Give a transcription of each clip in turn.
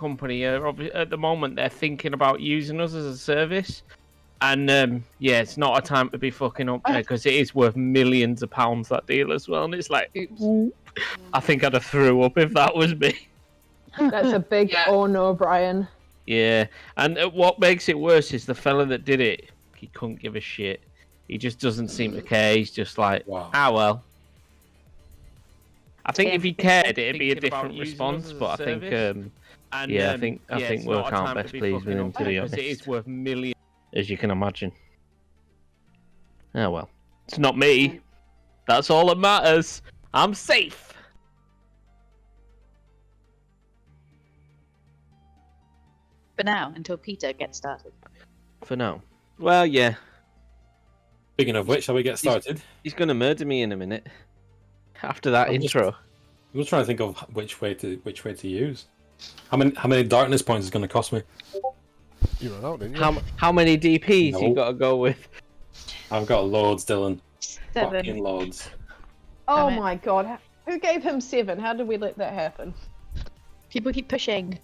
company at the moment they're thinking about using us as a service, and yeah, it's not a time to be fucking up there because it is worth millions of pounds, that deal as well. And it's like, I think I'd have threw up if that was me. That's a big oh no, Brian. Yeah, and what makes it worse is the fella that did it. He couldn't give a shit. He just doesn't seem to care. He's just like, well. I think if he cared, it'd be a different response. But I think, I think we can't best pleased with him, to be honest. It is worth millions, as you can imagine. Oh well, it's not me. That's all that matters. I'm safe. For now, until Peter gets started. For now. Well, yeah. Speaking of which, shall we get started? He's going to murder me in a minute. After that intro. I'm just trying to think of which way to use. How many darkness points is going to cost me? You ran out, didn't you? How many DPs you got to go with? I've got loads, Dylan. 7. Fucking loads. Oh my god. Who gave him 7? How did we let that happen? People keep pushing.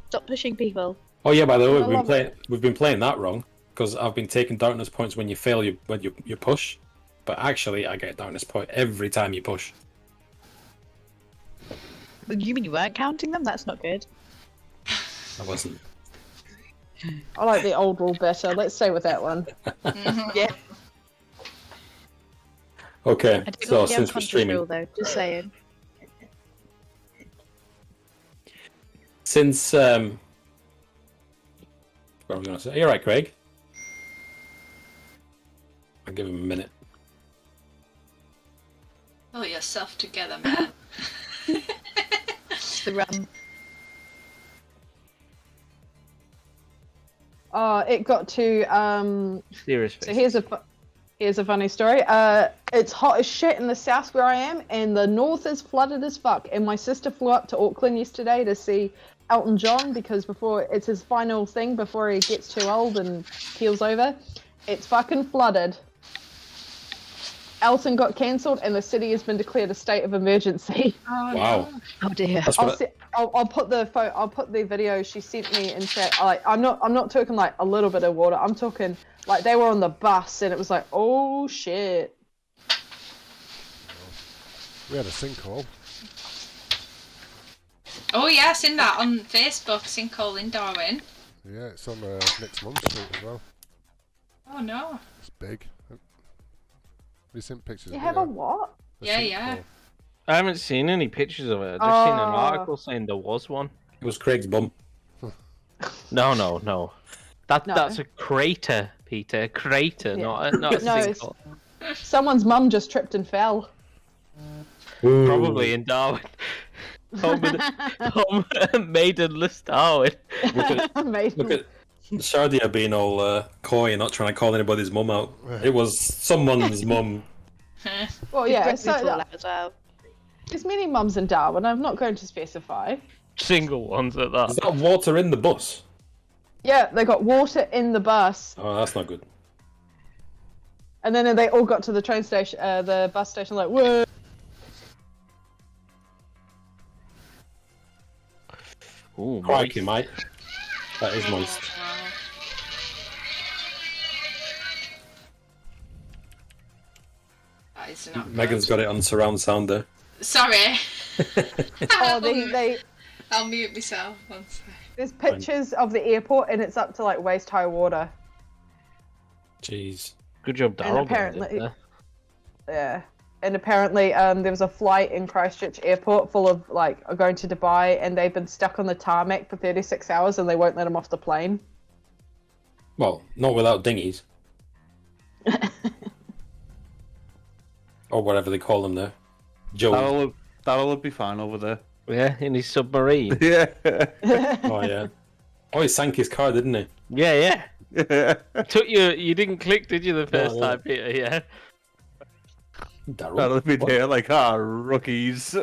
Stop pushing people. Oh yeah, by the way, we've been playing that wrong because I've been taking darkness points when you fail when you push, but actually I get a darkness point every time you push. You mean you weren't counting them? That's not good. I wasn't. I like the old rule better. Let's stay with that one. Yeah. Okay, I do so like the since we're unconscious streaming, rule, though. Just saying. since what are we going to say? You're right, Craig. I'll give him a minute. Pull yourself together, man. It's the rum. It got to Serious. So here's a funny story. It's hot as shit in the south where I am, and the north is flooded as fuck. And my sister flew up to Auckland yesterday to see Elton John because it's his final thing before he gets too old and keels over. It's fucking flooded. Elton got cancelled, and the city has been declared a state of emergency. Oh, Wow. no. Oh dear. I'll put the video she sent me in chat. I'm not talking like a little bit of water. I'm talking like they were on the bus, and it was like, oh shit. We had a sinkhole. Oh yeah, I've seen that on Facebook, sinkhole in Darwin. Yeah, it's on next Mum Street as well. Oh no. It's big. Have you seen pictures You of have it? a what? Yeah. I haven't seen any pictures of it. I've just seen an article saying there was one. It was Craig's bum. No. That's a crater, Peter. Crater, not a No, sinkhole. Someone's mum just tripped and fell. Probably in Darwin. Home maidenless Darwin. Look at Shardia being all coy and not trying to call anybody's mum out. It was someone's mum. Well, yeah, So that as well. there's many mums in Darwin. I'm not going to specify. Single ones at Is that. that water in the bus? Yeah, they got water in the bus, Oh, that's not good. and then they all got to the train station, the bus station, like, whoa. Ooh, Crikey, mate. That is moist. That is not Megan's good. got it on surround sound there. Sorry. Oh, they I'll mute myself. One sec. there's pictures of the airport, and it's up to like waist high water. Jeez. Good job, And Daryl. apparently, yeah. And apparently, there was a flight in Christchurch Airport full of like going to Dubai, and they've been stuck on the tarmac for 36 hours, and they won't let them off the plane. Well, not without dinghies. Or whatever they call them there. Joe. That'll be fine over there. Yeah, in his submarine. Yeah. Oh, yeah. Oh, he sank his car, didn't he? Yeah. Took you didn't click, did you, the first No. time, Peter? Yeah. Daryl. That'll be What? there like rookies.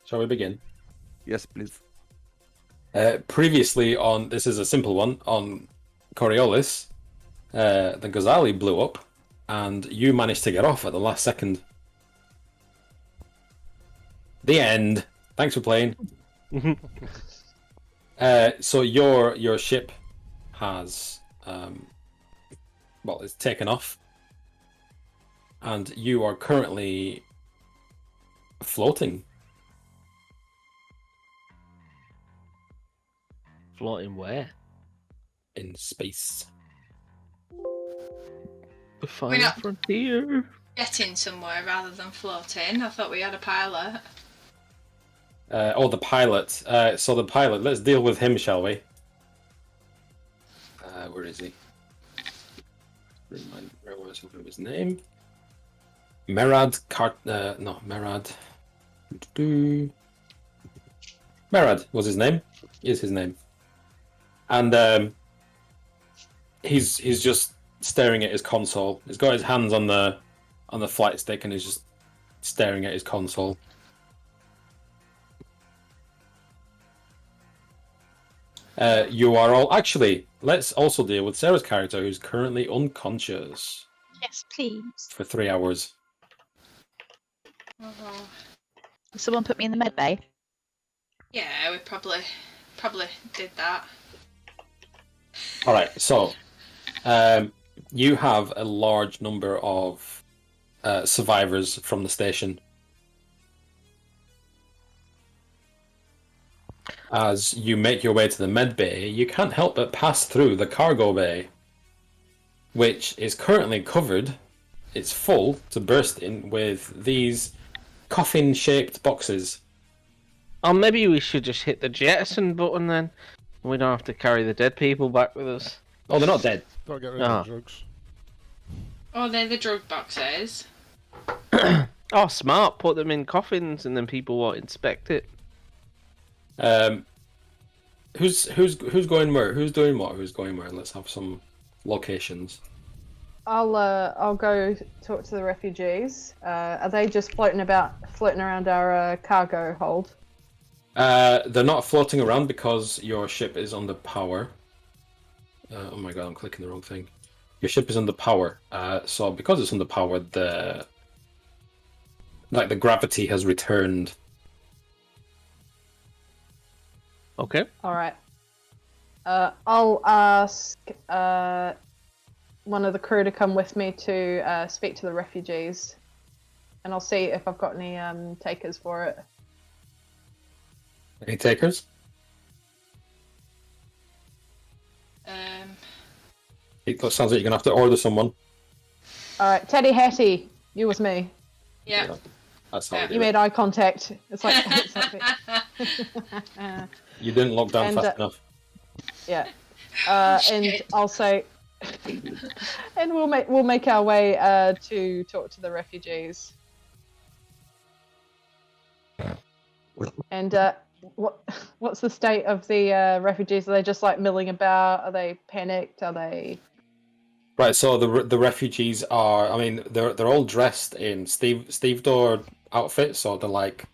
Shall we begin? Yes, please. Previously on, this is a simple one, on Coriolis, the Ghazali blew up, and you managed to get off at the last second. The end. Thanks for playing. So your ship has it's taken off, and you are currently floating. Floating where? In space. The final frontier. Getting somewhere rather than floating. I thought we had a pilot. The pilot. So the pilot. Let's deal with him, shall we? Where is he? Where was his name? Merad. Merad. Merad was his name. Is his name. And he's just staring at his console. He's got his hands on the flight stick and he's just staring at his console. You are all... Actually, let's also deal with Sarah's character, who's currently unconscious. Yes, please. For 3 hours. Someone put me in the med bay. Yeah, we probably did that. Alright, so... you have a large number of survivors from the station. As you make your way to the med bay, you can't help but pass through the cargo bay, which is currently covered. It's full to bursting with these coffin-shaped boxes. Oh, maybe we should just hit the jettison button then. We don't have to carry the dead people back with us. Oh, they're not dead. Don't get rid of the drugs. Oh, they're the drug boxes. Oh, smart. Put them in coffins and then people won't inspect it. Who's going where? Who's doing what? Who's going where? Let's have some locations. I'll go talk to the refugees. Are they just floating around our cargo hold? They're not floating around because your ship is under power. Oh my god, I'm clicking the wrong thing. Your ship is under power. So because it's under power, the gravity has returned. Okay. All right. I'll ask one of the crew to come with me to speak to the refugees, and I'll see if I've got any takers for it. Any takers? It sounds like you're gonna have to order someone. All right, Teddy Hattie, you with me. Yeah. That's how You made eye contact. It's like. You didn't lock down fast enough. Yeah. And I'll say, and we'll make our way to talk to the refugees. And what's the state of the refugees? Are they just like milling about? Are they panicked? Are they? Right. So the refugees are. I mean, they're all dressed in stevedore outfits. So they're like,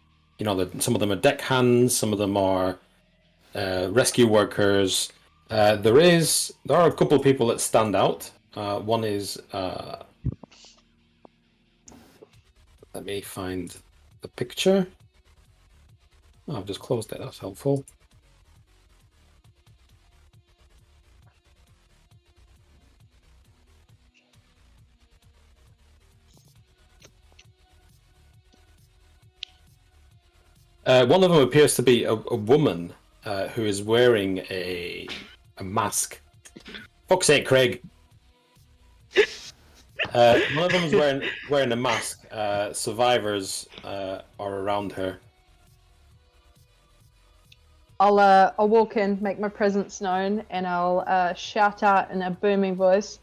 some of them are deckhands. Some of them are rescue workers. There are a couple of people that stand out. One is let me find the picture. Oh, I've just closed it. That's helpful. One of them appears to be a woman who is wearing a mask. Fuck's sake, Craig. One of them is wearing a mask. Survivors are around her. I'll walk in, make my presence known, and I'll shout out in a booming voice.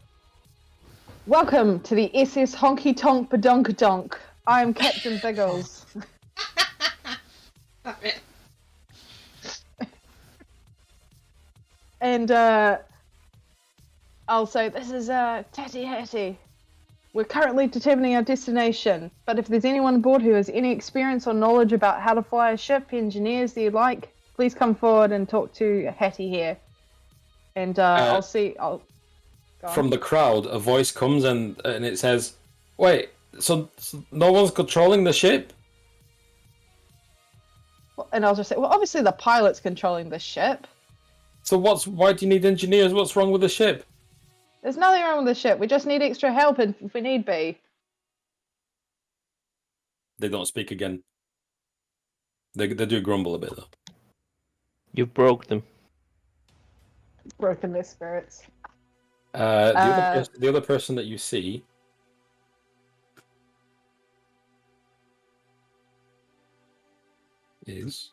Welcome to the SS Honky Tonk Badonkadonk. I am Captain Biggles. That's it. And I'll say, this is Tatty Hattie. We're currently determining our destination, but if there's anyone aboard who has any experience or knowledge about how to fly a ship, engineers that you like, please come forward and talk to Hattie here. And I'll see... From the crowd, a voice comes and it says, wait, so no one's controlling the ship? I'll just say, well, obviously the pilot's controlling this ship. So why do you need engineers? What's wrong with the ship? There's nothing wrong with the ship. We just need extra help if we need be. They don't speak again. They do grumble a bit though. You've broke them. Broken their spirits. The other person that you see is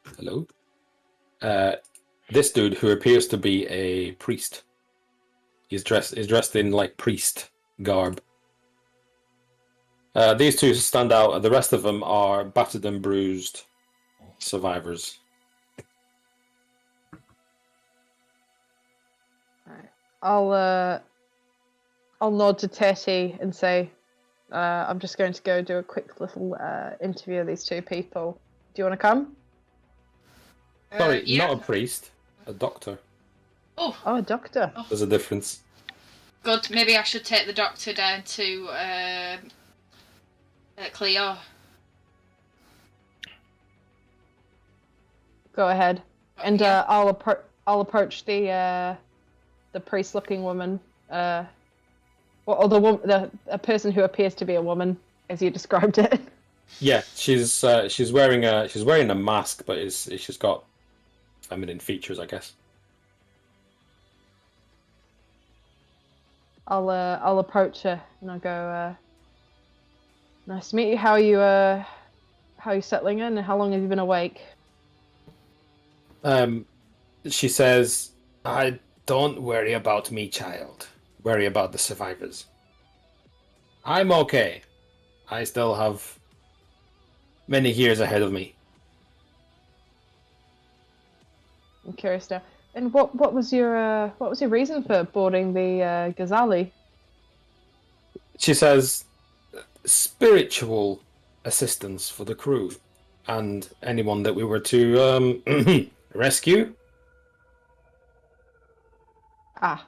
this dude who appears to be a priest. He's dressed in like priest garb. These two stand out. The rest of them are battered and bruised survivors. I'll nod to Tetty and say, I'm just going to go do a quick little interview of these two people. Do you want to come? Sorry, yeah. not a priest, a doctor. Oh, a doctor. Oh. There's a difference. Good. Maybe I should take the doctor down to Cleo. Go ahead. And I'll approach the priest-looking woman. A person who appears to be a woman, as you described it. Yeah, she's wearing a mask, but she's got feminine features, I guess. I'll approach her and I'll go. Nice to meet you. How are you settling in? And how long have you been awake? She says, "Don't worry about me, child. Worry about the survivors. I'm okay. I still have many years ahead of me." I'm curious now. And what was your reason for boarding the Ghazali? She says, "Spiritual assistance for the crew and anyone that we were to rescue." Ah.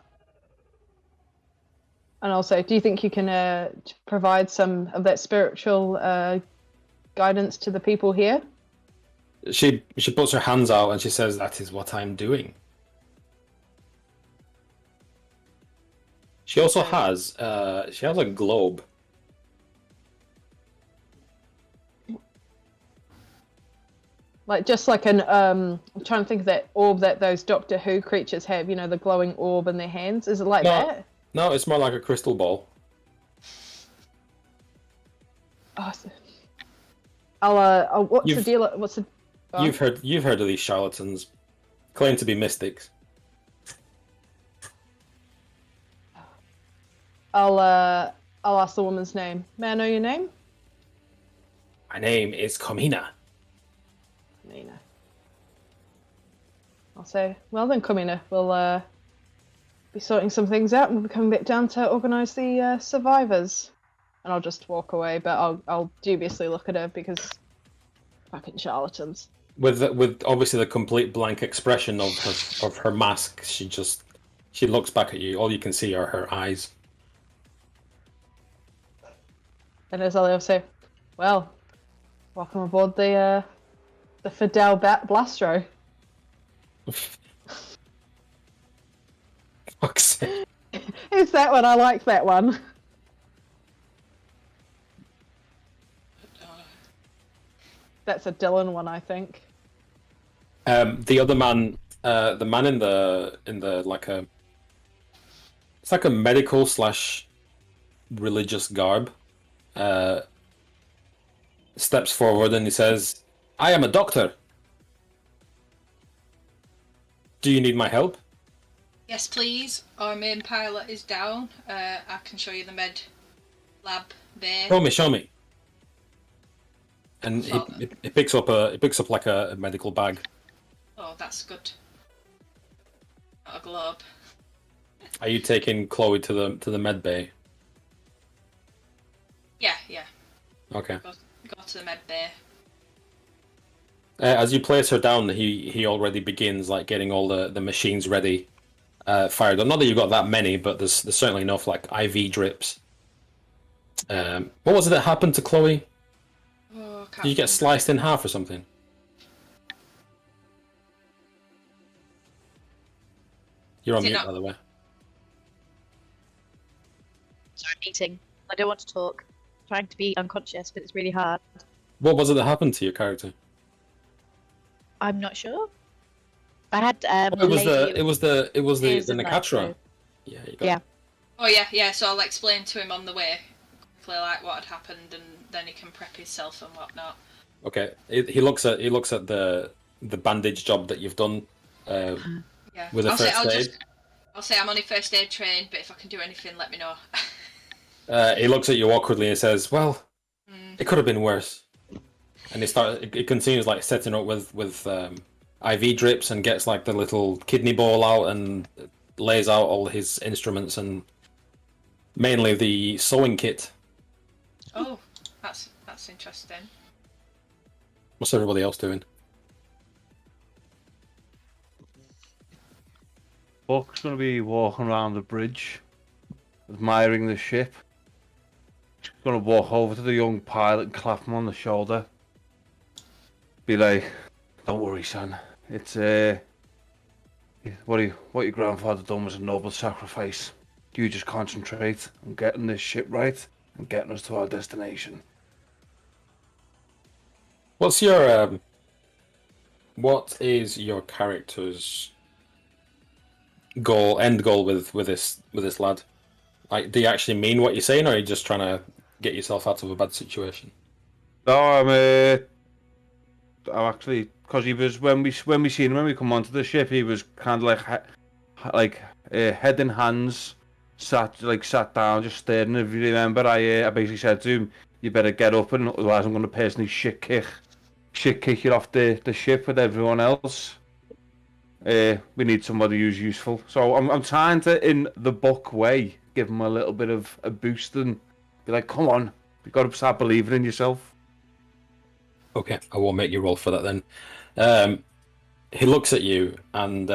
And also, do you think you can provide some of that spiritual guidance to the people here? She puts her hands out and she says, "That is what I'm doing." She also has a globe. Just like an I'm trying to think of that orb that those Doctor Who creatures have. You know, the glowing orb in their hands. Is it like that? No, it's more like a crystal ball. Oh, what's the deal? What's the? Oh. You've heard of these charlatans, claim to be mystics. I'll ask the woman's name. May I know your name? My name is Comina. Comina. I'll say, well then, Comina, we'll be sorting some things out, and we'll be coming back down to organise the survivors. And I'll just walk away, but I'll dubiously look at her because fucking charlatans. With obviously the complete blank expression of her mask, she looks back at you. All you can see are her eyes. And as I'll say, well, welcome aboard the Fidel Blastro. Fuck's sake. It's that one. I like that one. That's a Dylan one, I think. The other man, the man in the it's like a medical / religious garb, steps forward and he says, "I am a doctor. Do you need my help?" Yes, please. Our main pilot is down. I can show you the med lab bay. Show me. And it picks up like a medical bag. Oh, that's good. Not a globe. Are you taking Chloe to the med bay? Yeah. Okay. Go to the med bay. As you place her down, he already begins like getting all the machines ready, fired up. Not that you've got that many, but there's certainly enough like IV drips. What was it that happened to Chloe? Oh, Did you get sliced in half or something? You're on Is it mute, not- by the way. Sorry, I'm eating. I don't want to talk. I'm trying to be unconscious, but it's really hard. What was it that happened to your character? I'm not sure. I had It was the Tears of life, Nakatra. so- Yeah, you got Yeah. it. Oh yeah. So I'll explain to him on the way, quickly, like what had happened, and then he can prep himself and whatnot. Okay. He looks at the bandage job that you've done. Yeah. With a first aid. I'll say I'm only first aid trained, but if I can do anything, let me know. He looks at you awkwardly and says, "Well, it could have been worse." And he continues like setting up with IV drips and gets like the little kidney ball out and lays out all his instruments and mainly the sewing kit. Oh, that's interesting. What's everybody else doing? Buck's gonna be walking around the bridge, admiring the ship. She's gonna walk over to the young pilot and clap him on the shoulder. Be like, "Don't worry, son. It's what your grandfather done was a noble sacrifice. You just concentrate on getting this ship right and getting us to our destination." What is your character's end goal with this lad? Like, do you actually mean what you're saying, or are you just trying to get yourself out of a bad situation? No, I'm actually, because he was when we seen him when we come onto the ship, he was kind of like head in hands, sat down, just staring. If you remember, I basically said to him, "You better get up, and otherwise I'm going to personally shit kick you off the ship with everyone else. We need somebody who's useful." So I'm trying to, in the Buck way, give him a little bit of a boost and be like, "Come on, you got to start believing in yourself." Okay, I won't make you roll for that then. He looks at you and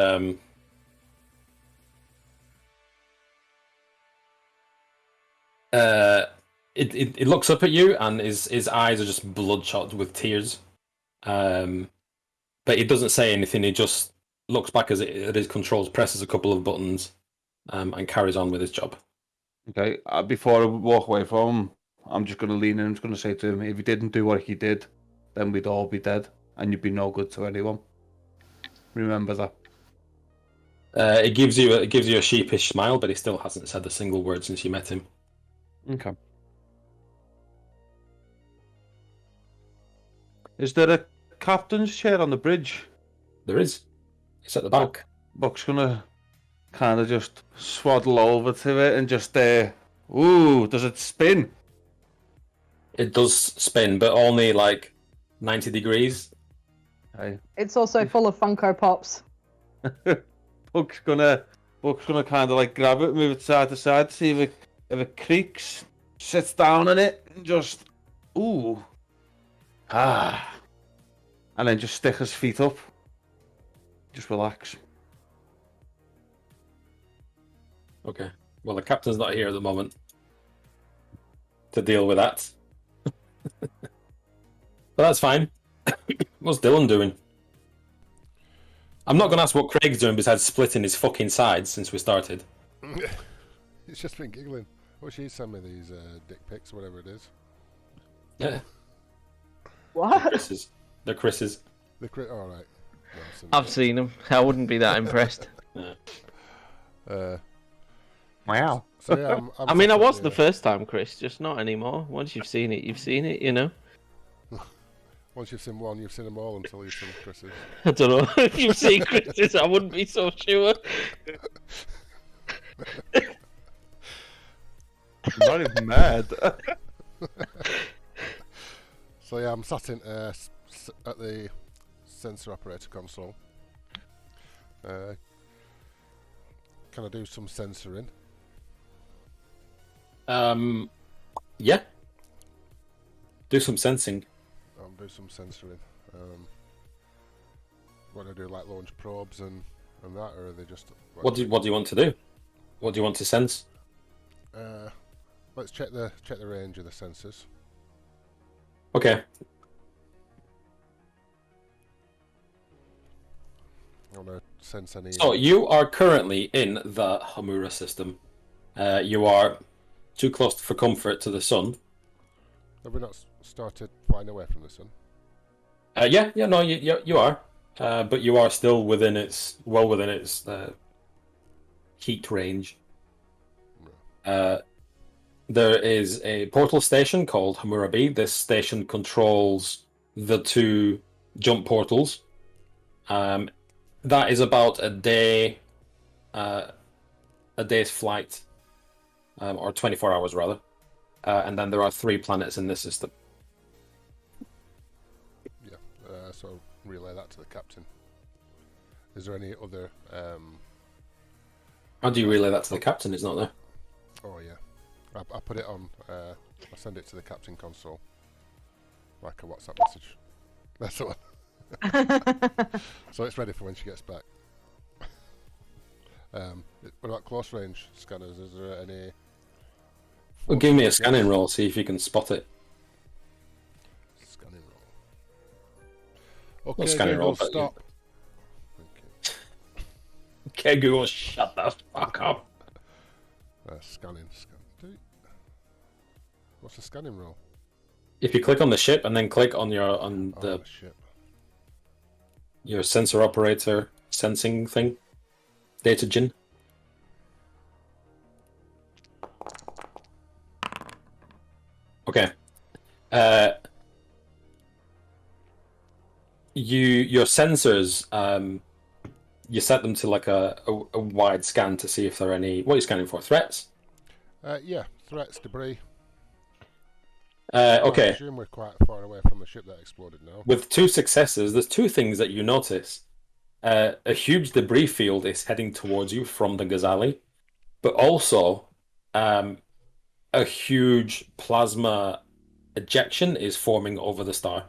it looks up at you, and his eyes are just bloodshot with tears. But he doesn't say anything. He just looks back at his controls, presses a couple of buttons, and carries on with his job. Okay, before I walk away from him, I'm just going to lean in. I'm just going to say to him, "If he didn't do what he did, then we'd all be dead, and you'd be no good to anyone. Remember that." It gives you a sheepish smile, but he still hasn't said a single word since you met him. Okay. Is there a captain's chair on the bridge? There is. It's at the back. Buck's gonna kind of just swaddle over to it and just ooh, does it spin? It does spin, but only like 90 degrees. Hey. It's also full of Funko Pops. Buck's gonna kind of like grab it, move it side to side, see if it creaks, sits down in it, and just ooh, and then just stick his feet up. Just relax. Okay. Well, the captain's not here at the moment to deal with that. But that's fine. What's Dylan doing? I'm not going to ask what Craig's doing besides splitting his fucking sides since we started. He's just been giggling. I wish he'd send me these dick pics, whatever it is. Yeah. What? They're Chris's. All right. I've seen them. I wouldn't be that impressed. Wow. So yeah, I mean, I was the first time, Chris, just not anymore. Once you've seen it, you've seen it, you know. Once you've seen one, you've seen them all until you've seen Chris's. I don't know. If you've seen Chris's, I wouldn't be so sure. I'm not even mad. So yeah, I'm sat in at the sensor operator console. Can I do some censoring? Yeah. Do some sensing. I'll do some censoring. What do I do, like launch probes and that, or are they just? What do you want to do? What do you want to sense? Let's check the range of the sensors. Okay. I want to sense any. So you are currently in the Hamura system. You are too close for comfort to the sun. Have we not started flying away from the sun? No, you are, but you are still within its heat range. There is a portal station called Hammurabi. This station controls the 2 jump portals. That is about a day's flight, or 24 hours rather. And then there are 3 planets in this system. Yeah, so relay that to the captain. Is there any other... How do you relay that to the captain? It's not there. Oh yeah. I put it on, I send it to the captain console. Like a WhatsApp message. That's the one. So it's ready for when she gets back. What about close range scanners? Is there any... Well, give me a scanning roll, see if you can spot it. Scanning roll. Okay, scanning Google, roll, but stop. Okay, Google, shut the fuck up. Scanning. What's the scanning roll? If you click on the ship and then click on the ship. Your sensor operator sensing thing, data gen. Okay. Your sensors, you set them to like a wide scan to see if there are any. What are you scanning for? Threats? Yeah, threats, debris. Okay. I assume we're quite far away from the ship that exploded now. With 2 successes, there's 2 things that you notice. A huge debris field is heading towards you from the Ghazali, but also a huge plasma ejection is forming over the star.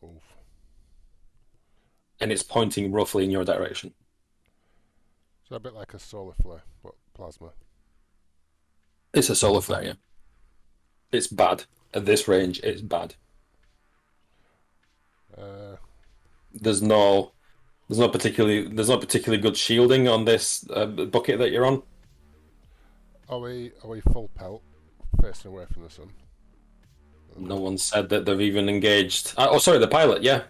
Oof. And it's pointing roughly in your direction. So a bit like a solar flare, but plasma. It's a solar flare, yeah. It's bad. At this range, it's bad. There's no particularly good shielding on this bucket that you're on. Are we full pelt, facing away from the sun? No one said that they've even engaged. The pilot. Yeah.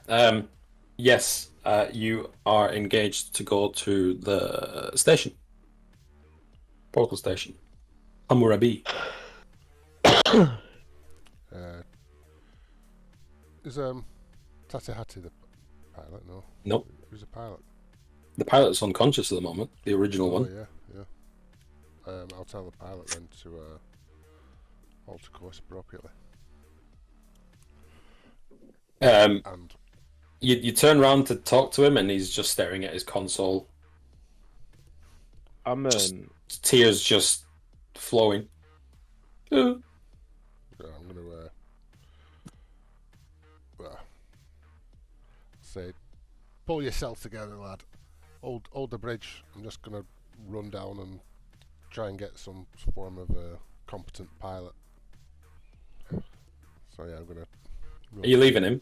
Yes. You are engaged to go to the station. Portal station. Hammurabi. Is Tatehati the pilot? No. Nope. Who's the pilot? The pilot's unconscious at the moment. The original one. Yeah. I'll tell the pilot then to alter course appropriately. And you turn around to talk to him, and he's just staring at his console. Tears just flowing. Yeah, I'm gonna say, pull yourself together, lad. Hold the bridge. I'm just gonna run down and try and get some form of a competent pilot. So yeah, I'm gonna. Are you leaving him?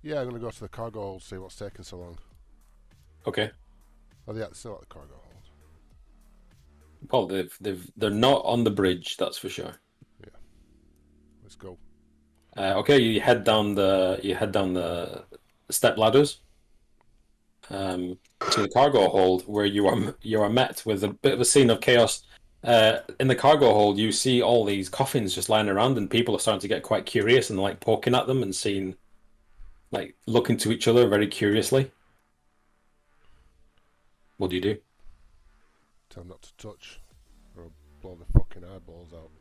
Yeah, I'm gonna go to the cargo hold, see what's taking so long. Okay. Oh, yeah, still at the cargo Well, hold. they're not on the bridge, that's for sure. Yeah. Let's go. Okay, you head down the step ladders to the cargo hold, where you are met with a bit of a scene of chaos. In the cargo hold, you see all these coffins just lying around, and people are starting to get quite curious and like poking at them and looking to each other very curiously. What do you do? Tell them not to touch, or I'll blow the fucking eyeballs out.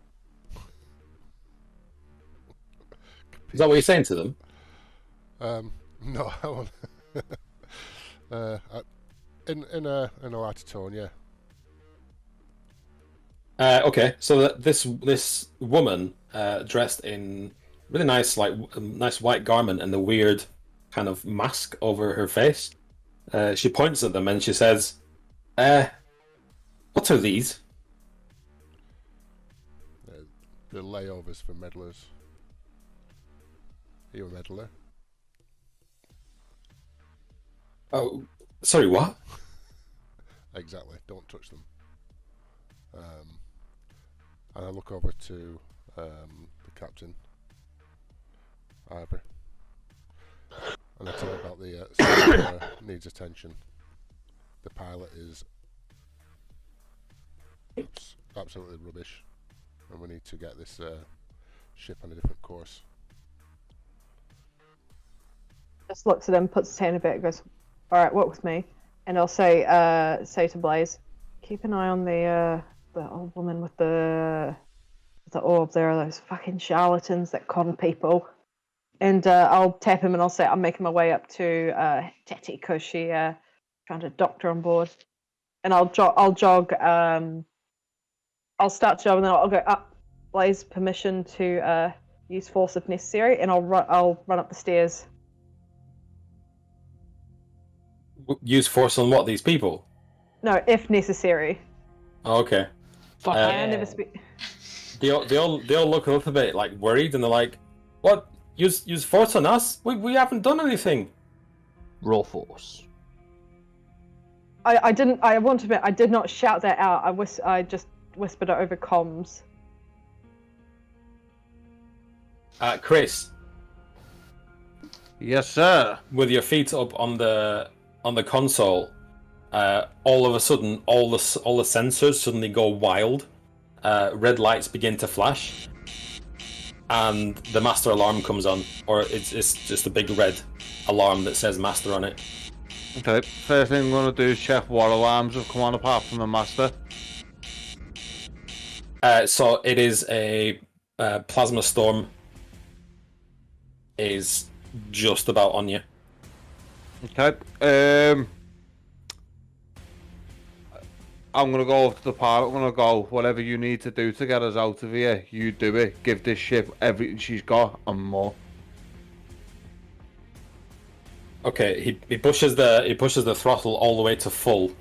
Is that what you're saying to them? No, I won't. In a lighter tone, yeah. Okay, so this woman dressed in really nice nice white garment and the weird kind of mask over her face. She points at them and she says, "What are these?" The layovers for meddlers. Are you a meddler? Oh, sorry, what? Exactly. Don't touch them. And I look over to the captain, Ivor, and I tell her about the skipper needs attention. The pilot is absolutely rubbish, and we need to get this ship on a different course. Just looks at him, puts his hand a bit, and goes, "All right, walk with me." And I'll say to Blaze, "Keep an eye on the old woman with the orb. There are those fucking charlatans that con people." And I'll tap him and I'll say, "I'm making my way up to Tati because she found a doctor on board." And I'll jog. I'll start to jog and then I'll go up. Blaze, permission to use force if necessary, and I'll run up the stairs. Use force on what? These people? No, if necessary. Oh, okay. Fuck I never speak. They all look a little bit like worried, and they're like, "What? Use force on us? We haven't done anything." Raw force. I didn't. I want to admit, I did not shout that out. I just whispered it over comms. Chris. Yes, sir. With your feet up on the console, all of a sudden, all the sensors suddenly go wild. Red lights begin to flash, and the master alarm comes on, or it's just a big red alarm that says master on it. Okay, first thing I'm going to do is check what alarms have come on apart from the master. So it is a plasma storm is just about on you. Okay, I'm going to go up to the pilot. I'm going to go, whatever you need to do to get us out of here, you do it. Give this ship everything she's got and more. Okay, he pushes the throttle all the way to full.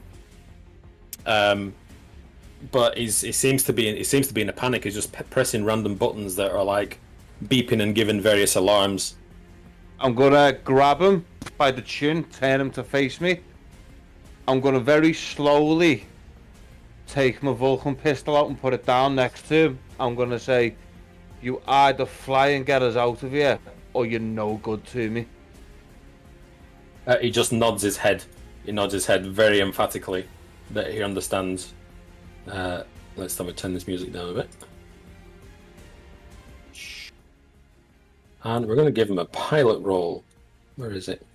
But he seems to be in a panic. He's just pressing random buttons that are like beeping and giving various alarms. I'm gonna grab him by the chin, turn him to face me. I'm gonna very slowly take my Vulcan pistol out and put it down next to him. I'm gonna say, "You either fly and get us out of here, or you're no good to me." He just nods his head. He nods his head very emphatically that he understands. Let's turn this music down a bit. And we're going to give him a pilot roll. Where is it?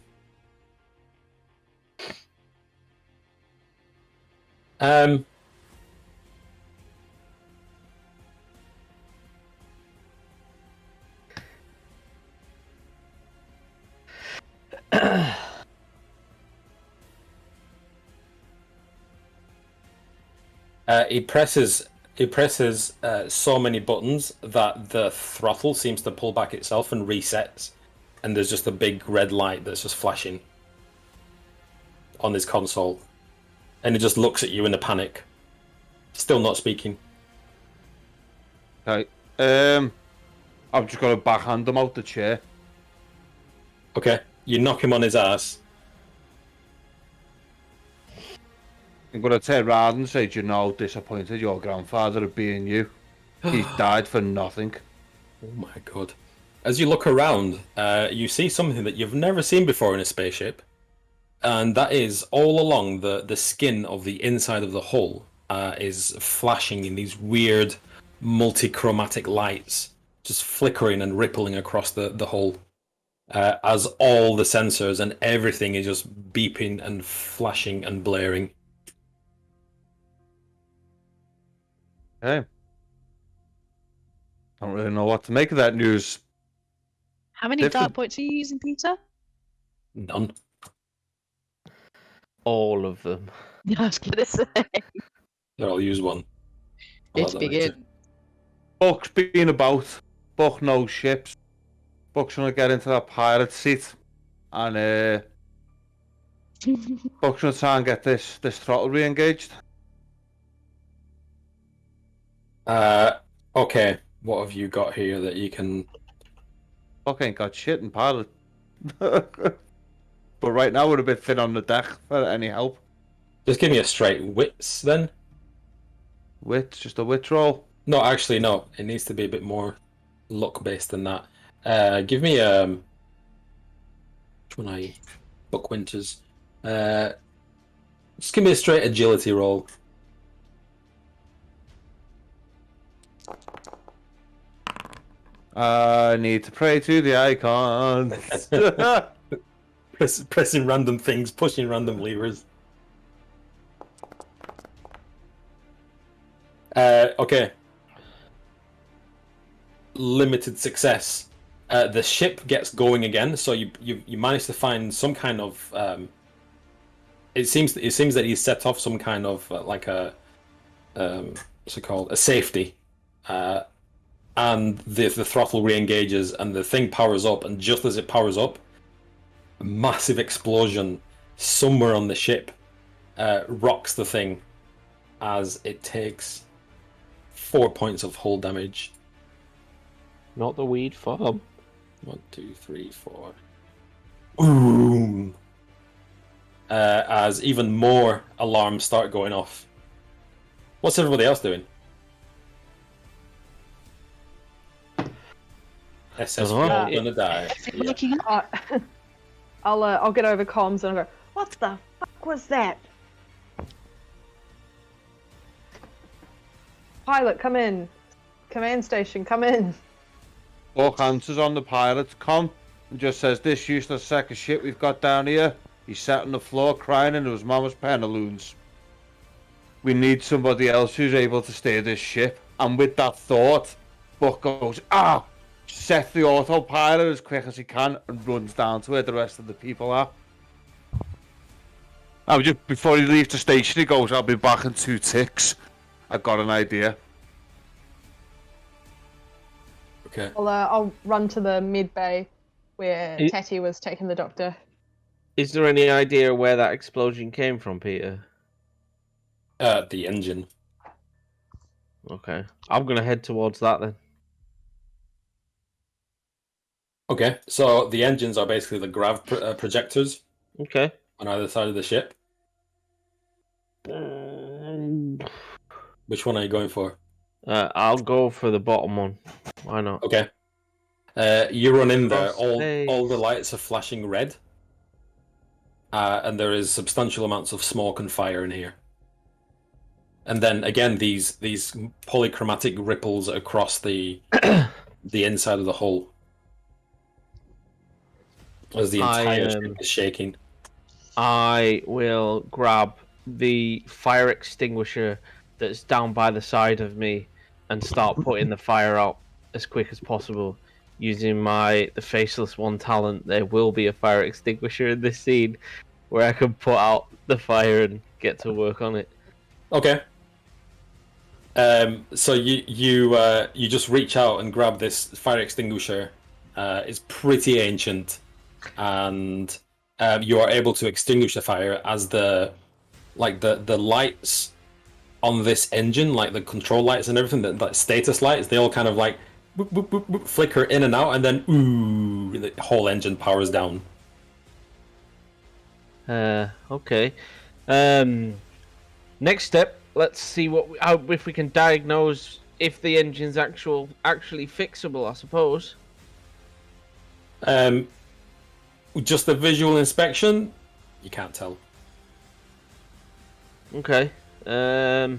He presses so many buttons that the throttle seems to pull back itself and resets, and there's just a big red light that's just flashing on his console, and he just looks at you in a panic, still not speaking. Okay, I've just got to backhand him out the chair. Okay, you knock him on his ass. I'm going to turn around and say, "Do you know how disappointed your grandfather would be in you? He's died for nothing." Oh my god. As you look around, you see something that you've never seen before in a spaceship. And that is all along the skin of the inside of the hull is flashing in these weird multi-chromatic lights, just flickering and rippling across the hull. As all the sensors and everything is just beeping and flashing and blaring. Okay. Don't really know what to make of that news. How many dark points are you using, Peter? None. All of them. I was gonna say. Here, I'll use one. It's begin. Buck's been about. Buck knows ships. Buck's gonna get into that pilot seat, and Buck's gonna try and get this throttle re-engaged. Okay. What have you got here that you can... Buck ain't got shit in pilot. But but right now we're a bit thin on the deck for any help. Just give me a straight wits then. Wits, just a wits roll. No, actually, no. It needs to be a bit more luck-based than that. Give me which one are you? Buckwinters. Just give me a straight agility roll. I need to pray to the icons. Pressing random things, pushing random levers. Okay. Limited success. The ship gets going again, so you manage to find some kind of. It seems that he's set off some kind of like a what's it called, a safety, and the throttle re-engages and the thing powers up, and just as it powers up, a massive explosion somewhere on the ship rocks the thing as it takes 4 points of hull damage. Not the weed farm. 1, 2, 3, 4. Boom! As even more alarms start going off. What's everybody else doing? SS Dunno. gonna die. Yeah. I'll get over comms and I'll go, what the fuck was that? Pilot, come in. Command station, come in. Buck answers on the pilot's comm and just says, "This useless sack of shit we've got down here, he sat on the floor crying into his mama's pantaloons. We need somebody else who's able to steer this ship." And with that thought, Buck goes, sets the autopilot as quick as he can and runs down to where the rest of the people are. Just before he leaves the station, he goes, "I'll be back in 2 ticks. I've got an idea." Okay. I'll run to the mid bay where Tatty was taking the doctor. Is there any idea where that explosion came from, Peter? The engine. Okay. I'm going to head towards that then. Okay, so the engines are basically the grav projectors Okay. on either side of the ship. Which one are you going for? I'll go for the bottom one. Why not? Okay. You run in there, Crossface. all the lights are flashing red. And there is substantial amounts of smoke and fire in here. And then again, these polychromatic ripples across the inside of the hull. As the entire ship is shaking. I will grab the fire extinguisher that's down by the side of me and start putting the fire out as quick as possible. Using the Faceless One talent, there will be a fire extinguisher in this scene where I can put out the fire and get to work on it. Okay. So you just reach out and grab this fire extinguisher. It's pretty ancient, and you are able to extinguish the fire as the lights on this engine, like the control lights and everything, the status lights, they all kind of like boop, boop, boop, boop, flicker in and out, and then the whole engine powers down. Okay. Next step. Let's see if we can diagnose if the engine's actually fixable, I suppose. Just a visual inspection, you can't tell. Okay. I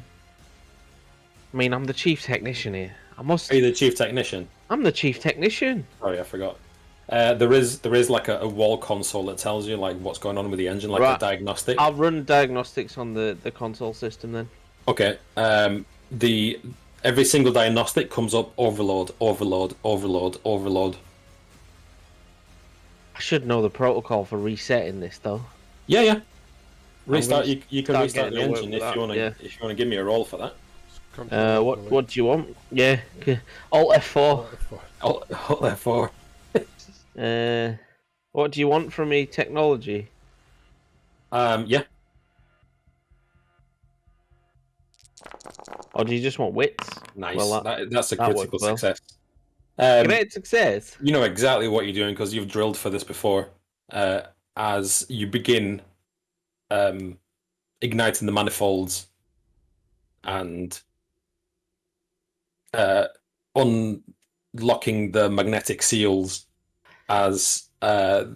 mean, I'm the chief technician here. Are you the chief technician? I'm the chief technician. Sorry, I forgot. There is like a wall console that tells you like what's going on with the engine, like Right. a diagnostic. I'll run diagnostics on the console system then. Okay. Every single diagnostic comes up overload, overload, overload, overload. I should know the protocol for resetting this though. Yeah. Restart. You can start restart the getting to work engine with if you that, want to. yeah. If you want to give me a roll for that. What do you want? Yeah, Alt F4. Alt F4. What do you want from me? Technology. Yeah. Or do you just want wits? Nice. Well, that's a that critical worked well. success. Great success. You know exactly what you're doing because you've drilled for this before. as you begin igniting the manifolds and unlocking the magnetic seals as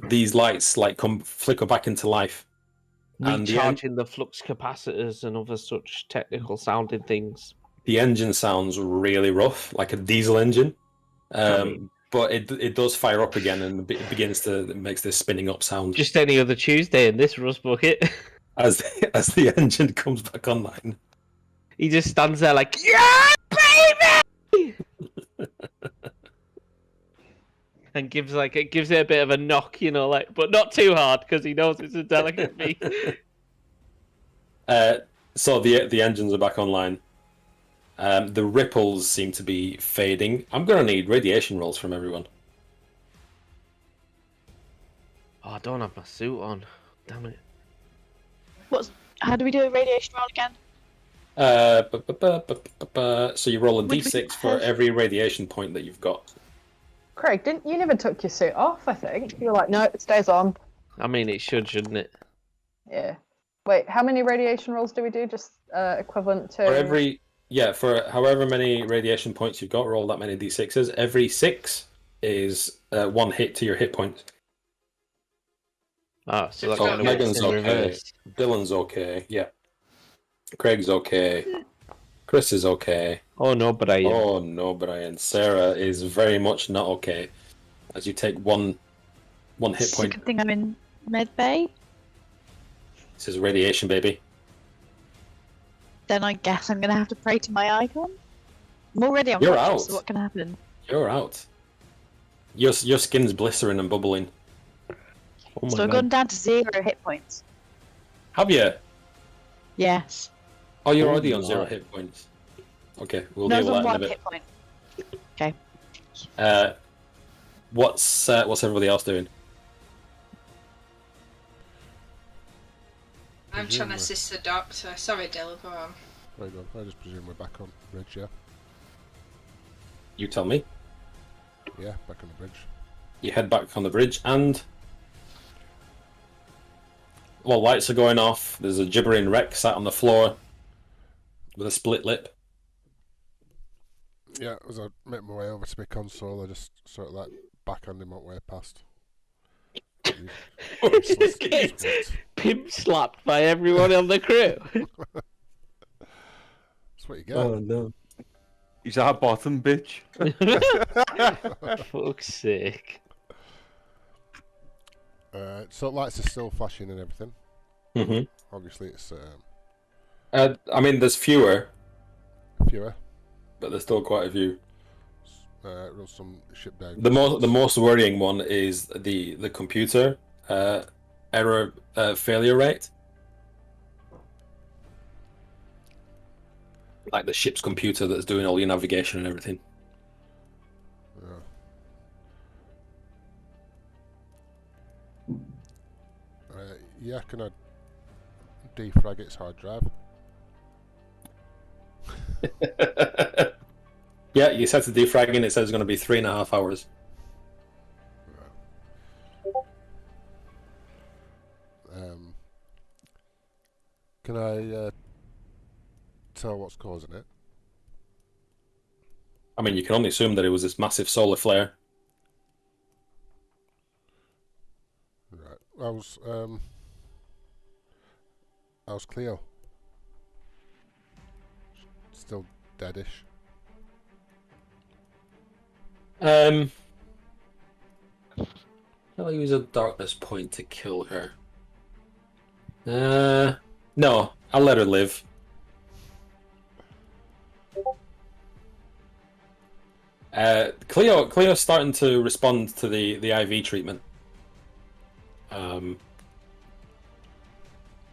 these lights flicker back into life. Recharging the flux capacitors and other such technical sounding things. The engine sounds really rough, like a diesel engine. But it does fire up again, and it makes this spinning up sound. Just any other Tuesday in this rust bucket. As the engine comes back online, he just stands there like, yeah, baby, and gives it a bit of a knock, but not too hard because he knows it's a delicate meat. So the engines are back online. The ripples seem to be fading. I'm going to need radiation rolls from everyone. Oh, I don't have my suit on. Damn it. How do we do a radiation roll again? So you roll a d6 for every radiation point that you've got. Craig, you never took your suit off, I think. You were like, no, it stays on. I mean, it shouldn't it? Yeah. Wait, how many radiation rolls do we do? Just equivalent to... For however many radiation points you've got, roll that many d6s. Every 6 is 1 hit to your hit points. Ah, so that's kind of Megan's okay. Dylan's okay. Yeah. Craig's okay. Chris is okay. Oh no, Brian. And Sarah is very much not okay. As you take one hit point. Good thing I'm in med bay. This is radiation, baby. Then I guess I'm gonna have to pray to my icon. I'm already You're unconscious, out. so what can happen? You're out. Your skin's blistering and bubbling. Oh So I've gone down to 0 hit points. Have you? Yes. Oh, you're already on 0 hit points. Okay, we'll deal with that in a bit. Hit point. Okay. What's everybody else doing? I'm trying to assist the doctor. Sorry, Dylan, go on. Very good. I just presume we're back on the bridge, yeah? You tell me. Yeah, back on the bridge. You head back on the bridge and... Well, lights are going off. There's a gibbering wreck sat on the floor with a split lip. Yeah, as I make my way over to my console, I just sort of like backhand him way past. Gets pimp slapped by everyone on the crew. That's what you get. Oh no. He's our bottom bitch. Fuck's sake. So lights are still flashing and everything. Mm-hmm. Obviously, it's I mean, there's fewer, fewer. but there's still quite a few. Run some ship down. The most worrying one is the computer error failure rate. Like the ship's computer that's doing all your navigation and everything. Yeah, can I defrag its hard drive? Yeah, you set the defragging. It says it's going to be 3.5 hours. Can I tell what's causing it? I mean, you can only assume that it was this massive solar flare. Right. How's Cleo? Still deadish. I'll use a darkness point to kill her. No, I'll let her live. Cleo's starting to respond to the IV treatment.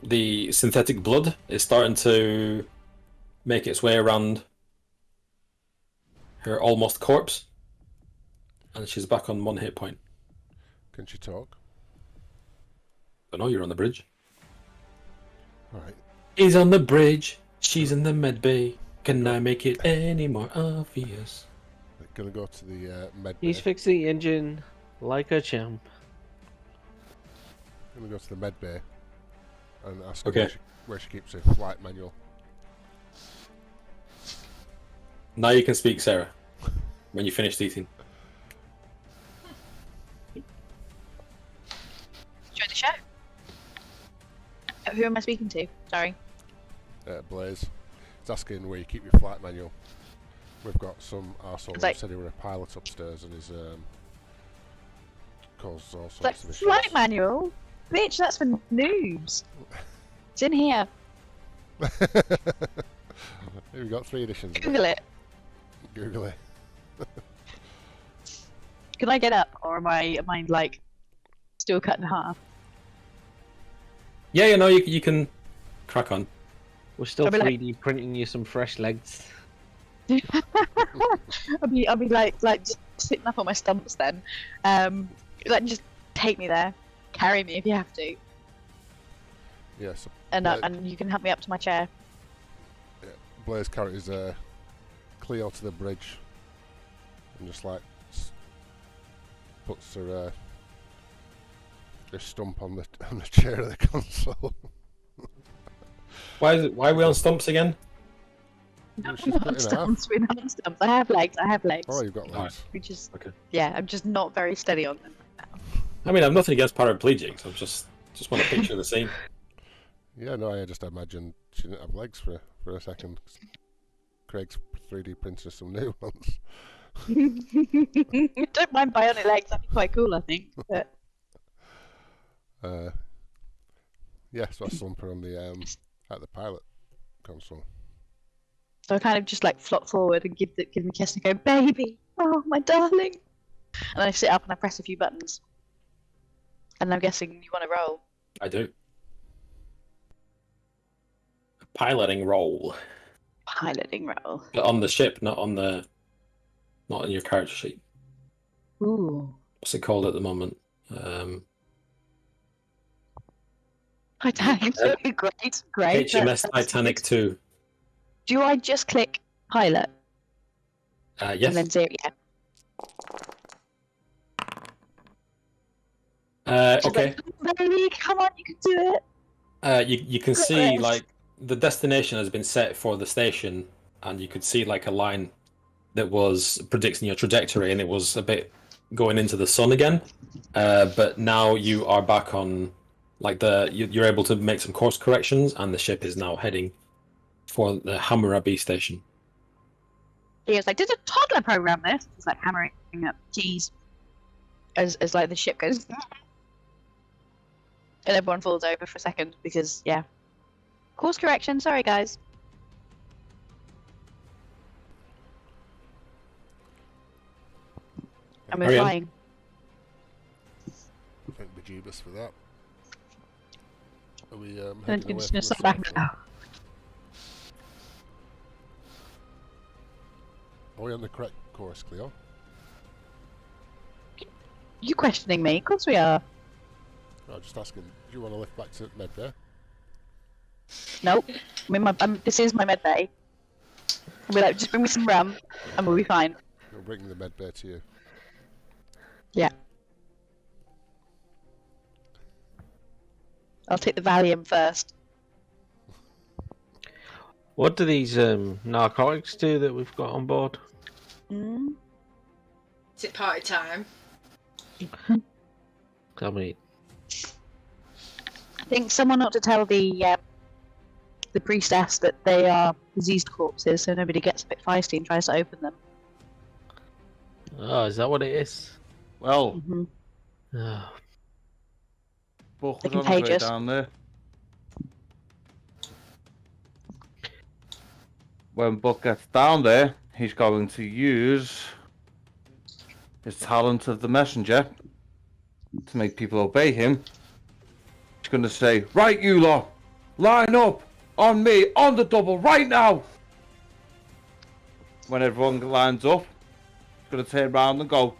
The synthetic blood is starting to make its way around her almost corpse, and she's back on 1 hit point. Can she talk? I know you're on the bridge. Alright. He's on the bridge, she's in the med bay. Can I make it any more obvious? I'm gonna go to the med bay. He's fixing the engine like a champ. I'm going to go to the med bay and ask her Okay. where she keeps her flight manual. Now you can speak, Sarah. When you finished eating. Enjoy the show. Who am I speaking to? Sorry. Blaze. It's asking where you keep your flight manual. We've got some arsehole who said he were a pilot upstairs and he's caused all sorts of issues. Flight manual? Bitch, that's for noobs. It's in here. We've got 3 editions. Google it. Google it. Can I get up, or am I like still cut in half? Yeah, no, you can crack on. We're still I'll be 3D printing you some fresh legs. I'll be like just sitting up on my stumps then. Like just take me there, carry me if you have to, Yes. and you can help me up to my chair. Yeah, Blaze carries Cleo to the bridge and just like puts her stump on the chair of the console. Why are we on stumps again? She's Not put on in half. stumps. We're not on stumps. I have legs. Oh, you've got legs. Which is Okay. yeah. I'm just not very steady on them. I mean, I've nothing against paraplegics. I'm just want to picture the scene. Yeah, no, I just imagined she didn't have legs for a second. Craig's 3D printed some new ones. Don't mind bionic legs. That'd be quite cool, I think. But Yeah, so I slump her on the at the pilot console. so I kind of just like flop forward and give me a kiss and go, baby, oh my darling. And I sit up and I press a few buttons. And I'm guessing you want to roll. I do. Piloting role. Piloting roll. But on the ship, not on your character sheet. Ooh. What's it called at the moment? Titanic. Great. HMS Titanic 2. Do I just click pilot? Yes. And then zero, yeah. Okay. Like, baby, come on, you can do it. You can see like the destination has been set for the station, and you could see like a line that was predicting your trajectory, and it was a bit going into the sun again. But now you are back on like you're able to make some course corrections, and the ship is now heading for the Hammurabi station. He was like, did a toddler program this? It's like hammering up keys as like the ship goes. And everyone falls over for a second because, yeah. Course correction, sorry guys. And we're Carry on. flying. Thank bejeebus for that. Are we And heading away it's from just the like back circle? now. Are we on the correct course, Cleo? You questioning me? Of course we are. No, just asking. Do you want to lift back to med bay? Nope. I mean, this is my med bay. I'll be like, just bring me some rum and we'll be fine. We'll bring the med bay to you. Yeah. I'll take the Valium first. What do these narcotics do that we've got on board? Mm. Is it party time? Tell me. I think someone ought to tell the priestess that they are diseased corpses, so nobody gets a bit feisty and tries to open them. Oh, is that what it is? Well, Mm-hmm. Oh. Buck They're was on his way contagious. down there. When Buck gets down there, he's going to use his talent of the messenger to make people obey him. He's going to say, right, you lot, line up on me, on the double, right now. When everyone lines up, he's going to turn around and go,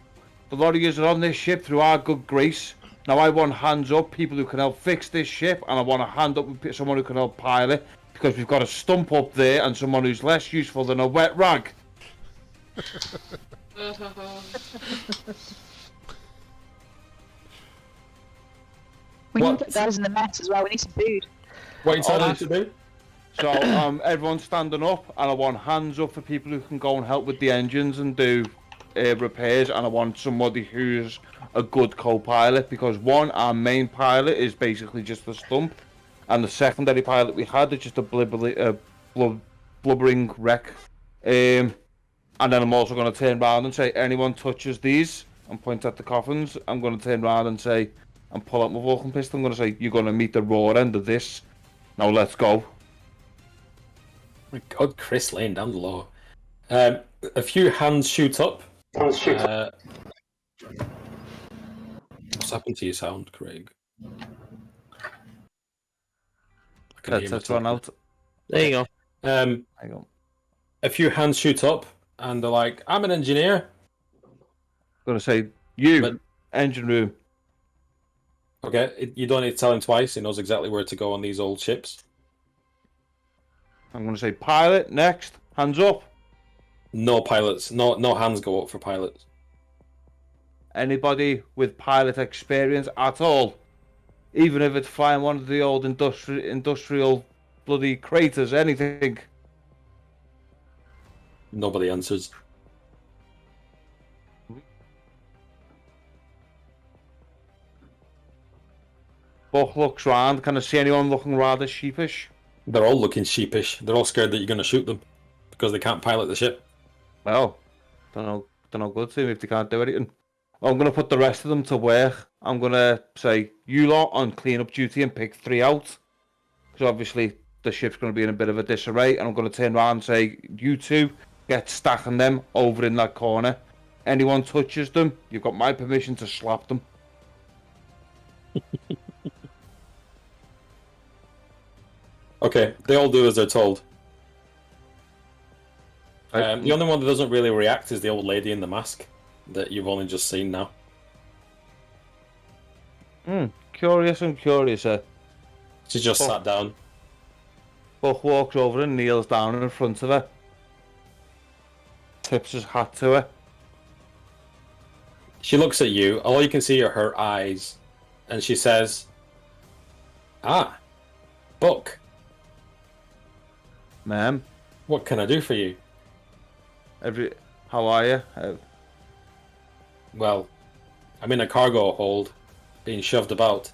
the lot of yous are on this ship through our good grace. Now I want hands up, people who can help fix this ship, and I want a hand up with someone who can help pilot, because we've got a stump up there and someone who's less useful than a wet rag. We need to put guys in the mess as well. We need some food. What are you telling us to do? So everyone's standing up, and I want hands up for people who can go and help with the engines and do repairs, and I want somebody who's a good co-pilot, because one, our main pilot is basically just a stump, and the secondary pilot we had is just a blubbering wreck. And then I'm also going to turn around and say, anyone touches these, and point at the coffins, I'm going to turn around and say, and pull out my Vulcan pistol, I'm going to say, you're going to meet the raw end of this. Now let's go. My God, Chris laying down the law. A few hands shoot up. What's happened to your sound, Craig? That's run out. There you go. There you go. A few hands shoot up, and they're like, I'm an engineer. I'm going to say, engine room. Okay, you don't need to tell him twice. He knows exactly where to go on these old ships. I'm going to say pilot, next, hands up. No pilots, no hands go up for pilots. Anybody with pilot experience at all, even if it's flying one of the old industrial bloody craters, anything. Nobody answers. Buck looks round. Can I see anyone looking rather sheepish? They're all looking sheepish. They're all scared that you're going to shoot them because they can't pilot the ship. Well, don't know good to them if they can't do anything. I'm going to put the rest of them to work. I'm going to say, you lot on clean-up duty and pick 3 out. Because obviously the ship's going to be in a bit of a disarray. And I'm going to turn around and say, you 2, get stacking them over in that corner. Anyone touches them, you've got my permission to slap them. Okay, they all do as they're told. The only one that doesn't really react is the old lady in the mask that you've only just seen now. Curious and curiouser. She just sat down. Buck walks over and kneels down in front of her. Tips his hat to her. She looks at you. All you can see are her eyes. And she says, "Ah, Buck. Ma'am. What can I do for you?" How are you? Well, I'm in a cargo hold, being shoved about.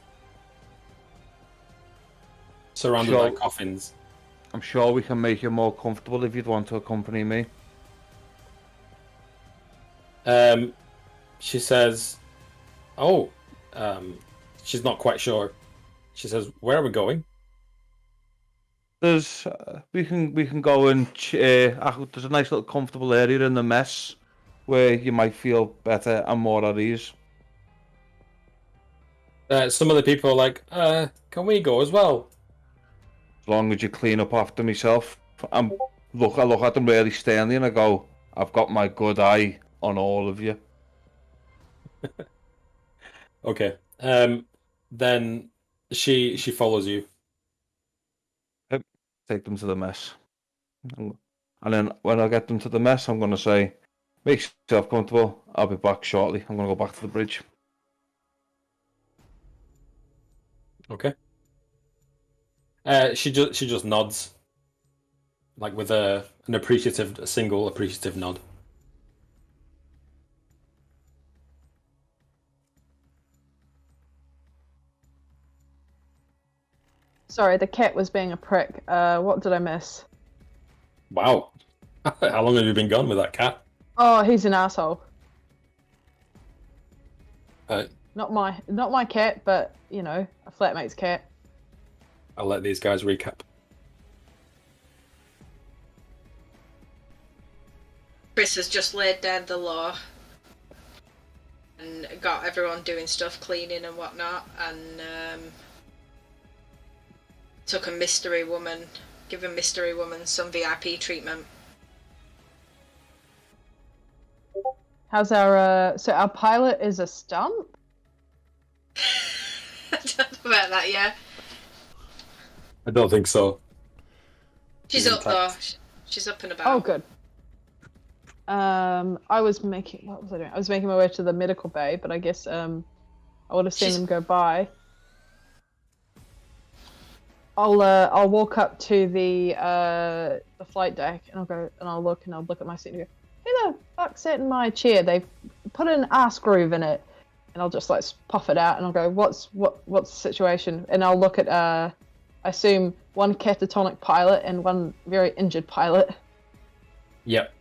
Surrounded by coffins. I'm sure we can make you more comfortable if you'd want to accompany me. She says, she's not quite sure. She says, "Where are we going?" There's we can go and there's a nice little comfortable area in the mess where you might feel better and more at ease. Some of the people are like, "Can we go as well?" As long as you clean up after myself. I look at them really sternly and I go, I've got my good eye on all of you. Okay. Then she follows you. Take them to the mess. And then when I get them to the mess, I'm going to say, make yourself comfortable. I'll be back shortly. I'm going to go back to the bridge. Okay. She just nods, like with a single appreciative nod. Sorry, the cat was being a prick. What did I miss? Wow. How long have you been gone with that cat? Oh, he's an asshole. Uh, Not my cat, but you know, a flatmate's cat. I'll let these guys recap. Chris has just laid down the law and got everyone doing stuff, cleaning and whatnot, and took a mystery woman, given mystery woman some VIP treatment. How's our so our pilot is a stump? I don't know about that, yeah. I don't think so. She's up though. She's up and about. Oh, good. What was I doing? I was making my way to the medical bay, but I guess I would have seen them go by. I'll walk up to the flight deck and I'll look at my seat and go, who the fuck sat in my chair? They've put an ass groove in it. And I'll just like puff it out and I'll go, what's the situation? And I'll look at I assume one catatonic pilot and one very injured pilot. Yep.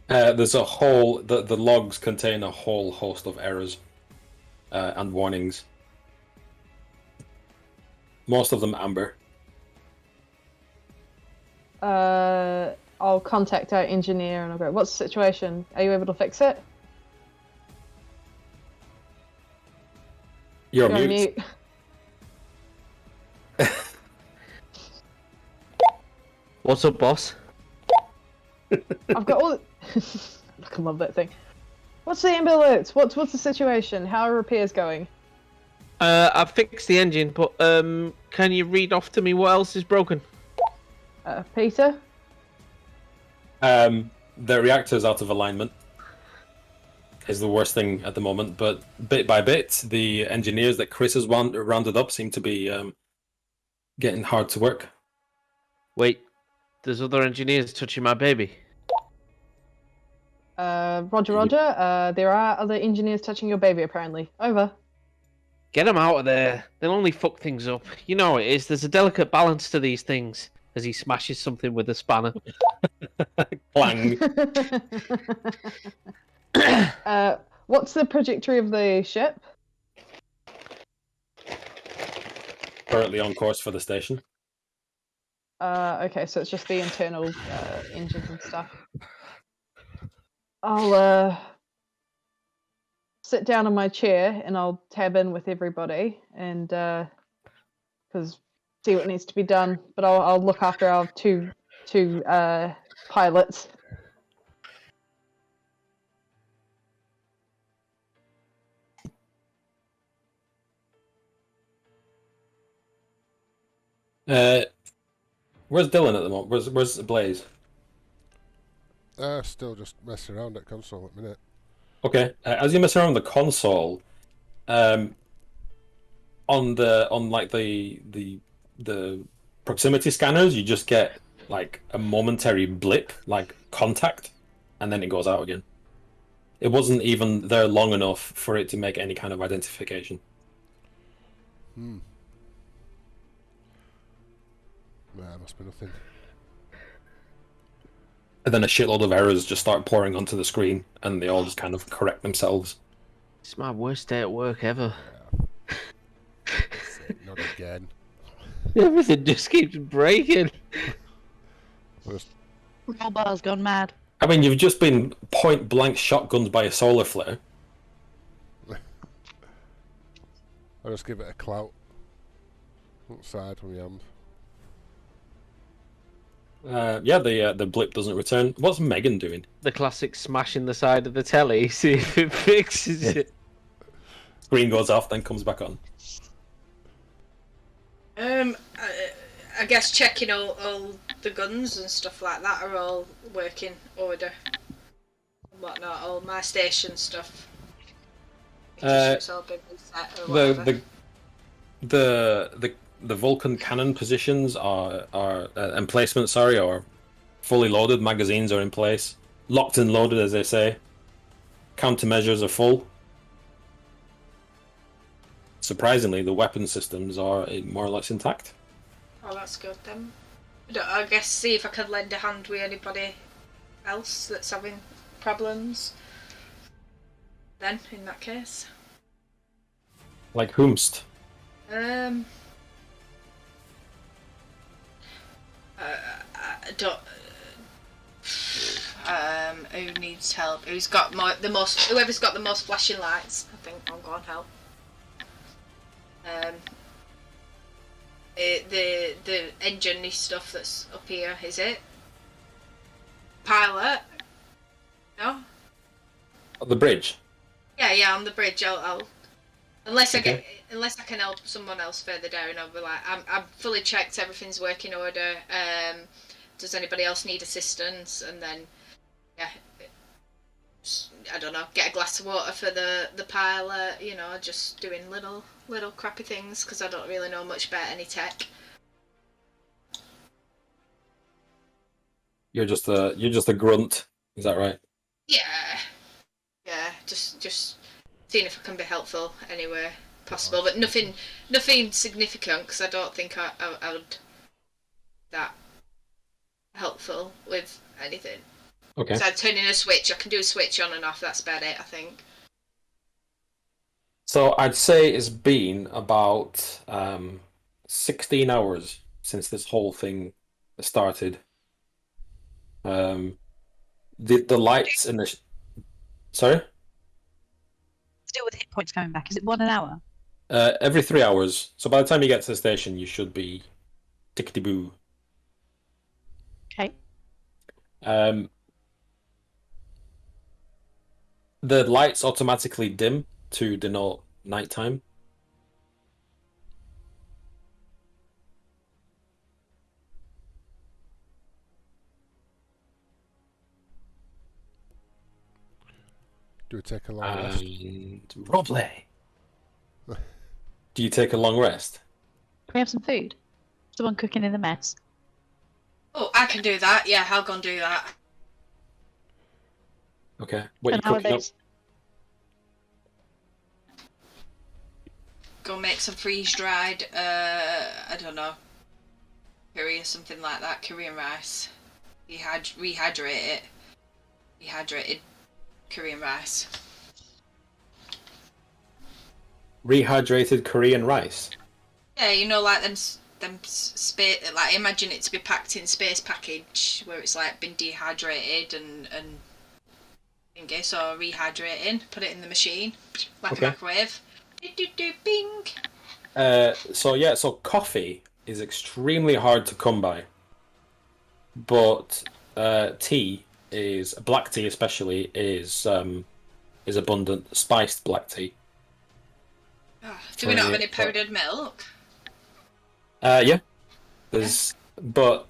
There's a whole the logs contain a whole host of errors and warnings. Most of them amber. I'll contact our engineer and I'll go, what's the situation? Are you able to fix it? You're on mute. What's up, boss? I've got all. I love that thing. What's the amber alerts? What's the situation? How are repairs going? I've fixed the engine, but can you read off to me what else is broken? Peter? The reactor's out of alignment. Is the worst thing at the moment, but bit by bit, the engineers that Chris has rounded up seem to be getting hard to work. Wait, there's other engineers touching my baby? Roger. There are other engineers touching your baby, apparently. Over. Get them out of there. They'll only fuck things up. You know how it is. There's a delicate balance to these things. As he smashes something with a spanner. Clang. What's the trajectory of the ship? Currently on course for the station. Okay, so it's just the internal engines and stuff. I'll sit down in my chair and I'll tab in with everybody and see what needs to be done. But I'll look after our two pilots. Where's Dylan at the moment? Where's Blaze? Still just messing around at console at the minute. Okay, as you mess around the console, on the proximity scanners, you just get like a momentary blip, like contact, and then it goes out again. It wasn't even there long enough for it to make any kind of identification. Nah, must be nothing. And then a shitload of errors just start pouring onto the screen, and they all just kind of correct themselves. It's my worst day at work ever. Not again. Everything just keeps breaking. Rollbar's gone mad. I mean, you've just been point blank shotgunned by a solar flare. I'll just give it a clout. Outside from the end. Yeah, the blip doesn't return. What's Megan doing? The classic smashing the side of the telly, see if it fixes it. Screen goes off, then comes back on. I guess checking all the guns and stuff like that are all working order. And whatnot, all my station stuff. It's all been reset or whatever. The Vulcan cannon positions are emplacements, are fully loaded. Magazines are in place, locked and loaded, as they say. Countermeasures are full. Surprisingly, the weapon systems are more or less intact. Oh, that's good then. I guess see if I could lend a hand with anybody else that's having problems. Then, in that case. Like whomst? I don't. Who needs help? Whoever's got the most flashing lights, I think I'll go and help. The engine-y stuff that's up here, is it? Pilot? No? On the bridge? Yeah, on the bridge. I'll unless I can help someone else further down. I'll be like, I'm fully checked. Everything's working order. Does anybody else need assistance? And then, yeah, I don't know. Get a glass of water for the pilot. You know, just doing little little crappy things because I don't really know much about any tech. You're just a grunt. Is that right? Yeah. Just seeing if I can be helpful anywhere possible, but nothing significant because I don't think I would that helpful with anything. Okay. So turning a switch, I can do a switch on and off. That's about it, I think. So I'd say it's been about 16 hours since this whole thing started. The lights in the sorry? Still with hit points coming back. Is it 1 hour? Every 3 hours. So by the time you get to the station, you should be tickety-boo. Okay. The lights automatically dim to denote nighttime. Do we take a long rest? Roleplay. Do you take a long rest? Can we have some food? Someone cooking in the mess. Oh, I can do that. Yeah, I'll go and do that. Okay. What are you And how are cooking up? those? Go make some freeze-dried, I don't know, curry or something like that, Korean rice. Rehydrate it. Rehydrated Korean rice. Rehydrated Korean rice. Yeah, you know, like them space. Like imagine it to be packed in space package where it's like been dehydrated and thingy. So rehydrating, put it in the machine, like a microwave. Bing. So coffee is extremely hard to come by, but tea is black tea especially is abundant. Spiced black tea. Oh, do we not have any powdered milk? Yeah. But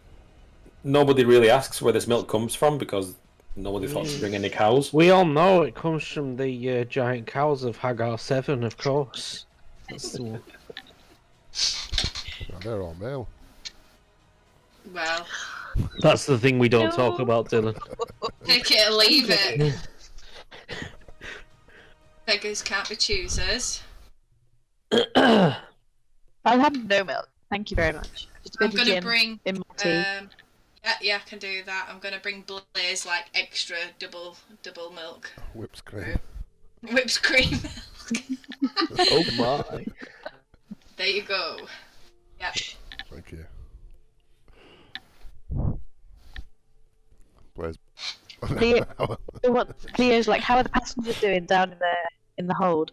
nobody really asks where this milk comes from because nobody thought to bring any cows. We all know it comes from the giant cows of Hagar 7, of course. That's the one. Oh, they're all male. Well, That's the thing we don't talk about, Dylan. take it or leave it. Beggars can't be choosers. I'll have no milk. Thank you very much. Just a I'm bit of gonna gin bring in my tea. yeah, I can do that. I'm gonna bring Blaze like extra double milk. Whipped cream. Whipped cream milk. Oh my. There you go. Yep. Thank you. Where's Cleo's like, how are the passengers doing down in the hold?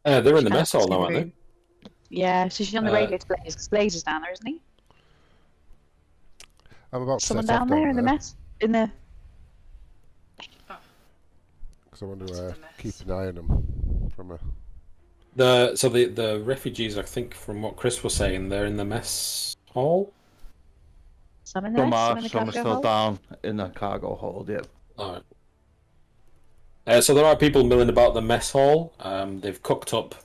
They're in the mess hall now, aren't they? Yeah, so she's on the radio to Blaze, because Blaze is down there, isn't he? I'm about to Someone set off down there in the mess? In the... Because I want to keep an eye on them from a... The refugees, I think, from what Chris was saying, they're in the mess hall. Some in the mess, some in the Some are cargo still hold? down in the cargo hold, yep. All right. So there are people milling about the mess hall. They've cooked up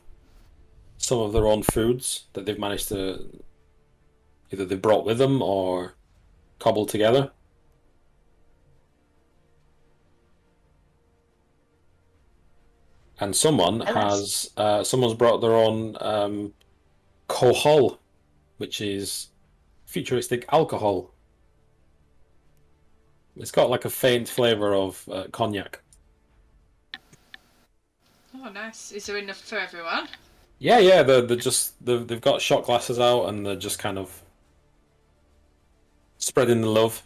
some of their own foods that they've managed to either they brought with them or cobbled together. And someone's brought their own kohol, which is futuristic alcohol. It's got like a faint flavour of cognac. Oh, nice. Is there enough for everyone? Yeah. They've got shot glasses out and they're just kind of spreading the love.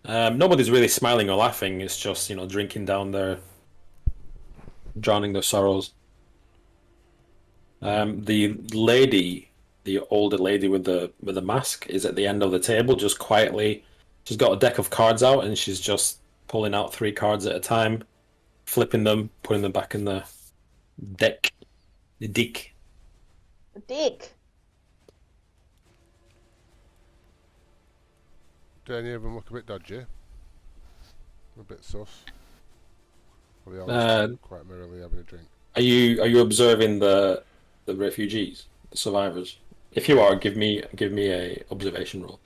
Nobody's really smiling or laughing. It's just drinking down drowning their sorrows. The older lady with the mask is at the end of the table, just quietly. She's got a deck of cards out and she's just pulling out 3 cards at a time, flipping them, putting them back in the deck. The deck. The dick. Do any of them look a bit dodgy? A bit sus? Or they all just quite merrily having a drink? Are you observing the the refugees, the survivors? If you are, give me a observation roll.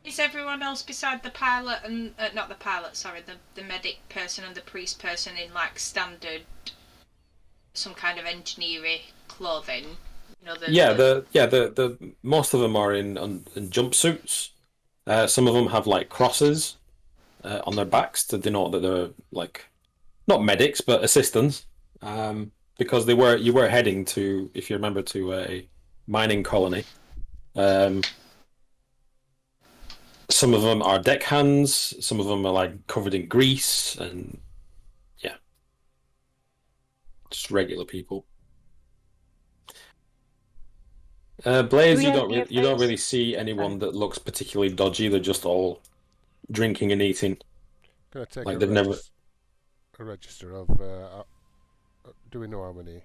Is everyone else beside the pilot and not the pilot? Sorry, the medic person and the priest person in like standard, some kind of engineering clothing. You know, the most of them are in jumpsuits. Some of them have like crosses on their backs to denote that they're like not medics but assistants. Because you were heading to, if you remember, to a mining colony. Some of them are deckhands. Some of them are like covered in grease, and yeah, just regular people. Blaze, you don't really see anyone that looks particularly dodgy. They're just all drinking and eating. Can I take like a register of? Do we know how many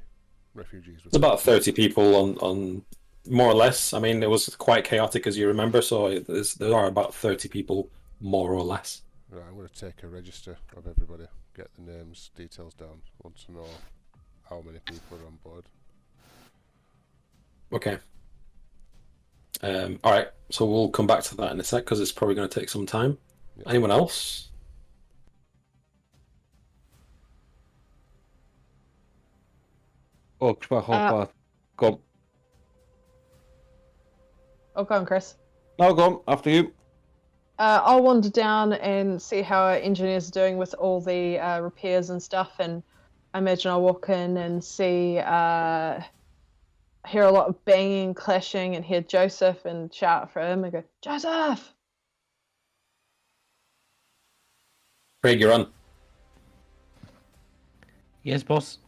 refugees? It's about 30 people on more or less. I mean, it was quite chaotic, as you remember. So there are about 30 people, more or less. Right, I'm going to take a register of everybody. Get the names, details down. Want to know how many people are on board. Okay. All right, so we'll come back to that in a sec because it's probably going to take some time. Yep. Anyone else? Go on. Oh, go on, Chris. No, go on. After you. I'll wander down and see how our engineers are doing with all the repairs and stuff, and I imagine I'll walk in and see, hear a lot of banging, clashing, and hear Joseph and shout for him and go, Joseph! Craig, you're on. Yes, boss.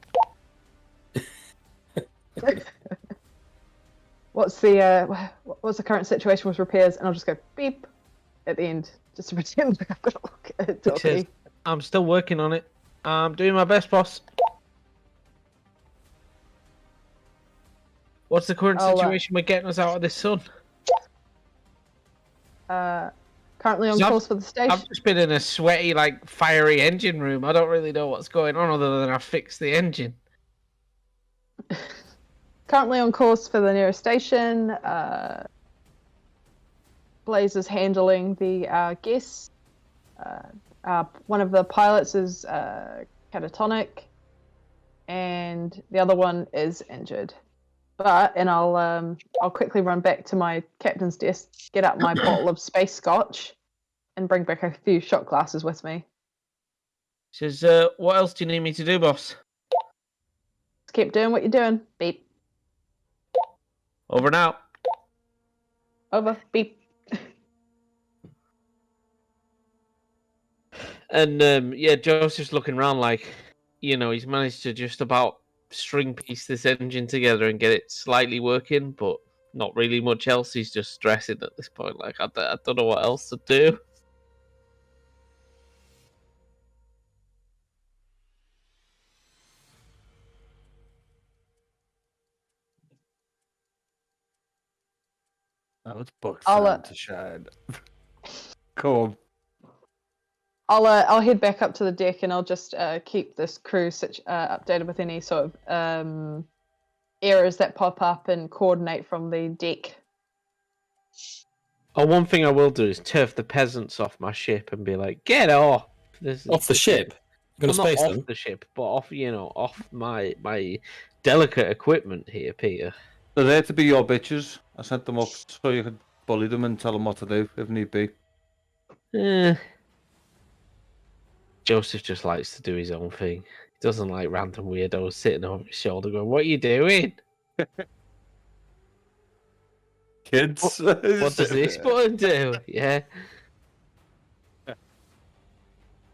What's the current situation with repairs? And I'll just go beep at the end, just to pretend like I've got to look at it. Okay. I'm still working on it. I'm doing my best, boss. What's the current situation with getting us out of this sun? Currently on course for the station. I've just been in a sweaty, like, fiery engine room. I don't really know what's going on other than I fixed the engine. Currently on course for the nearest station. Blaze is handling the guests. One of the pilots is catatonic, and the other one is injured. I'll quickly run back to my captain's desk, get out my bottle of space scotch, and bring back a few shot glasses with me. Says, what else do you need me to do, boss? Just keep doing what you're doing. Beep. Over and out. Over. Beep. And yeah, Joseph's looking around like, he's managed to just about string piece this engine together and get it slightly working, but not really much else. He's just stressing at this point. Like, I don't know what else to do. That was Buck's time to shine. Go on. I'll head back up to the deck and I'll just keep this crew updated with any sort of errors that pop up and coordinate from the deck. Oh, one thing I will do is turf the peasants off my ship and be like, "Get off! Off the ship? You're gonna space not them? Off the ship, but off my delicate equipment here, Peter." They're there to be your bitches. I sent them up so you could bully them and tell them what to do if need be. Joseph just likes to do his own thing. He doesn't like random weirdos sitting over his shoulder going, "What are you doing?" Kids. What does this button do? Yeah.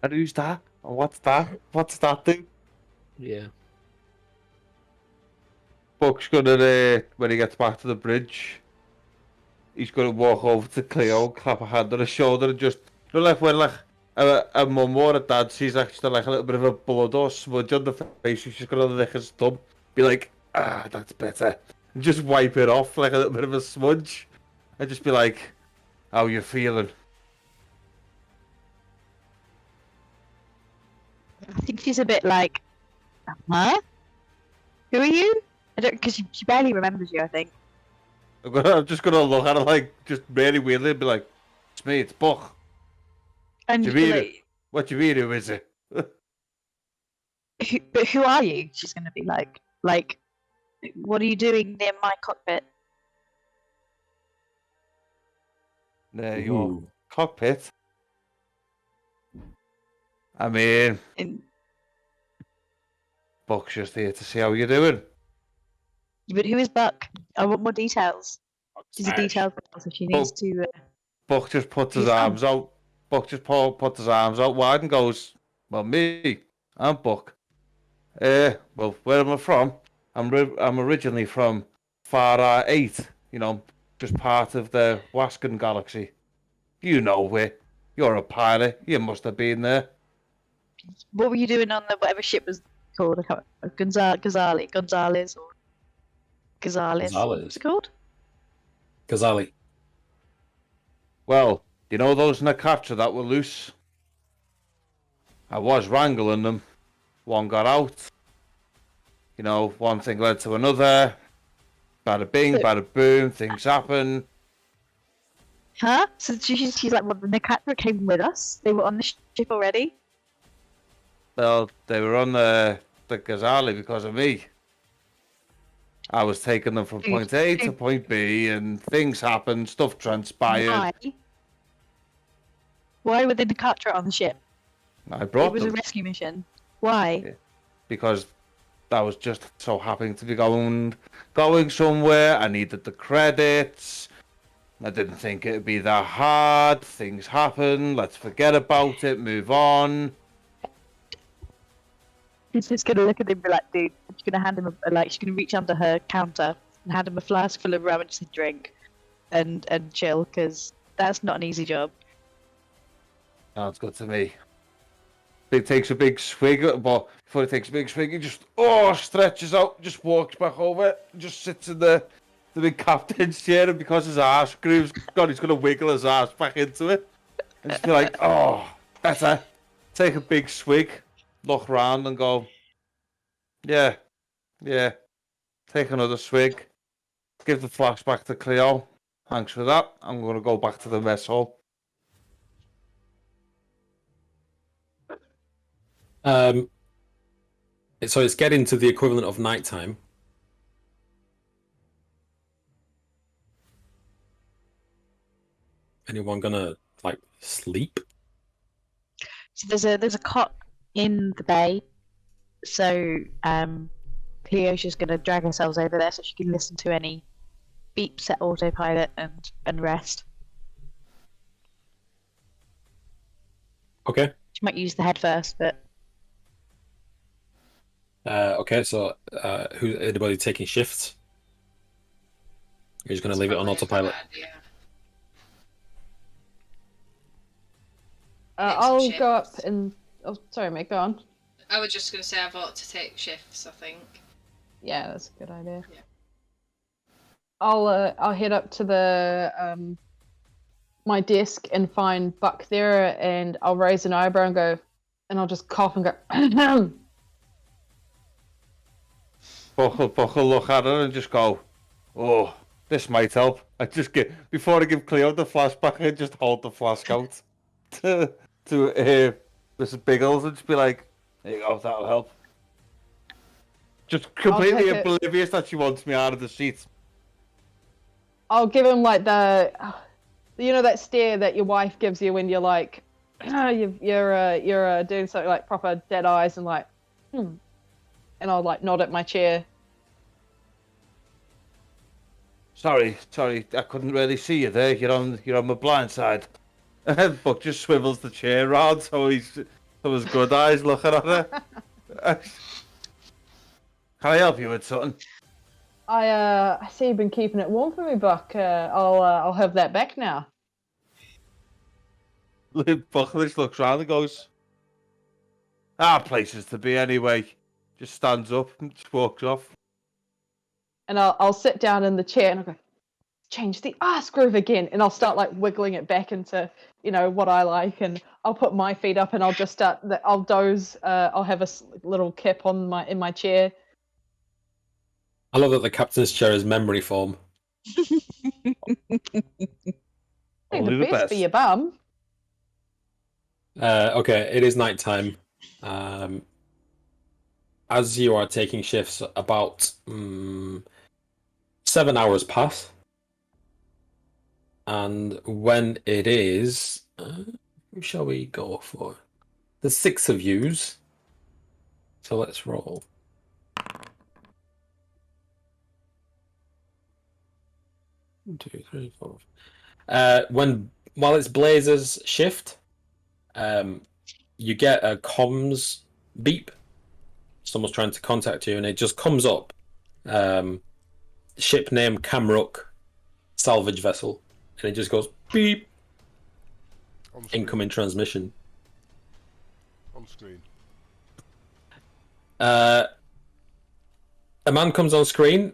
And who's that? And what's that? What's that do? Yeah. Buck's gonna, when he gets back to the bridge, he's gonna walk over to Cleo, clap a hand on her shoulder, and just, like when like a mum or a dad sees actually like a little bit of a blood or smudge on the face, she's just gonna lick his thumb, be like, "Ah, that's better," and just wipe it off like a little bit of a smudge. I'd just be like, how you feeling? I think she's a bit like, huh? Who are you? I don't, because she barely remembers you, I think. I'm just gonna look at her like, just really weirdly, and be like, it's me, it's Buck. And What do you mean? What do you mean, who is it? but who are you? She's gonna be like, what are you doing near my cockpit? Near your cockpit? I mean, Buck's just here to see how you're doing. But who is Buck? I want more details. She's a detailed girl, so she needs to. Buck just puts his arms out. Buck just puts his arms out wide and goes, "Well, me, I'm Buck. Well, where am I from? I'm originally from Far 8. You know, just part of the Wasken Galaxy. You know where. You're a pilot. You must have been there." What were you doing on the whatever ship was called? I can't remember. Gonzalez or Gonzalez. What's it called? Ghazali. Well, you know those Nakatra that were loose? I was wrangling them. One got out. You know, one thing led to another. Bada bing, bada boom, things happen. Huh? So she's like, well, the Nakatra came with us? They were on the ship already? Well, they were on the Ghazali because of me. I was taking them from point A to point B, and things happened, stuff transpired. Why were the Nakatra on the ship? I brought them. It was a rescue mission. Why? Yeah. Because I was just so happy to be going somewhere. I needed the credits. I didn't think it'd be that hard. Things happen. Let's forget about it. Move on. She's just gonna look at him and be like, dude, she's gonna hand him she's gonna reach under her counter and hand him a flask full of rum and just say drink and chill, because that's not an easy job. Sounds good to me. He takes a big swig, but before he takes a big swig, he just stretches out, just walks back over, just sits in the big captain's chair, and because his arse groove's gone, he's gonna wiggle his arse back into it and just be like, better. Take a big swig. Look round and go, yeah. Take another swig. Give the flask back to Cleo. Thanks for that. I'm going to go back to the mess hall. So it's getting to the equivalent of nighttime. Anyone gonna sleep? So there's a cot in the bay, so Cleo's just gonna drag herself over there so she can listen to any beep, set autopilot, and rest. Okay. She might use the head first, but okay. So anybody taking shifts? You're just gonna leave it on autopilot. I'll go up and. Oh, sorry, mate. Go on. I was just going to say I vote to take shifts. I think. Yeah, that's a good idea. Yeah. I'll head up to the my desk and find Buck there, and I'll raise an eyebrow and go, and I'll just cough and go. Buck will look at her and just go, "Oh, this might help." Before I give Cleo the flashback, I just hold the flask out to Mrs. Biggles and just be like, "There you go, that'll help." Just completely oblivious that she wants me out of the seat. I'll give him that stare that your wife gives you when you're like, you're doing something like proper dead eyes and and I'll nod at my chair. Sorry, I couldn't really see you there. You're on my blind side. Buck just swivels the chair round so his good eyes looking at her. Can I help you with something? I see you've been keeping it warm for me, Buck. I'll have that back now. Buck just looks round and goes, places to be anyway. Just stands up and just walks off. and I'll sit down in the chair and I'll go, change the arse groove again, and I'll start like wiggling it back into what I like, and I'll put my feet up and I'll just start. I'll doze. I'll have a little kip on in my chair. I love that the captain's chair is memory foam. Only the best for your bum. Okay, it is night time. As you are taking shifts, about 7 hours pass. And when it is, who shall we go for? There's 6 of yous. So let's roll. 1, 2, 3, 4. While it's Blazer's shift, you get a comms beep. Someone's trying to contact you, and it just comes up. Ship name Camrook, salvage vessel, and it just goes beep. Incoming transmission. On screen. A man comes on screen,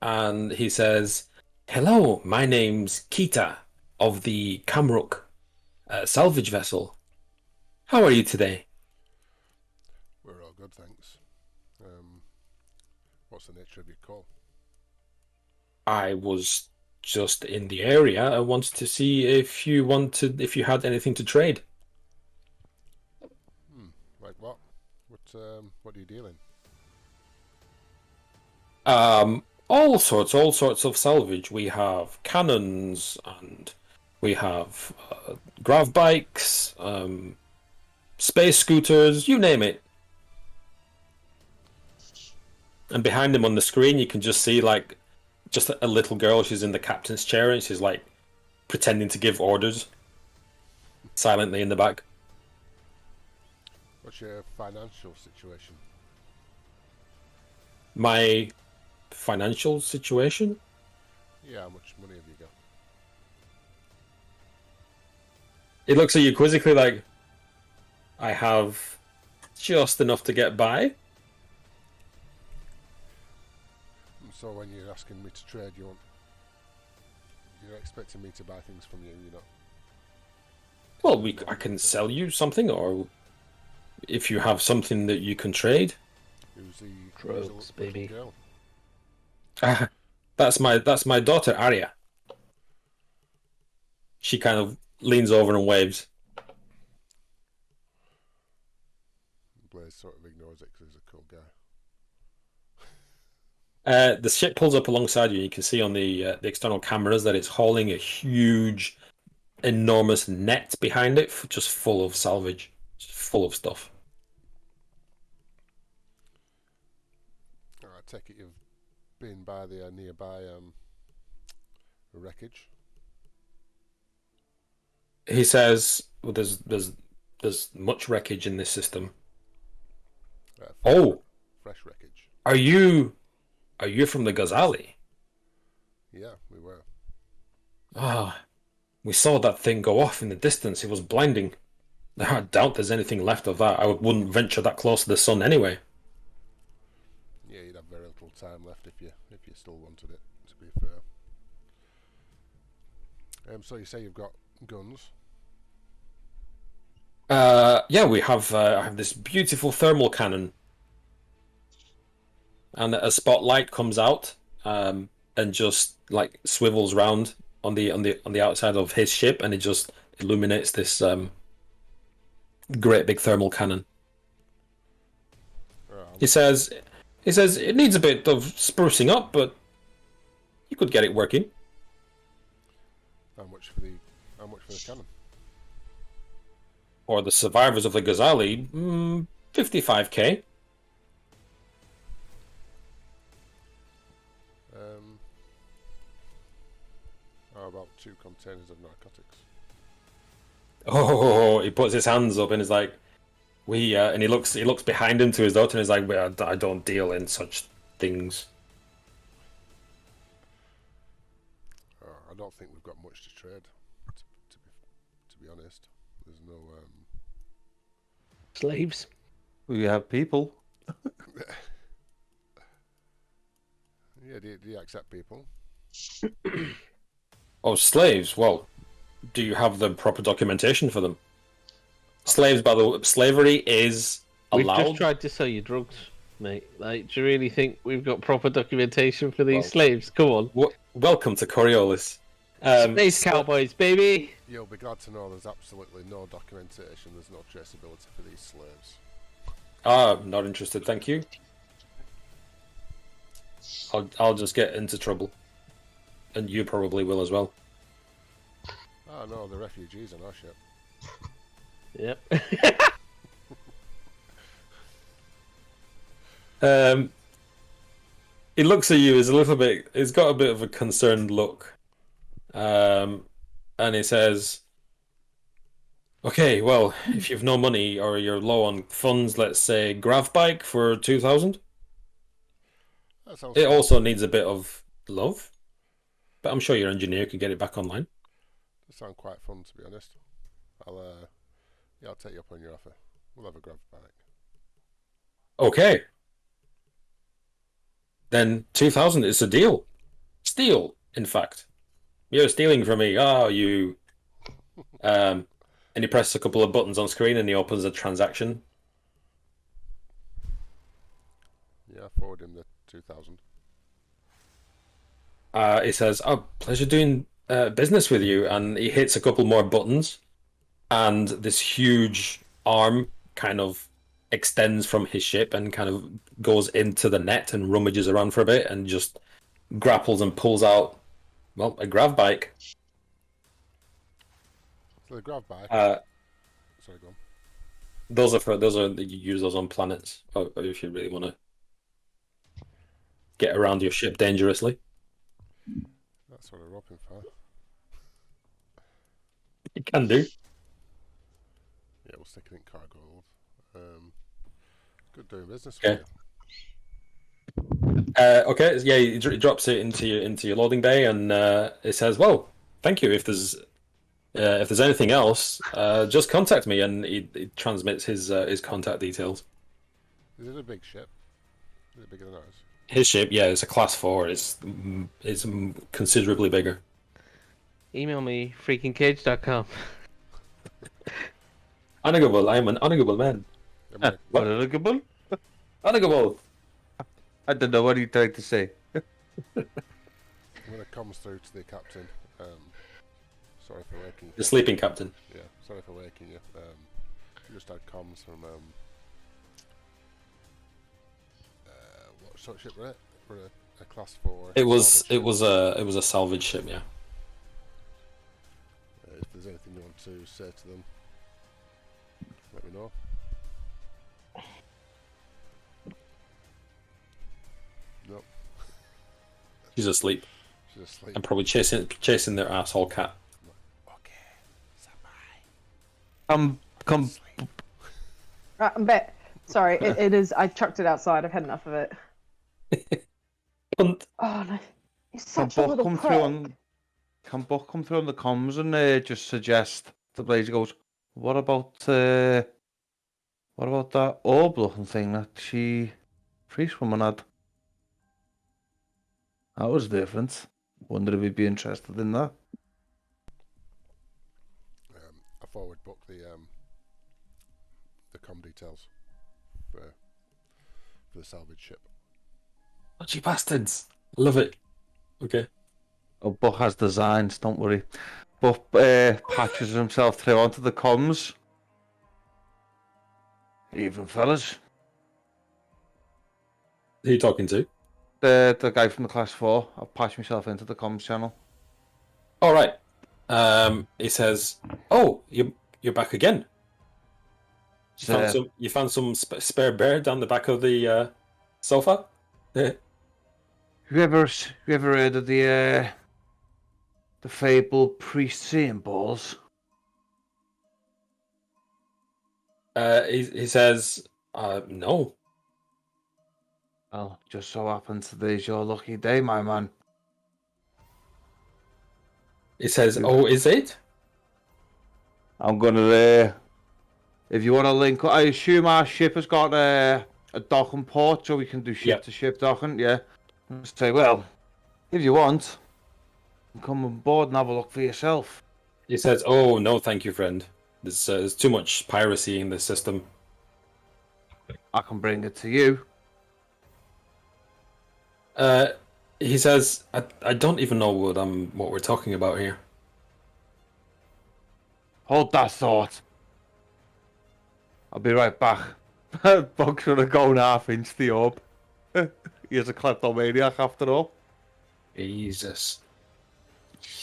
and he says, "Hello, my name's Kita of the Camrook salvage vessel. How are you today?" We're all good, thanks. What's the nature of your call? I was just in the area. I wanted to see if you had anything to trade. Like what? What are you dealing? All sorts of salvage. We have cannons, and we have grav bikes, space scooters, you name it. And behind him on the screen, you can just see like just a little girl. She's in the captain's chair, and she's like pretending to give orders silently in the back. What's your financial situation? My financial situation? Yeah, how much money have you got? It looks at you quizzically like, I have just enough to get by. So when you're asking me to trade, you're expecting me to buy things from you, you're not... Well, I can sell you something, or if you have something that you can trade. Who's the Drugs, baby. Girl? That's my daughter, Arya. She kind of leans over and waves. Blaze sort of ignores it because he's a cool guy. The ship pulls up alongside you. You can see on the external cameras that it's hauling a huge, enormous net behind it, just full of salvage, just full of stuff. I take it you've been by the nearby wreckage. He says, "Well, there's much wreckage in this system." Fresh wreckage. Are you from the Ghazali? Yeah, we were. We saw that thing go off in the distance. It was blinding. I doubt there's anything left of that. I wouldn't venture that close to the sun anyway. Yeah, you'd have very little time left if you still wanted it, to be fair. So you say you've got guns? Yeah, we have. I have this beautiful thermal cannon, and a spotlight comes out, and just like swivels round on the outside of his ship, and it just illuminates this great big thermal cannon. He says it needs a bit of sprucing up, but you could get it working. How much for the cannon? For the survivors of the Ghazali, 55k. How about 2 containers of narcotics? Oh, he puts his hands up and is like, and he looks behind him to his daughter and is like, well, I don't deal in such things. I don't think we've got much to trade, to be honest. There's no Slaves. We have people. Yeah, do you accept people? Oh, slaves. Well, do you have the proper documentation for them? Slaves, by the way, slavery is allowed. We've just tried to sell you drugs, mate. Like, do you really think we've got proper documentation for these slaves? Come on. Welcome to Coriolis. Space cowboys, baby! You'll be glad to know there's absolutely no documentation, there's no traceability for these slaves. Not interested, thank you. I'll just get into trouble. And you probably will as well. Oh no, the refugees on our ship. Yep. He looks at you as a little bit... He's got a bit of a concerned look. And he says... Okay, well, if you've no money or you're low on funds, let's say grav bike for 2,000. It also needs a bit of love. But I'm sure your engineer could get it back online. That sounds quite fun, to be honest. I'll take you up on your offer. We'll have a grav bike. Okay. Then 2,000 is a deal. Steal, in fact. You're stealing from me. Oh, you... And he presses a couple of buttons on screen and he opens a transaction. Yeah, forward him the 2,000. He says, oh, pleasure doing business with you. And he hits a couple more buttons. And this huge arm kind of extends from his ship and kind of goes into the net and rummages around for a bit and just grapples and pulls out, well, a grav bike. So the grav bike... sorry, go on. Those are you use those on planets, or if you really want to get around your ship dangerously. That's what I'm hoping for. You can do. Yeah, we'll stick it in cargo hold. Good doing business Okay. with you. Okay, yeah, he drops it into your loading bay, and it says, "Well, thank you. If there's anything else, just contact me." And he transmits his contact details. Is it a big ship? Is it bigger than ours? His ship, yeah, it's a class 4. It's considerably bigger. Email me, freakingcage.com. Honorable, I am an honorable man. Honorable? Honorable. I don't know what you tried to say. When it comes through to the captain, sorry for waking you. The sleeping captain. Yeah, sorry for waking you. You just had comms from what sort of ship were it? For a class 4. It was a salvage ship, yeah. If there's anything you want to say to them, let me know. Nope. She's asleep. She's asleep. And probably chasing their asshole cat. Okay. Bye. Come. But sorry, it is. I chucked it outside. I've had enough of it. Oh no, he's such a little prick. Can Buck come through on the comms and just suggest the Blazer goes, what about that orb-looking thing that she priest woman had? That was different. Wonder if he'd be interested in that. I forward Buck the comm details for the salvage ship. Oh, you bastards! Love it. Okay. Oh, Buck has designs, don't worry. Buck patches himself through onto the comms. Even fellas. Who are you talking to? The guy from the class 4. I've patched myself into the comms channel. All right. He says, "Oh, you're back again. You found some spare bear down the back of the sofa." Have you ever heard of the fabled priest seeing balls? He says, "No." Well, just so happens today's your lucky day, my man. He says, "Oh, is it?" I'm gonna. If you want to link, I assume our ship has got a docking port, so we can do ship to ship docking. Yeah, And say, well, if you want, come on board and have a look for yourself. He says, "Oh no, thank you, friend. There's too much piracy in this system." I can bring it to you. He says, "I don't even know what we're talking about here." Hold that thought. I'll be right back. Bug's gonna go and half-inch the orb. He's a kleptomaniac after all. Jesus.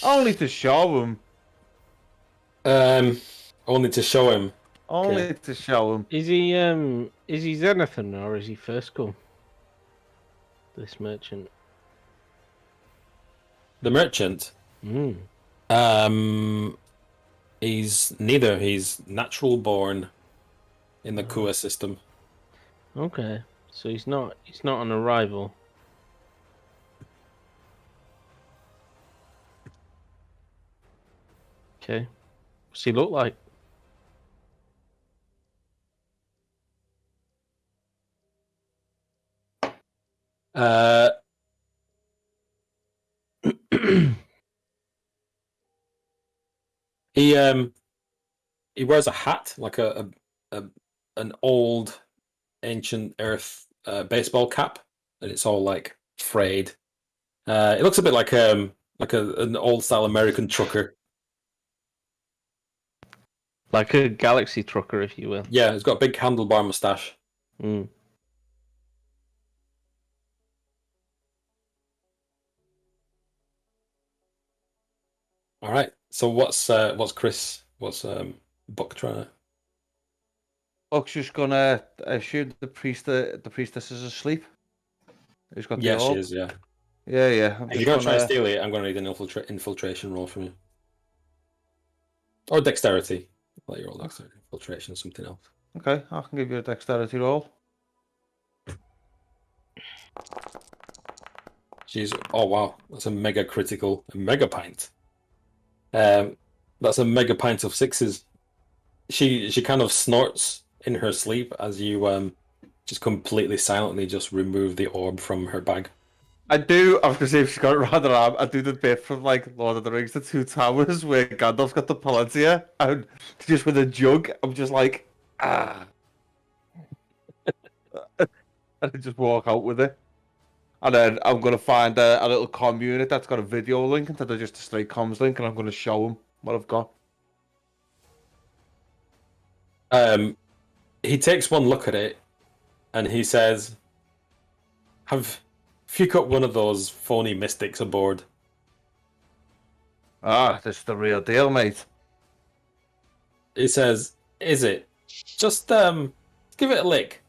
Only to show him. Only to show him. Only to show him. Is he Zenithan or is he first come? This merchant. The merchant. He's neither. He's natural born in the Kua system. Okay, so he's not an arrival. Okay, what's he look like? He wears a hat, like an old ancient Earth baseball cap, and it's all like frayed. It looks a bit like an old style American trucker. Like a galaxy trucker, if you will. Yeah, he's got a big handlebar mustache. Mm. All right. So what's Buck trying to? Buck's just gonna assume the priestess is asleep. He's got the Yeah, she orb. is. Yeah. Yeah. If you're gonna try and steal it, I'm gonna need an infiltration roll from you, or dexterity. I'll let you roll dexterity. Infiltration, something else. Okay, I can give you a dexterity roll. Oh wow, that's a mega critical, a mega pint. That's a mega pint of sixes. She kind of snorts in her sleep as you just completely silently just remove the orb from her bag. I was gonna say if she got it rather I do the bit from like Lord of the Rings, The Two Towers, where Gandalf's got the Palantir and just with a jug, I'm just like, and I just walk out with it. And then I'm gonna find a little comm unit that's got a video link instead of just a straight comms link, and I'm gonna show him what I've got. He takes one look at it, and he says, "Have you got one of those phony mystics aboard?" Ah, this is the real deal, mate. He says, "Is it? Just give it a lick."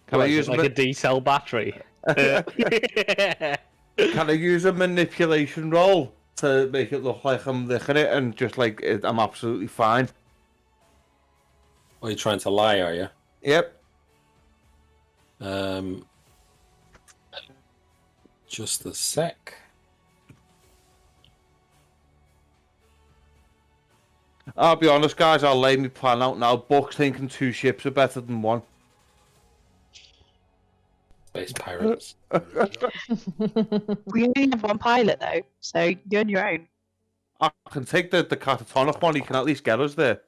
Can I use like a D-cell battery? Can I use a manipulation roll to make it look like I'm licking it and just like I'm absolutely fine? Are you trying to lie? Are you? Yep. Just a sec. I'll be honest, guys. I'll lay my plan out now. Buck's thinking 2 ships are better than 1. Space pirates. We only have 1 pilot though, so you're on your own. I can take the catatonic one. He can at least get us there.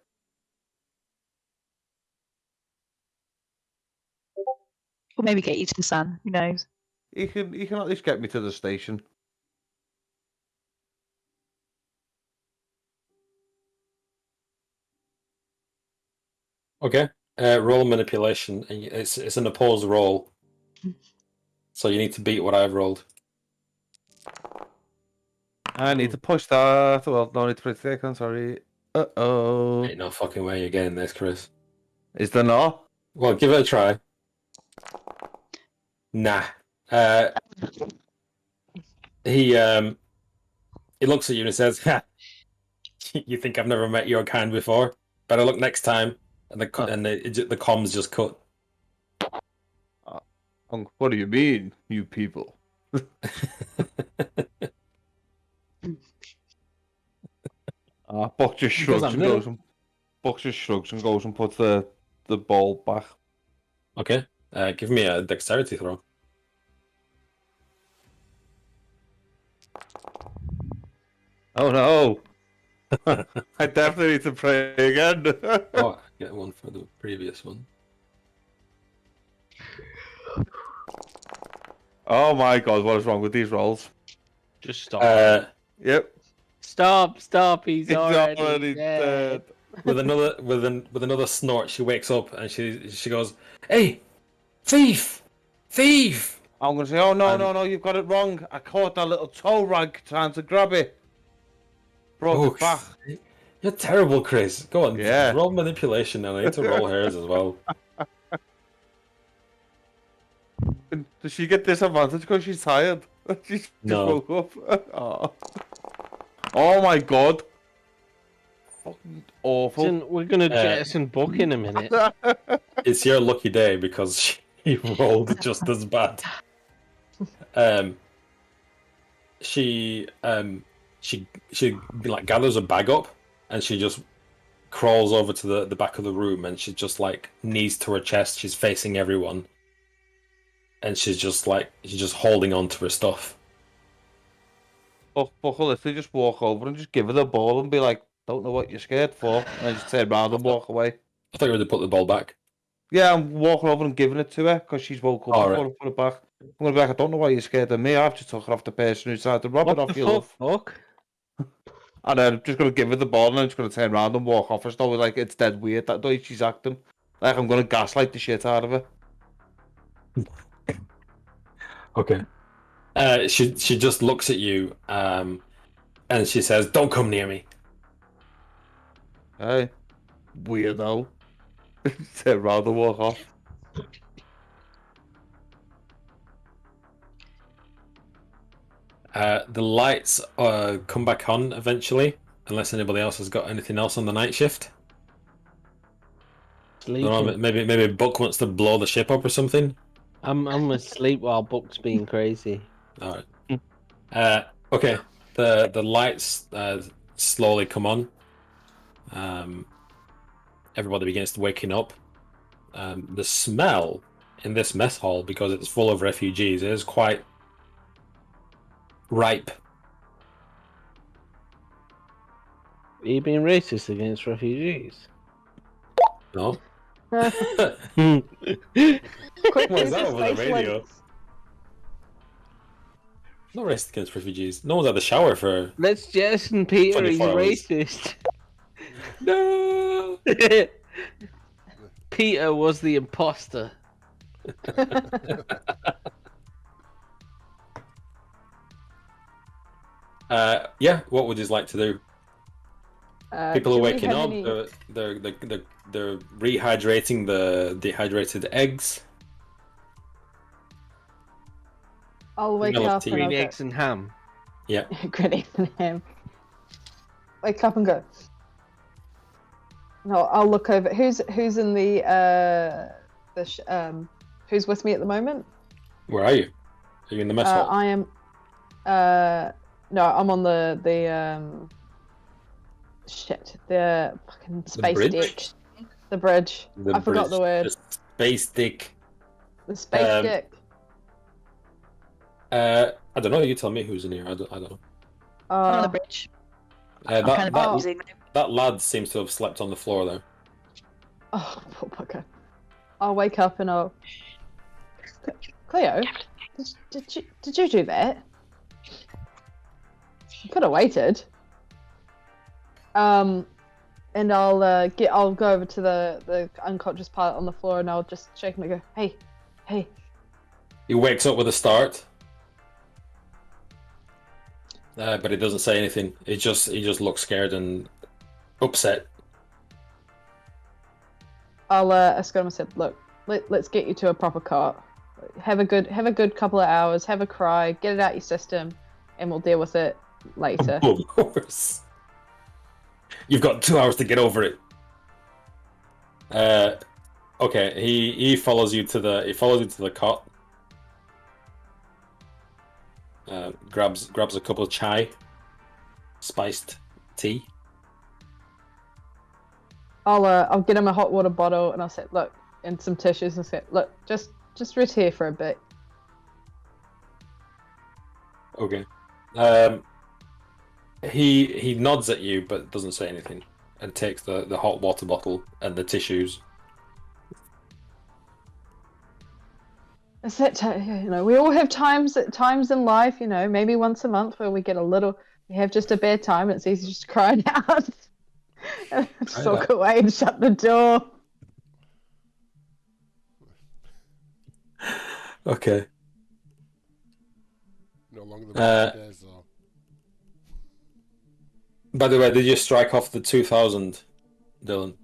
Or maybe get you to the sun. Who knows? He can at least get me to the station. Okay. Roll manipulation. It's an opposed roll, so you need to beat what I've rolled. I need to push that. Well, no need to press the icon. Sorry. Ain't no fucking way you're getting this, Chris. Is there not? Well, give it a try. Nah. He looks at you and says, "Ha, you think I've never met your kind before? Better look next time." And the comms just cut. What do you mean, you people? Buck just shrugs and goes and puts the ball back. Okay. Give me a dexterity throw. Oh no! I definitely need to pray again. Oh, I get one for the previous one. Oh my god, what is wrong with these rolls? Just stop. Yep. Stop. He's already already dead. With another snort, she wakes up and she goes, "Hey, thief! I'm gonna say, oh no, you've got it wrong. I caught that little toe rag trying to grab it. Brought it back. You're terrible, Chris. Go on, Yeah. roll manipulation now. I need to roll hers as well. Does she get disadvantage because she's tired? She just No. woke up. Oh my god. Fucking awful. Listen, we're gonna jettison Buck in a minute. It's your lucky day because she rolled just as bad. She like gathers a bag up and she just crawls over to the back of the room and she just like knees to her chest. She's facing everyone, and she's just holding on to her stuff. Buck will literally just walk over and just give her the ball and be like, don't know what you're scared for, and then just turn around and walk away. I thought you were to put the ball back. Yeah, I'm walking over and giving it to her because she's woke up before I put it back. I'm gonna be like, I don't know why you're scared of me. I've just took it off the person who tried to rob it off you, love. Buck? And then I'm just gonna give her the ball and I'm just gonna turn around and walk off. It's always like it's dead weird that way she's acting. Like I'm gonna gaslight the shit out of her. Okay. She just looks at you, and she says, "Don't come near me." Hey, weirdo. Turn around and walk off. The lights come back on eventually, unless anybody else has got anything else on the night shift. Maybe Buck wants to blow the ship up or something. I'm asleep while Buck's being crazy. All right. Okay. The lights slowly come on. Everybody begins to waking up. The smell in this mess hall, because it's full of refugees, is quite ripe. Are you being racist against refugees? No. Quick, What is that over the radio? No racist against refugees. No one's had the shower for. Let's jettison Peter. He's 24 hours. racist. No. Peter was the imposter. Yeah. What would you like to do? People are do we waking have up. any- They're rehydrating the dehydrated eggs. I'll wake Milk up tea. and Green I'll eggs and ham. Yeah. go. Green eggs and ham. Wake up and go. No, I'll look over. Who's in the who's with me at the moment? Where are you? Are you in the mess hall? I am. No, I'm on the shit. The fucking space bridge? deck. The bridge. I forgot the word. The space dick. The space deck. I don't know. You tell me who's in here. I don't know. I'm on the bridge. I'm kind of That using that lad seems to have slept on the floor though. Oh, poor bugger. I'll wake up and I'll. Cleo, did you do that? You could have waited. And I'll go over to the unconscious pilot on the floor and I'll just shake him and go, hey. He wakes up with a start, but he doesn't say anything. He just looks scared and upset. I'll escort him and said, look, let's get you to a proper cot. Have a good couple of hours. Have a cry. Get it out your system, and we'll deal with it later. Of course. You've got 2 hours to get over it. Okay. He follows you to the cot. Grabs a cup of chai, spiced tea. I'll get him a hot water bottle and I'll say, look, and some tissues and say, look, just Just rest here for a bit. Okay. He nods at you but doesn't say anything, and takes the hot water bottle and the tissues. It's that you know, we all have times in life, you know, maybe once a month where we get a little, we have just a bad time and it's easy just to cry it out. And just walk away and shut the door. Okay. No longer than 5 days, though. By the way, did you strike off the 2,000, Dylan?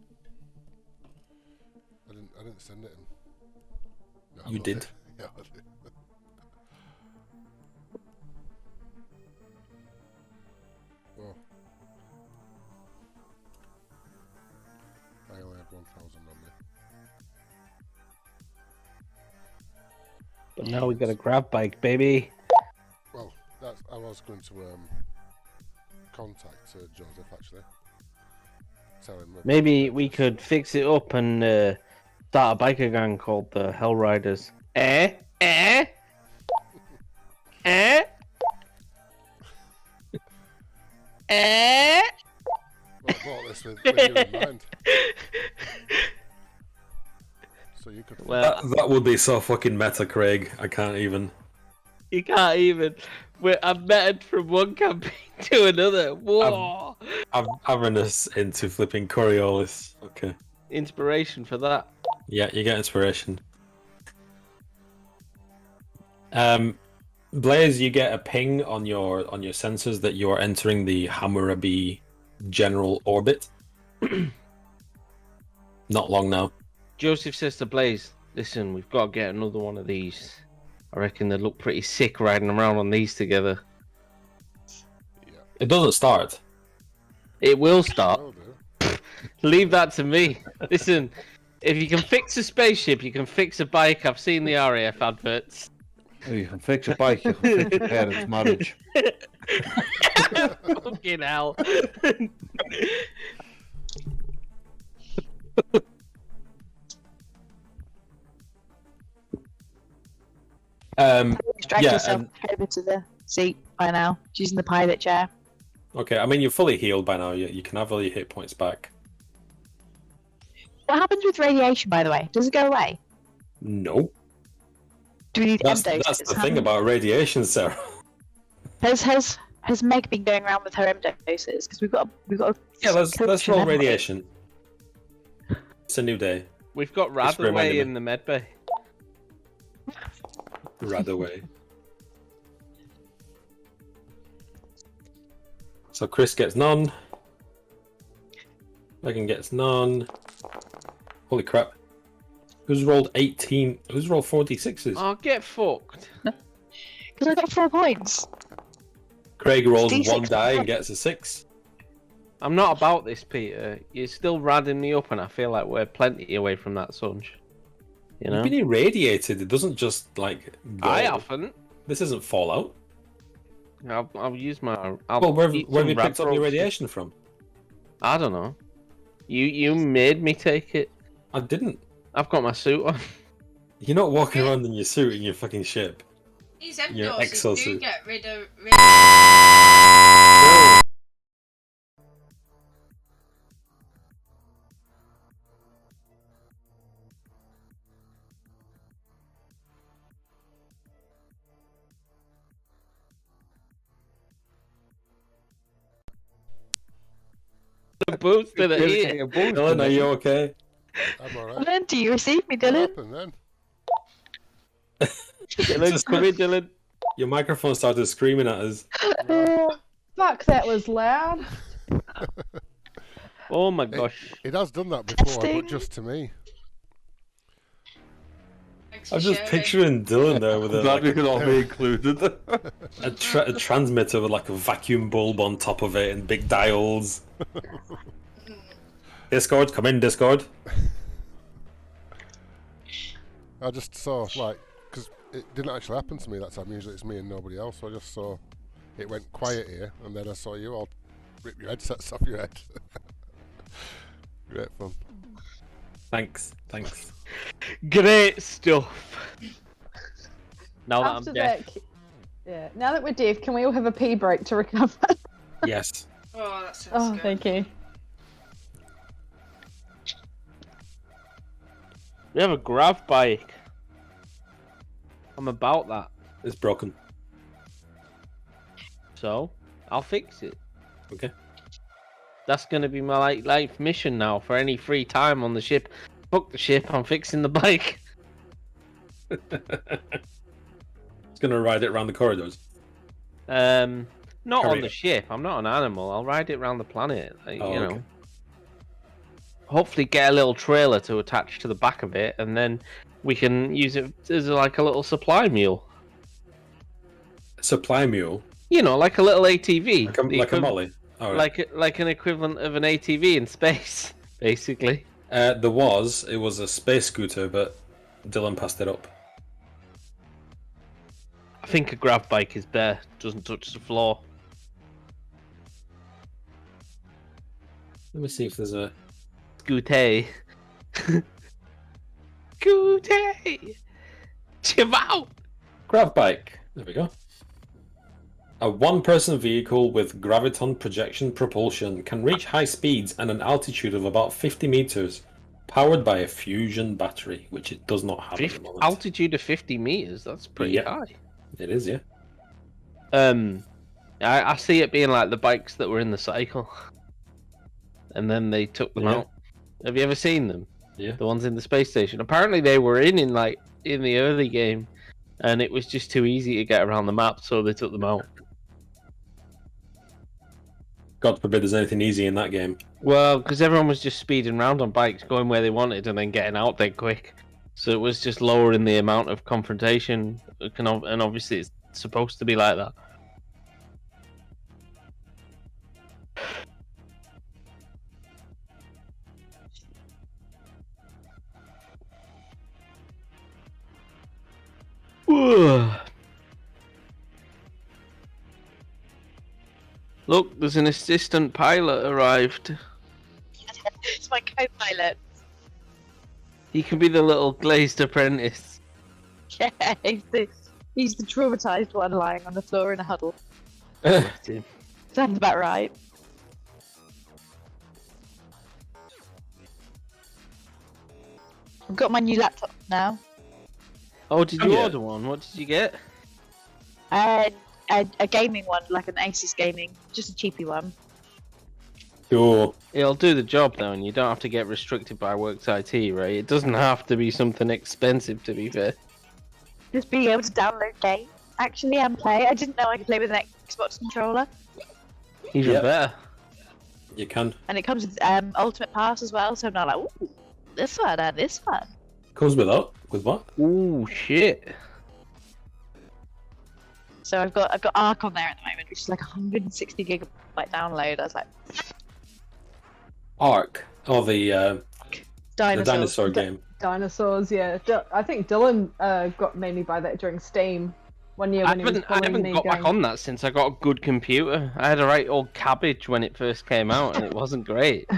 I didn't send it in. No, You did? Yeah, I did. Oh. I only have 1,000 on me. But now we got a grab bike, baby. Well, I was going to contact Joseph actually. Tell him that Maybe we could fix it up and start a biker gang called the Hell Riders. Eh? Eh? Eh? Eh? I bought this with you in mind. So you could. Well, That would be so fucking meta, Craig. I can't even. you can't even. I've met from one campaign to another. Whoa! I'm in us into flipping Coriolis. Okay. Inspiration for that. Yeah, you get inspiration. Blaze, you get a ping on your sensors that you are entering the Hammurabi general orbit. Not long now. Joseph says to Blaze, listen, we've got to get another one of these. I reckon they look pretty sick riding around on these together. It doesn't start. It will start. Will do. Leave that to me. Listen, if you can fix a spaceship, you can fix a bike. I've seen the RAF adverts. If you can fix a bike, you can fix your parents' marriage. Fucking hell. Drag yeah, yourself over to the seat by now, using the pilot chair. Okay, I mean, you're fully healed by now. You can have all your hit points back. What happens with radiation, by the way? Does it go away? No. Do we need That's doses? the thing about radiation, Sarah. Has Meg been going around with her M doses? Because we've got. Yeah, let's roll radiation. It's a new day. We've got Radaway in the medbay. Radaway. So Chris gets none. Megan gets none. Holy crap. Who's rolled 18? Who's rolled 46s? Oh, get fucked. Because I got 4 points. Craig rolls D6 one die and gets a 6. I'm not about this, Peter. You're still radding me up, and I feel like we're plenty away from that Sunge. You know? You've been irradiated. It doesn't just, like, go. I haven't. This isn't Fallout. I'll use my... Well, where have you picked up your radiation from? I don't know. You made me take it. I didn't. I've got my suit on. You're not walking around in your suit in your fucking ship. These Your M-doses do exosuit. get rid of... Boosted it here. Dylan, are you okay? I'm alright. Dylan, do you receive me, What Dylan? happened then? Dylan, come here, Dylan. Your microphone started screaming at us. Fuck, that was loud. Oh my gosh. It has done that before, Testing. but just to me. Thanks for I'm just sharing. picturing Dylan there with Glad we a could all be included. a transmitter with like a vacuum bulb on top of it and big dials. Discord, come in, Discord. I just saw, like, because it didn't actually happen to me that time. Usually it's me and nobody else, so I just saw it went quiet here, and then I saw you all rip your headsets off your head. Great fun. Thanks. Great stuff. Now that After I'm deaf. Yeah. Now that we're deaf, can we all have a pee break to recover? Yes. Oh, that sounds good. Thank you. We have a grav bike. I'm about that. It's broken. So, I'll fix it. Okay. That's going to be my life mission now for any free time on the ship. Fuck the ship, I'm fixing the bike. It's gonna ride it around the corridors. Not on the ship. I'm not an animal. I'll ride it around the planet. You know. Okay. Hopefully get a little trailer to attach to the back of it, and then we can use it as like a little supply mule. Supply mule? You know, like a little ATV. Like a molly? Oh, right. Like an equivalent of an ATV in space, basically. It was a space scooter, but Dylan passed it up. I think a grav bike is bare, doesn't touch the floor. Let me see if there's a... Scooter. Scooter! Chill out! Grav bike. There we go. A one-person vehicle with graviton projection propulsion can reach high speeds and an altitude of about 50 meters, powered by a fusion battery, which it does not have at the moment. Altitude of 50 meters? That's pretty high. It is, yeah. I see it being like the bikes that were in the cycle. And then they took them out. Have you ever seen them? Yeah. The ones in the space station. Apparently they were in the early game, and it was just too easy to get around the map, so they took them out. God forbid there's anything easy in that game. Well, because everyone was just speeding around on bikes, going where they wanted, and then getting out there quick. So it was just lowering the amount of confrontation, and obviously it's supposed to be like that. Look, there's an assistant pilot arrived. It's my co-pilot. He can be the little glazed apprentice. Yeah, he's the traumatized one lying on the floor in a huddle. Sounds about right. I've got my new laptop now. Oh, did you order one? What did you get? A gaming one, like an Asus gaming, just a cheapy one. Sure. It'll do the job though, and you don't have to get restricted by Works IT, right? It doesn't have to be something expensive, to be fair. Just being able to download games, actually, and play. I didn't know I could play with an Xbox controller. Even better. You can. And it comes with Ultimate Pass as well, so I'm not like, ooh, this one and this one. Comes with what? With what? Ooh, shit. So I've got Ark on there at the moment, which is like 160 gigabyte download. I was like, Ark. Oh, the dinosaur game. Dinosaurs, yeah. I think Dylan made me buy that during Steam one year when he was I haven't got back on that since I got a good computer. I had a right old cabbage when it first came out, and it wasn't great.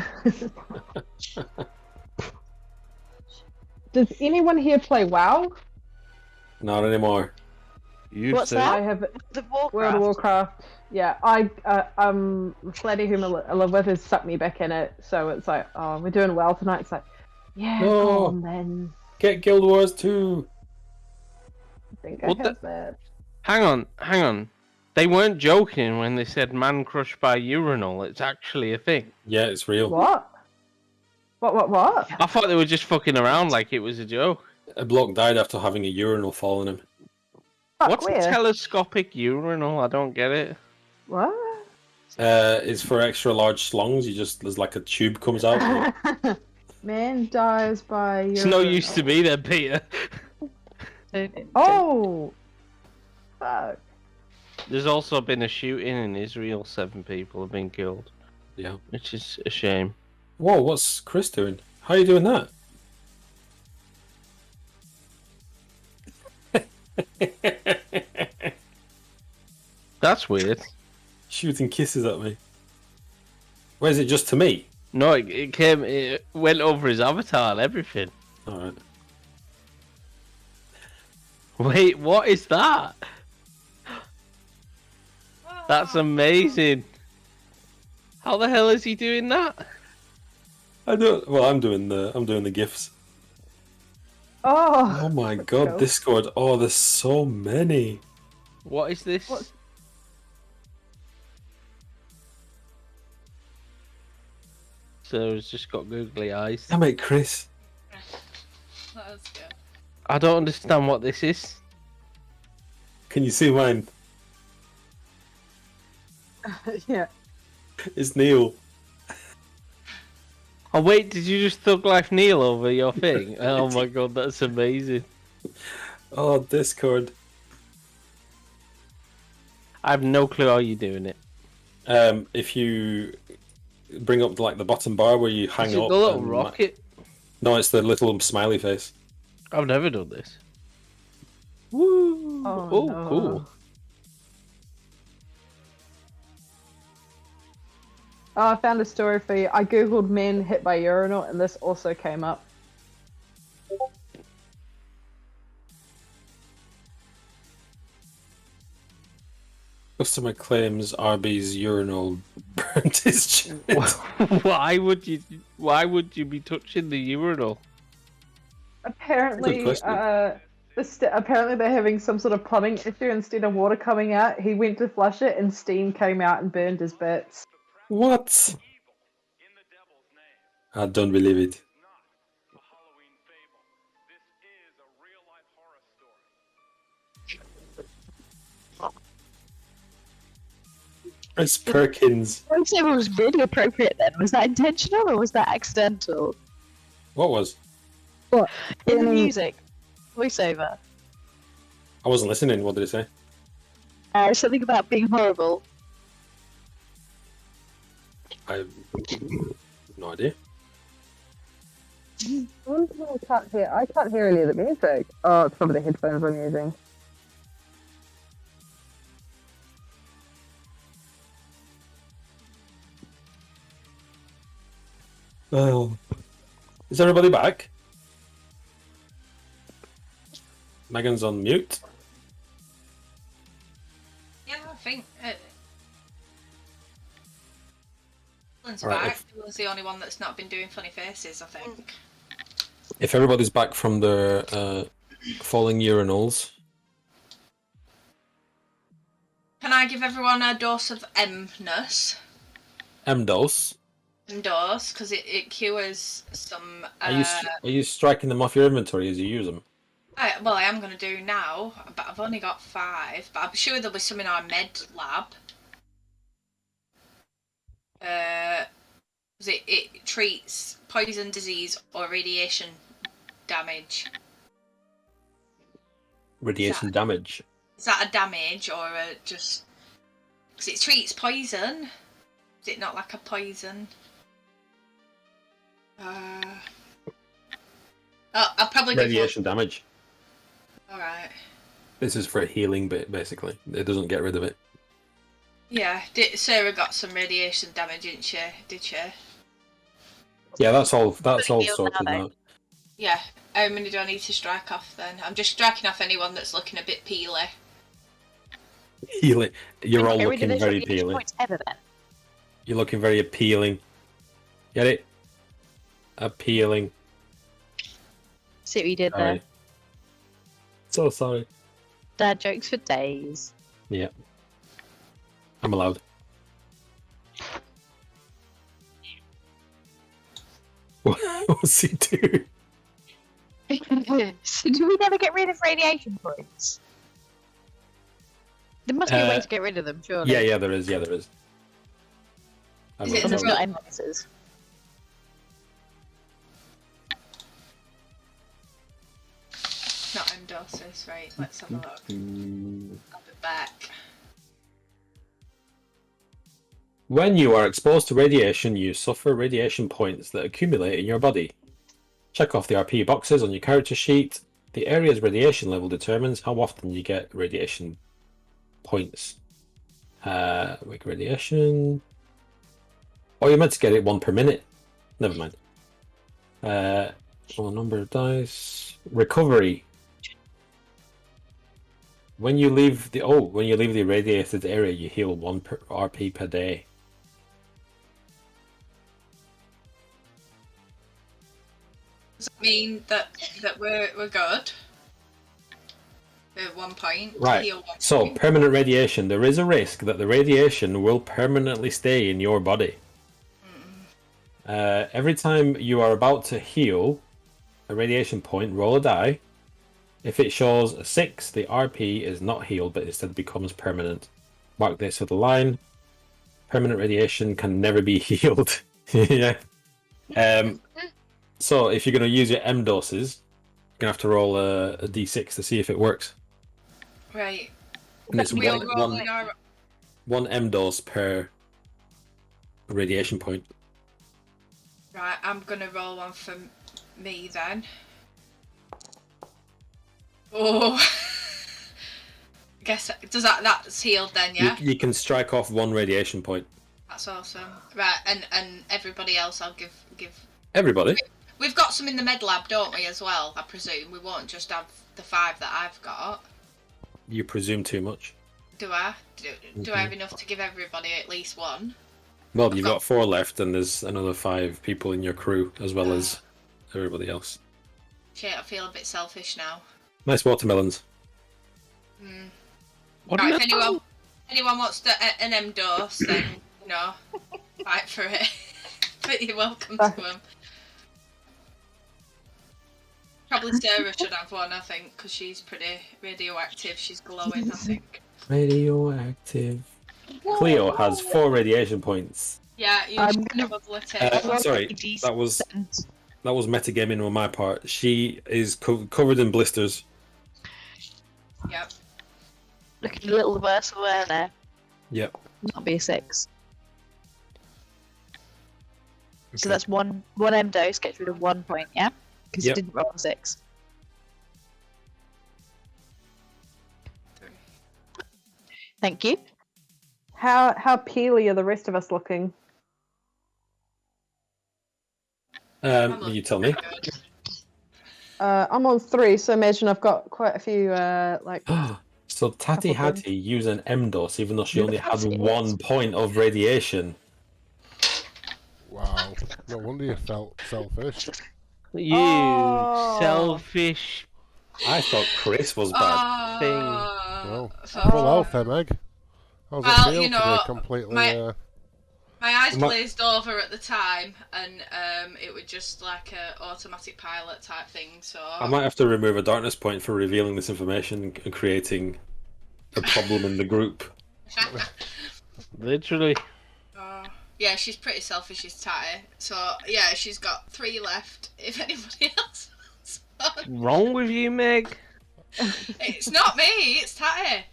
Does anyone here play WoW? Not anymore. What's that? I have The Warcraft. World of Warcraft. Yeah, Fleddy, whom I live with, has sucked me back in it. So it's like, oh, we're doing well tonight. It's like, yeah, No. man. Get Guild Wars 2. I think I have that. Hang on. They weren't joking when they said man crushed by urinal. It's actually a thing. Yeah, it's real. What? What? I thought they were just fucking around like it was a joke. A bloke died after having a urinal fall on him. What's a telescopic urinal? I don't get it. What? It's for extra large slongs. There's like a tube comes out. Man dies by urinal. It's no use to me then, Peter. Oh! Fuck. There's also been a shooting in Israel. 7 people have been killed. Yeah. Which is a shame. Whoa, what's Chris doing? How are you doing that? That's weird. Shooting kisses at me. Where is it just to me? No, it came. It went over his avatar and everything. All right. Wait, what is that? That's amazing. How the hell is he doing that? I don't. Well, I'm doing the gifs. Oh. Oh my god, go. Discord. Oh, there's so many. What is this? What? So it's just got googly eyes. Damn it, Chris. That was good. I don't understand what this is. Can you see mine? Yeah. It's Neil. Oh wait, did you just Thug Life Neil over your thing? Oh my god, that's amazing. Oh, Discord. I have no clue how you're doing it. If you bring up like the bottom bar where you hang Is it up. the little and- rocket? No, it's the little smiley face. I've never done this. Woo! Oh, no. Cool. Oh, I found a story for you. I googled men hit by urinal, and this also came up. Customer claims Arby's urinal burnt his chin. Why would you be touching the urinal? Apparently, Good question. apparently they're having some sort of plumbing issue. Instead of water coming out, he went to flush it, and steam came out and burned his bits. What? I don't believe it. Chris Perkins. Voiceover was really appropriate then. Was that intentional or was that accidental? What was? In the music. Voiceover. I wasn't listening. What did it say? Something about being horrible. I have no idea. I can't hear any of the music. Oh, it's probably the headphones I'm using. Oh. Is everybody back? Megan's on mute. Yeah, I think. Dylan's Right, back. Dylan's the only one that's not been doing funny faces, I think. If everybody's back from their falling urinals. Can I give everyone a dose of M-ness? M-dose. M-dose, because it cures some... Are you striking them off your inventory as you use them? Well, I am going to do now, but I've only got 5. But I'm sure there'll be some in our med lab. It treats poison, disease, or radiation damage. Radiation damage. Is that a damage or just... Because it treats poison. Is it not like a poison? I'll probably Radiation damage. Alright. This is for a healing bit, basically. It doesn't get rid of it. Yeah, Sarah got some radiation damage, didn't she? Did she? Yeah, that's all healed sorted now, now. Yeah. How many do I need to strike off then? I'm just striking off anyone that's looking a bit peely. Healing. You're all Get rid of looking those very radiation appealing. points ever then. You're looking very appealing. Get it? Appealing. See what you did Sorry. there. So sorry. Dad jokes for days. Yeah. I'm allowed. What's he do? So do we never get rid of radiation points? There must be a way to get rid of them, surely. Yeah, there is. Is it But there's not M-boxes. Not endorses, right? Let's have a look. I'll be back. When you are exposed to radiation, you suffer radiation points that accumulate in your body. Check off the RP boxes on your character sheet. The area's radiation level determines how often you get radiation points. Wake radiation. Oh, you're meant to get it 1 per minute. Never mind. Well, number of dice. Recovery. When you leave the irradiated area, you heal 1 RP per day. Does that mean that we're good? At 1 point. Right. Heal 1 So point? permanent radiation. There is a risk that the radiation will permanently stay in your body. Every time you are about to heal a radiation point, roll a die. If it shows a 6, the RP is not healed, but instead becomes permanent. Mark this with a line. Permanent radiation can never be healed. Yeah. So if you're going to use your M doses, you're going to have to roll a d6 to see if it works. Right. And it's We all roll in our... one M dose per radiation point. Right, I'm gonna roll one for me then. Oh, guess that's healed then, yeah. You can strike off 1 radiation point. That's awesome. Right, and everybody else, I'll give. Everybody. We've got some in the med lab, don't we, as well? I presume we won't just have the 5 that I've got. You presume too much. Do I? Do I have enough to give everybody at least 1? Well, you've got 4 left, and there's another 5 people in your crew, as well as everybody else. Shit, I feel a bit selfish now. Nice watermelons. Right, if anyone wants an M dose, then, fight for it. But you're welcome to them. Probably Sarah should have one, I think, because she's pretty radioactive. She's glowing, I think. Radioactive. Cleo has 4 radiation points. Yeah, you should probably take Sorry, that was metagaming on my part. She is covered in blisters. Yep. Looking a little worse for wear there. Yep. That'll be a 6. Okay. So that's one M dose gets rid of 1 point, yeah? Because you didn't roll a 6. Thank you. How peely are the rest of us looking? You tell me. I'm on 3, so imagine I've got quite a few So Tati had to use an M dose, even though she only had 1 point of radiation. Wow. No wonder you felt selfish. You selfish. I thought Chris was bad. Well, full health, Meg. How's it feel to be completely... My eyes glazed over at the time, and it was just like a automatic pilot type thing, so... I might have to remove a darkness point for revealing this information and creating a problem in the group. Literally. Yeah, she's pretty selfish, she's Tatty. So, yeah, she's got 3 left, if anybody else wants one. Wrong with you, Meg? It's not me, it's Tatty.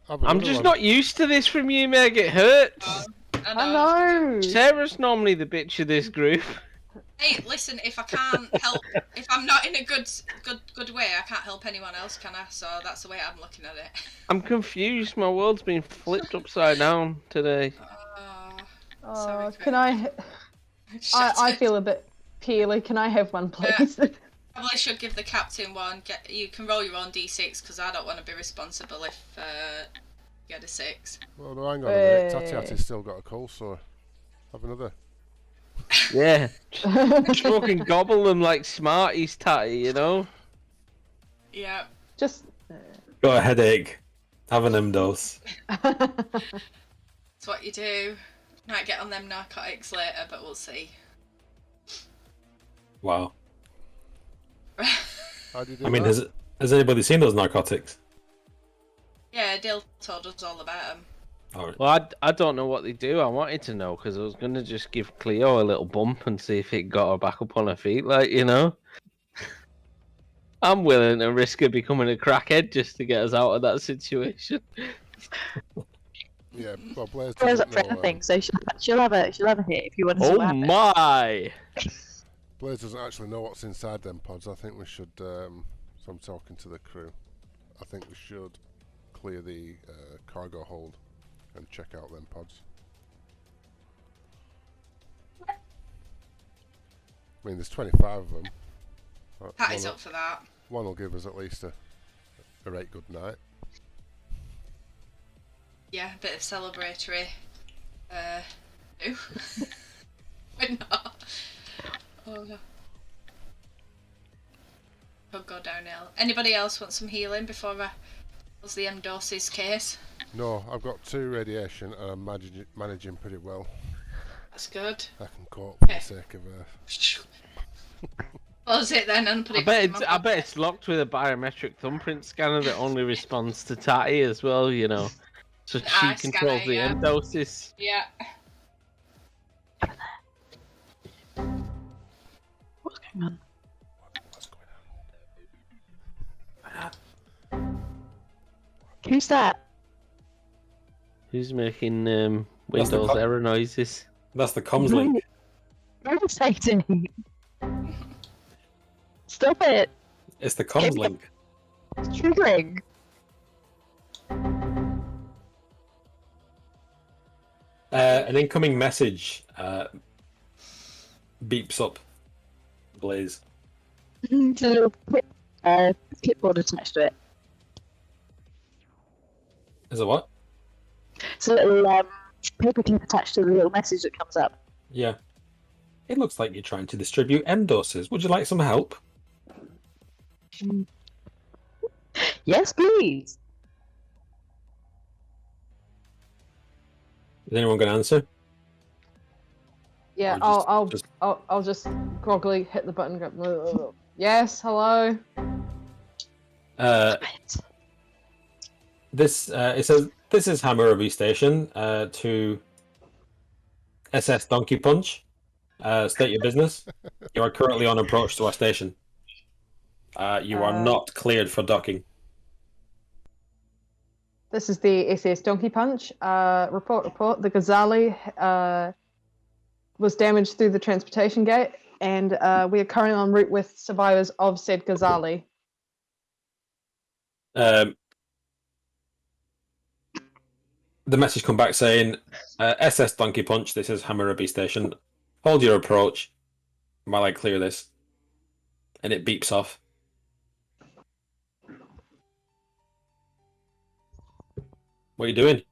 I'm just not used to this from you, Meg. It hurts. I know. Sarah's normally the bitch of this group. Hey, listen, if I can't help, if I'm not in a good way, I can't help anyone else, can I? So that's the way I'm looking at it. I'm confused. My world's been flipped upside down today. Can I feel a bit peely. Can I have one, please? Probably should give the captain one. You can roll your own d6 because I don't want to be responsible if you get a 6. Well, no, hang on a minute. Tati's still got a cold sore. Have another. Yeah. Just fucking gobble them like Smarties, Tatty, you know? Yeah. Just... Got a headache. Have an M dose. That's what you do. Might get on them narcotics later, but we'll see. Wow. How do you do I mean, that? has anybody seen those narcotics? Yeah, Dill told us all about them. Right. Well, I don't know what they do. I wanted to know because I was going to just give Cleo a little bump and see if it got her back up on her feet, like, you know? I'm willing to risk her becoming a crackhead just to get us out of that situation. Yeah, well, Blair's up for anything, so she'll have a hit if you want to. Oh my! Blair doesn't actually know what's inside them pods. I think we should. So I'm talking to the crew. I think we should clear the cargo hold and check out them pods. I mean, there's 25 of them. Patty's up for that. One will give us at least a right good night. Yeah, a bit of celebratory. No. We're not. Oh no. Could go downhill. Anybody else want some healing before I close the M-Doses case? No, I've got 2 radiation and I'm managing pretty well. That's good. I can cope for the sake of Close it then and put it I bet it's locked with a biometric thumbprint scanner that only responds to Tatty as well, you know. So she controls the M-Doses. Yeah. What's going on? What's going on? Who's that? Who's making Windows error noises? That's the comms link. Irritating. Stop it. It's the comms link. It's triggering. An incoming message beeps up. Blaze. It's a little clipboard attached to it. Is it what? It's a little paperclip attached to the little message that comes up. Yeah. It looks like you're trying to distribute M-Doses. Would you like some help? Yes, please. Is anyone going to answer? Yeah, Or I'll just groggily hit the button. Go, yes, hello. This it says this is Hammurabi Station to SS Donkey Punch. State your business. You are currently on approach to our station. You are not cleared for docking. This is the SS Donkey Punch. Report. The Ghazali was damaged through the transportation gate, and we are currently en route with survivors of said Ghazali. The message come back saying, SS Donkey Punch, this is Hammurabi Station. Hold your approach while I clear this. And it beeps off. What are you doing?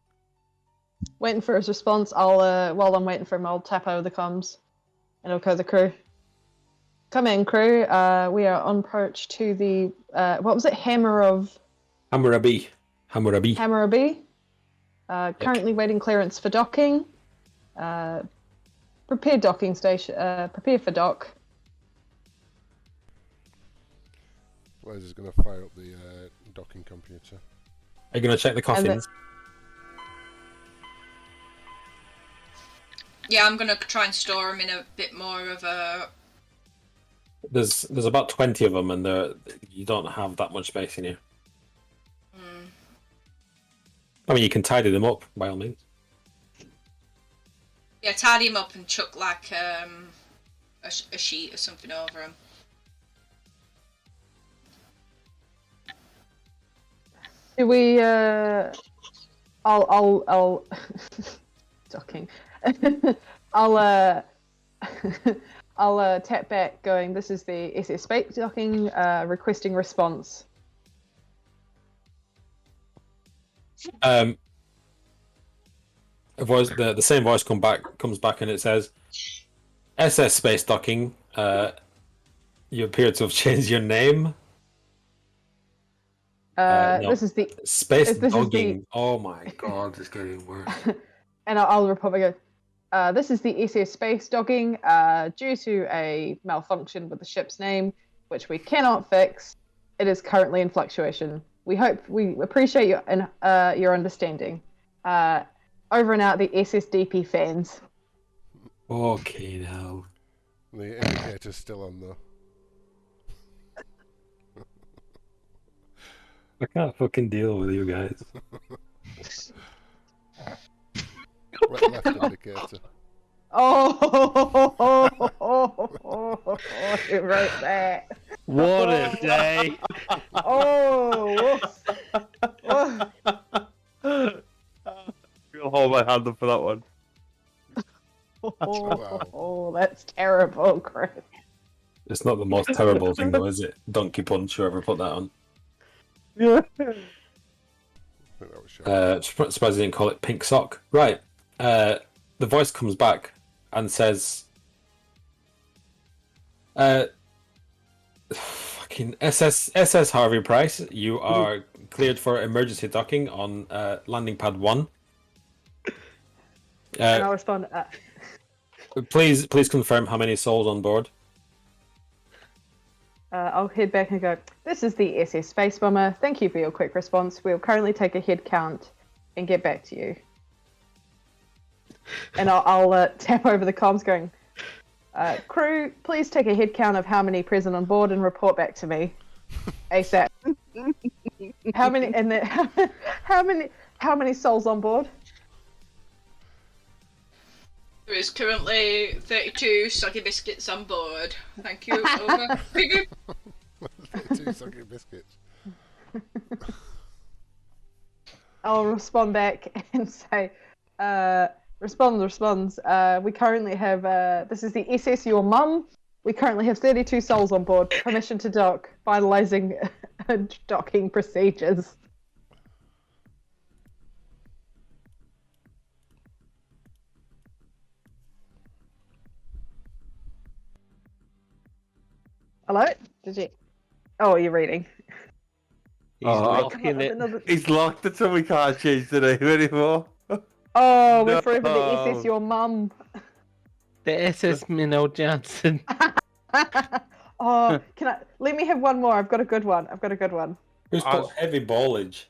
Waiting for his response. While I'm waiting for him, I'll tap over the comms and I'll call the crew. Come in, crew. We are on approach to the what was it? Hammurabi. Currently waiting clearance for docking. Prepare docking station. Prepare for dock. Wes is going to fire up the docking computer. Are you going to check the coffins? Yeah, I'm going to try and store them in a bit more of a... There's about 20 of them, and you don't have that much space in here. I mean, you can tidy them up, by all means. Yeah, tidy them up and chuck, like, a sheet or something over them. Do we, I'll docking. I'll tap back going, this is the SS Space docking, requesting response. A voice, the same voice comes back and it says, SS Space Docking, you appear to have changed your name. No. This is the Space Dogging. Oh my god, it's getting worse. And I'll report go, this is the SS Space Dogging, due to a malfunction with the ship's name, which we cannot fix. It is currently in fluctuation. We appreciate your understanding. Over and out, the SSDP fans. Okay, now. The indicator's still on, though. I can't fucking deal with you guys. Left indicator. You're right there. What a day! I'll hold my hand up for that one. That's terrible, Chris. It's not the most terrible thing, though, is it? Donkey Punch, whoever put that on. I think that was shocking. Surprised they didn't call it Pink Sock. Right. The voice comes back and says, fucking SS Harvey Price, you are cleared for emergency docking on landing pad 1. And I'll respond. Please confirm how many souls on board. I'll head back and go, this is the SS Space Bomber. Thank you for your quick response. We'll currently take a head count and get back to you. And I'll tap over the comms going, crew, please take a head count of how many present on board and report back to me. ASAP. How many, and then, how many souls on board? There is currently 32 soggy biscuits on board. Thank you. Over. 32 soggy biscuits. I'll respond back and say, responds. We currently have, this is the SS Your Mum. We currently have 32 souls on board. Permission to dock. Finalising docking procedures. Hello? Did you? Oh, you're reading. He's locked it so we can't change the name anymore. Oh, we're forever the SS Your Mum. The SS Minnow Johnson. Oh, let me have one more. I've got a good one. Who's got heavy ballage?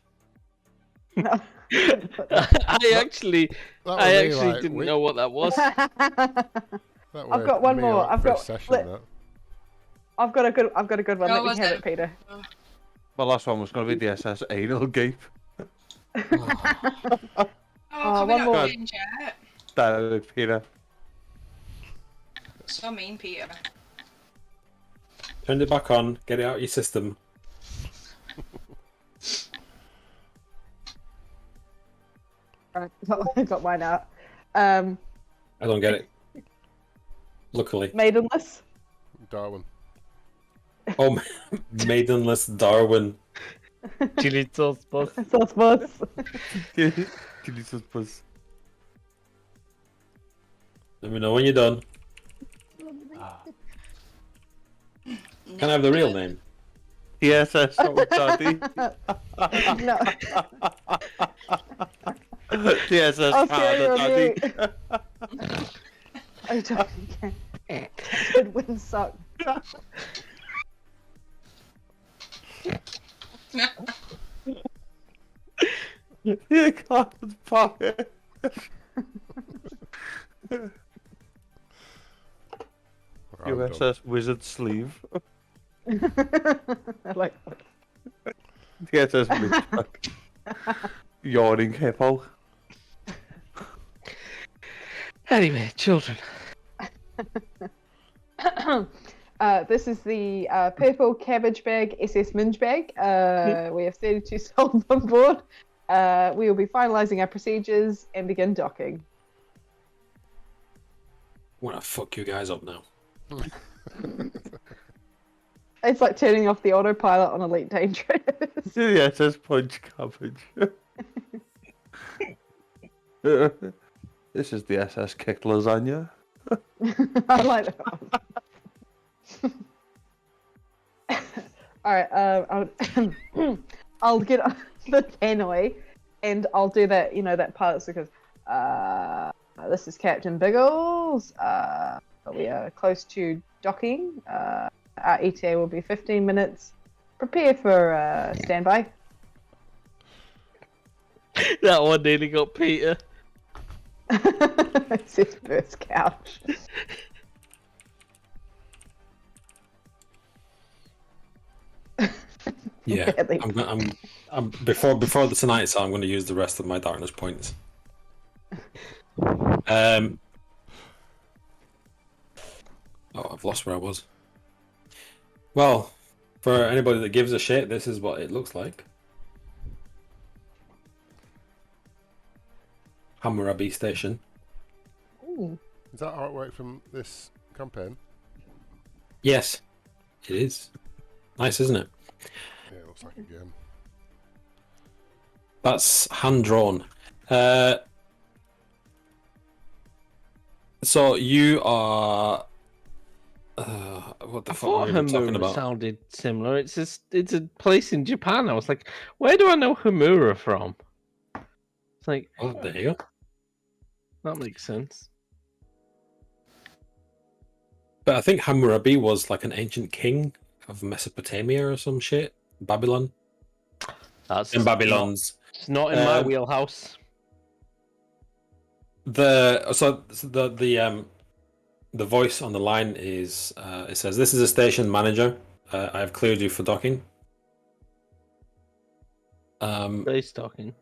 No. I actually didn't know what that was. I've got one more. I've got a good one. Let me have it, Peter. My last one was going to be the SS Anal Gape. One more. Damn it, Peter. So mean, Peter. Turn it back on. Get it out of your system. Right, I got mine out. I don't get it. Luckily. Maidenless. Darwin. Oh, maidenless Darwin. Chili sauce bus. Chili sauce bus. Let me know when you're done. Can I have the real name? Yes, that's Daddy. No. Yes, that's Daddy. I don't care. Good windsock. You can't pocket. USS Wizard Sleeve. I like that. USS Midtrack. Yawning hippo. Anyway, children. This is the purple cabbage bag SS Minge bag. We have 32 souls on board. We will be finalising our procedures and begin docking. I want to fuck you guys up now. It's like turning off the autopilot on Elite Dangerous. Yes, that's punch cabbage. This is the SS kicked lasagna. I like that one. Alright, I'll get on the tannoy and I'll do that, that pilot because this is Captain Biggles. We are close to docking. Our ETA will be 15 minutes. Prepare for standby. That one nearly got Peter. It's his first couch. Yeah, I'm before the tonight, so I'm going to use the rest of my darkness points. I've lost where I was. Well, for anybody that gives a shit, this is what it looks like. Hammurabi Station. Ooh. Is that artwork from this campaign? Yes. It is. Nice, isn't it? Yeah, it looks like a game. That's hand-drawn. So you are... what the fuck were we talking about? Sounded similar. It's a place in Japan. I was like, where do I know Hamura from? It's like, Oh, there you go. That makes sense. But I think Hammurabi was like an ancient king of Mesopotamia or some shit. Babylon. That's in Babylon's. It's not in my wheelhouse. The voice on the line is it says, "This is a station manager. I have cleared you for docking." Base docking.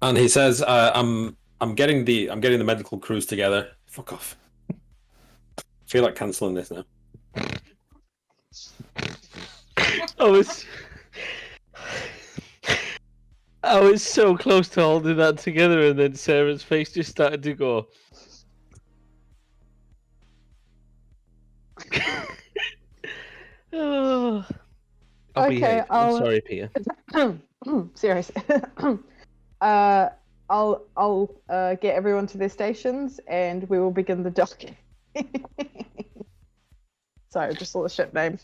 And he says, "I'm getting the medical crews together." Fuck off. I feel like cancelling this now. I was so close to holding that together, and then Sarah's face just started to go. Oh. Okay, I'm sorry, Peter. Seriously. I'll get everyone to their stations, and we will begin the docking. Sorry, I just saw the ship name.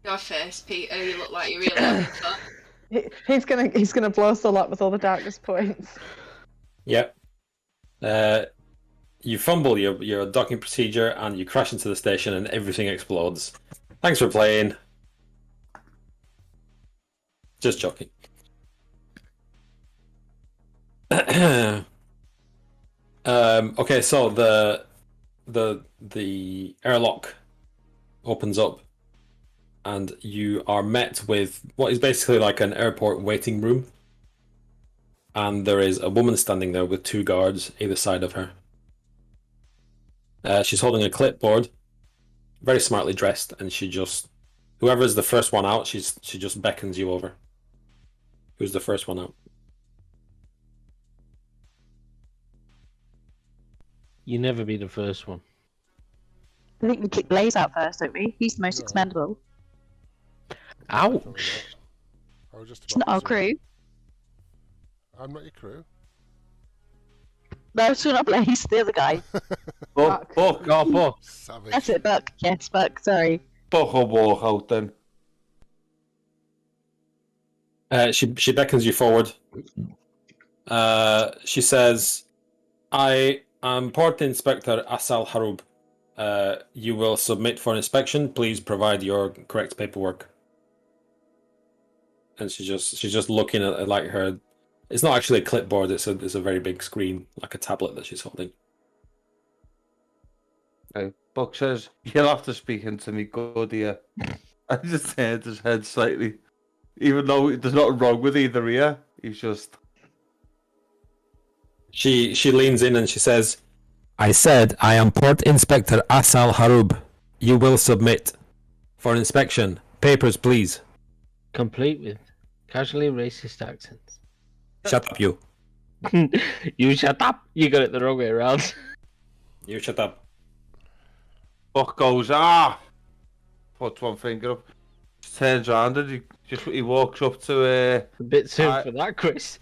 Your face, Peter. You look like you really like it. He's gonna blow us all up with all the darkest points. Yep. You fumble your docking procedure and you crash into the station and everything explodes. Thanks for playing. Just joking. Okay, so the airlock opens up and you are met with what is basically like an airport waiting room. And there is a woman standing there with two guards either side of her. She's holding a clipboard, very smartly dressed, and whoever's the first one out, she just beckons you over. Who's the first one out? You never be the first one. I think we kick Blaze out first, don't we? He's the most expendable. Ouch! It's not our crew. I'm not your crew. No, it's not Blaze, the other guy. Buck. Savage. That's it, Buck. Yes, Buck, sorry. Buck will walk out then. She beckons you forward. She says, "I am Port Inspector Asal Harub. You will submit for inspection. Please provide your correct paperwork." And she's just looking at like her. It's not actually a clipboard. It's a very big screen, like a tablet that she's holding. Buck says, "You'll have to speak into me, go dear." I just turned his head slightly. Even though there's nothing wrong with either ear, he's just... She leans in and she says, "I said I am Port Inspector Asal Harub. You will submit for inspection. Papers, please." Complete with casually racist accents. Shut up, you. You shut up. You got it the wrong way around. You shut up. Buck goes, puts one finger up, just turns around and he walks up to... A bit soon for that, Chris.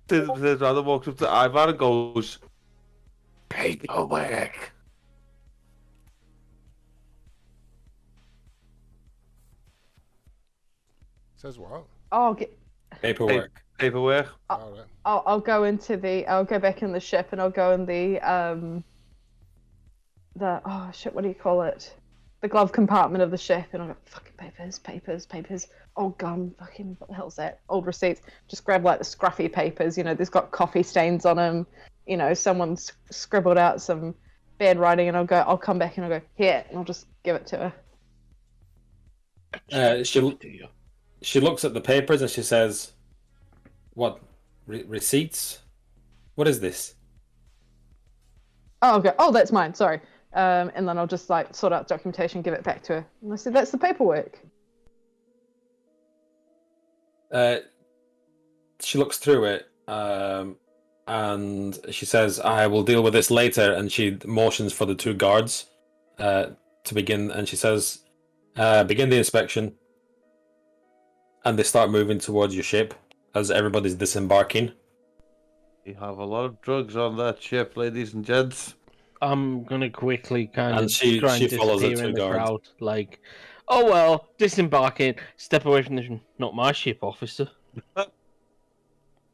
turns around and walks up to Ivar and goes, "Paperwork." Says what? Oh, Paperwork. Paperwork. Alright. I'll go back in the ship and I'll go in the oh shit, what do you call it? The glove compartment of the ship, and I'll go, fucking papers. Oh gum, fucking, what the hell's that? Old receipts. Just grab like the scruffy papers, there's got coffee stains on them, someone's scribbled out some bad writing, and I'll come back and I'll go, here, and I'll just give it to her. She looks at the papers and she says, "What? Receipts? What is this?" Oh, okay. Oh, that's mine. Sorry. And then I'll just like sort out documentation, give it back to her. And I said, "That's the paperwork." She looks through it. and she says, "I will deal with this later." And she motions for the 2 guards to begin, and she says, "Begin the inspection." And they start moving towards your ship as everybody's disembarking. You have a lot of drugs on that ship, ladies and gents. I'm gonna quickly kind And of she try and follows the disappear 2 in the guards. crowd, like, oh well, disembarking, step away from the not my ship, officer.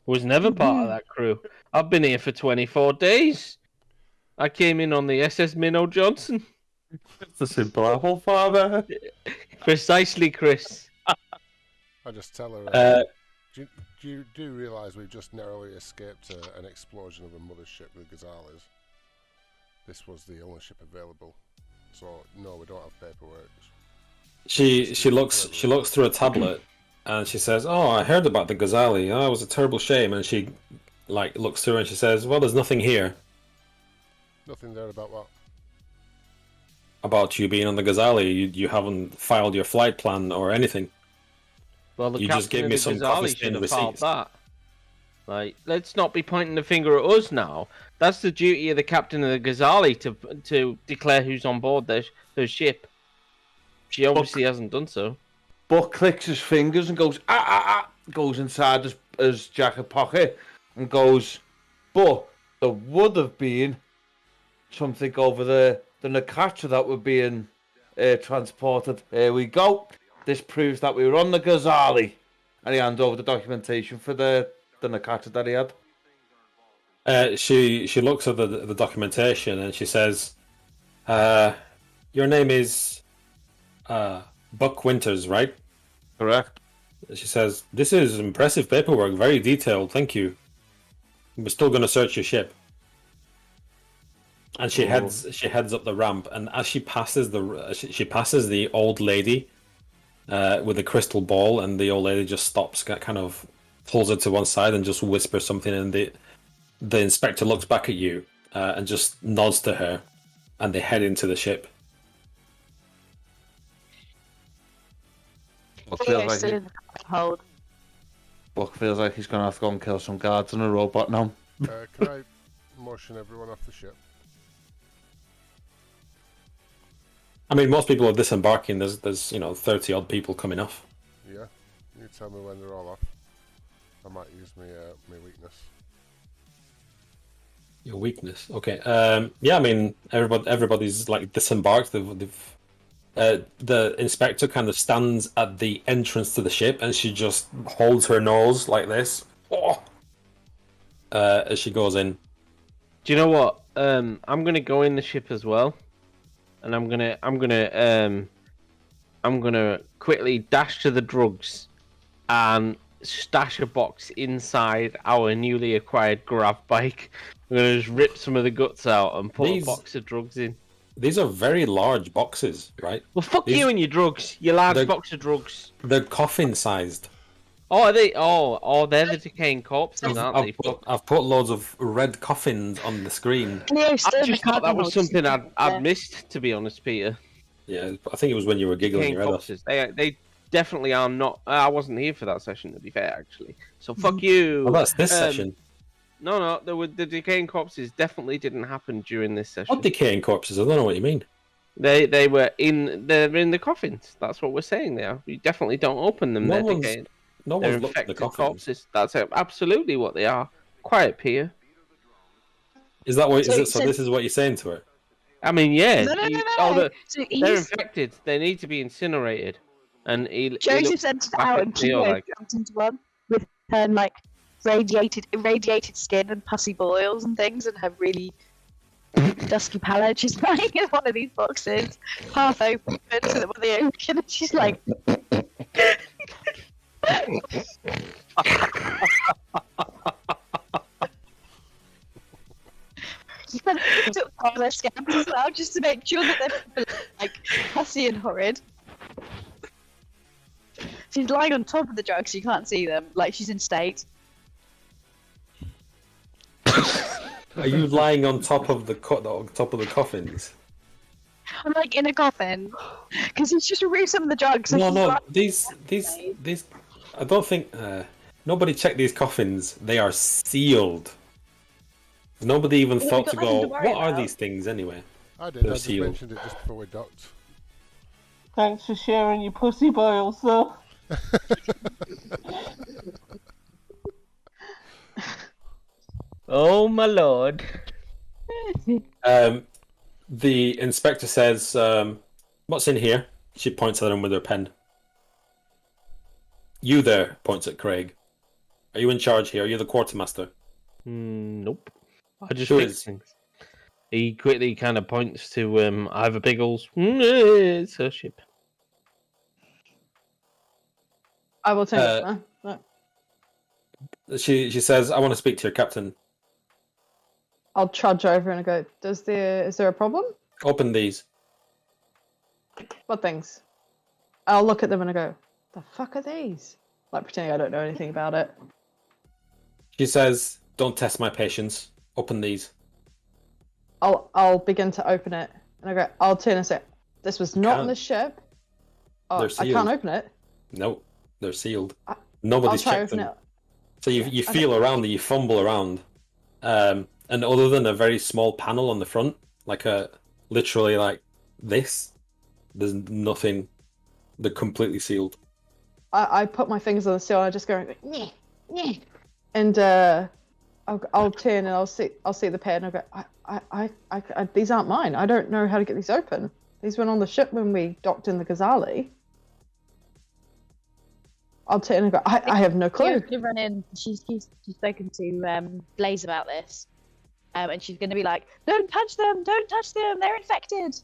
Was never part of that crew. I've been here for 24 days. I came in on the SS Minnow Johnson. It's a simple apple farmer. Precisely, Chris. I just tell her. Do you realise we've just narrowly escaped an explosion of a mothership with Ghazzalis? This was the only ship available, so no, we don't have paperwork. She looks through a tablet, and she says, "Oh, I heard about the Ghazali. Oh, it was a terrible shame." And she looks through and she says, "Well, there's nothing here Nothing there about what? about you being on the Ghazali. You haven't filed your flight plan or anything." Well, the You captain just gave of me the some Ghazali coffee should stained have filed receipts. that. Like, let's not be pointing the finger at us now. That's the duty of the captain of the Ghazali to declare who's on board their ship. She obviously hasn't done so. Buck clicks his fingers and goes, goes inside his jacket pocket and goes, but there would have been something over the Nakatra that were being transported. Here we go. This proves that we were on the Ghazali. And he hands over the documentation for the Nakatra that he had. She looks at the documentation and she says, "Your name is Buck Winters, right?" Correct. She says, "This is impressive paperwork, very detailed. Thank you. We're still going to search your ship." And she heads up the ramp, and as she passes the old lady with the crystal ball, and the old lady just stops, kind of pulls her to one side, and just whispers something, and the inspector looks back at you and just nods to her, and they head into the ship. Buck feels like still in the hold. Buck feels like he's going to have to go and kill some guards and a robot now. Can I motion everyone off the ship? I mean, most people are disembarking. There's 30 odd people coming off. Yeah. You tell me when they're all off. I might use my weakness. Your weakness, okay. Yeah, I mean, everybody's like disembarked. The inspector kind of stands at the entrance to the ship, and she just holds her nose like this, as she goes in. Do you know what? I'm gonna go in the ship as well, and I'm gonna quickly dash to the drugs and stash a box inside our newly acquired grav bike. I'm gonna just rip some of the guts out and put a box of drugs in. These are very large boxes, right? Well, fuck you and your drugs, you large box of drugs. They're coffin-sized. Oh, are they? Oh, they're the decaying corpses, aren't they? I've put loads of red coffins on the screen. I just thought that was something I'd missed, to be honest, Peter. Yeah, I think it was when you were giggling your head off. They definitely are not. I wasn't here for that session, to be fair, actually. So fuck you. Well, that's this session. No, the decaying corpses definitely didn't happen during this session. What decaying corpses? I don't know what you mean. They're in the coffins. That's what we're saying there. You definitely don't open them. They're decaying. No They're one's looked at the infected coffins. corpses. That's absolutely what they are. Quiet, Peter. Is that what? So this is what you're saying to her? I mean, yeah. No. They're infected. They need to be incinerated. And Joseph sent it out and Keo jumped into one with her irradiated skin and pussy boils and things, and her really dusky pallid. She's lying in one of these boxes, half open, so that when they open, she's like. She's kind of took all their scabs as well, just to make sure that they're like pussy and horrid. She's lying on top of the drugs, so you can't see them, like she's in state. Are you lying on top of the coffins? I'm like in a coffin, because he's just removed some of the drugs. No, these. I don't think nobody checked these coffins. They are sealed. Nobody even Well, thought we've to got nothing go, to worry what are about. these things anyway? I did. They're I just sealed. mentioned it just before we docked. Thanks for sharing your pussy boils, though. Oh my lord. The inspector says, what's in here? She points at him with her pen. You there, points at Craig. Are you in charge here? Are you the quartermaster? Nope. I just Who fix is? things. He quickly kind of points to Ivor Biggles. It's her ship. I will take it. No. She says, I want to speak to your captain. I'll trudge over and go, is there a problem? Open these. What things? I'll look at them and I go, the fuck are these? Like pretending I don't know anything about it. She says, don't test my patience. Open these. I'll begin to open it and I go, I'll turn and say, this was not on can't. the ship. Oh, They're I sealed. can't open it. No, they're sealed. I'll Nobody's try checked open them. it. So you feel around and you fumble around. And other than a very small panel on the front, like literally like this, there's nothing. They're completely sealed. I put my fingers on the seal and I just go, yeah, yeah. And I'll turn and I'll see the pad and I'll go, I these aren't mine. I don't know how to get these open. These went on the ship when we docked in the Ghazali. I'll turn and go, I have no clue. You run in. She's spoken to Blaze about this, and she's going to be like, "Don't touch them! Don't touch them! They're infected."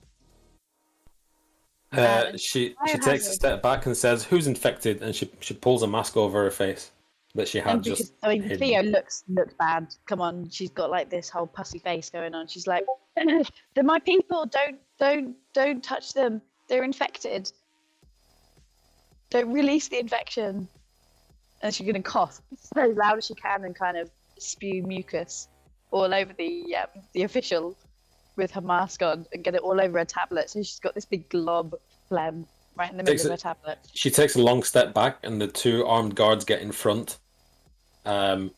She takes a step back and says, "Who's infected?" And she pulls a mask over her face that she had just. I mean, hidden. Cleo looks bad. Come on, she's got like this whole pussy face going on. She's like, "They're my people. Don't touch them. They're infected. Don't release the infection." And she's gonna cough so loud as she can and kind of spew mucus all over the official with her mask on and get it all over her tablet. So she's got this big glob of phlegm right in the middle of her tablet. She takes a long step back, and the two armed guards get in front. And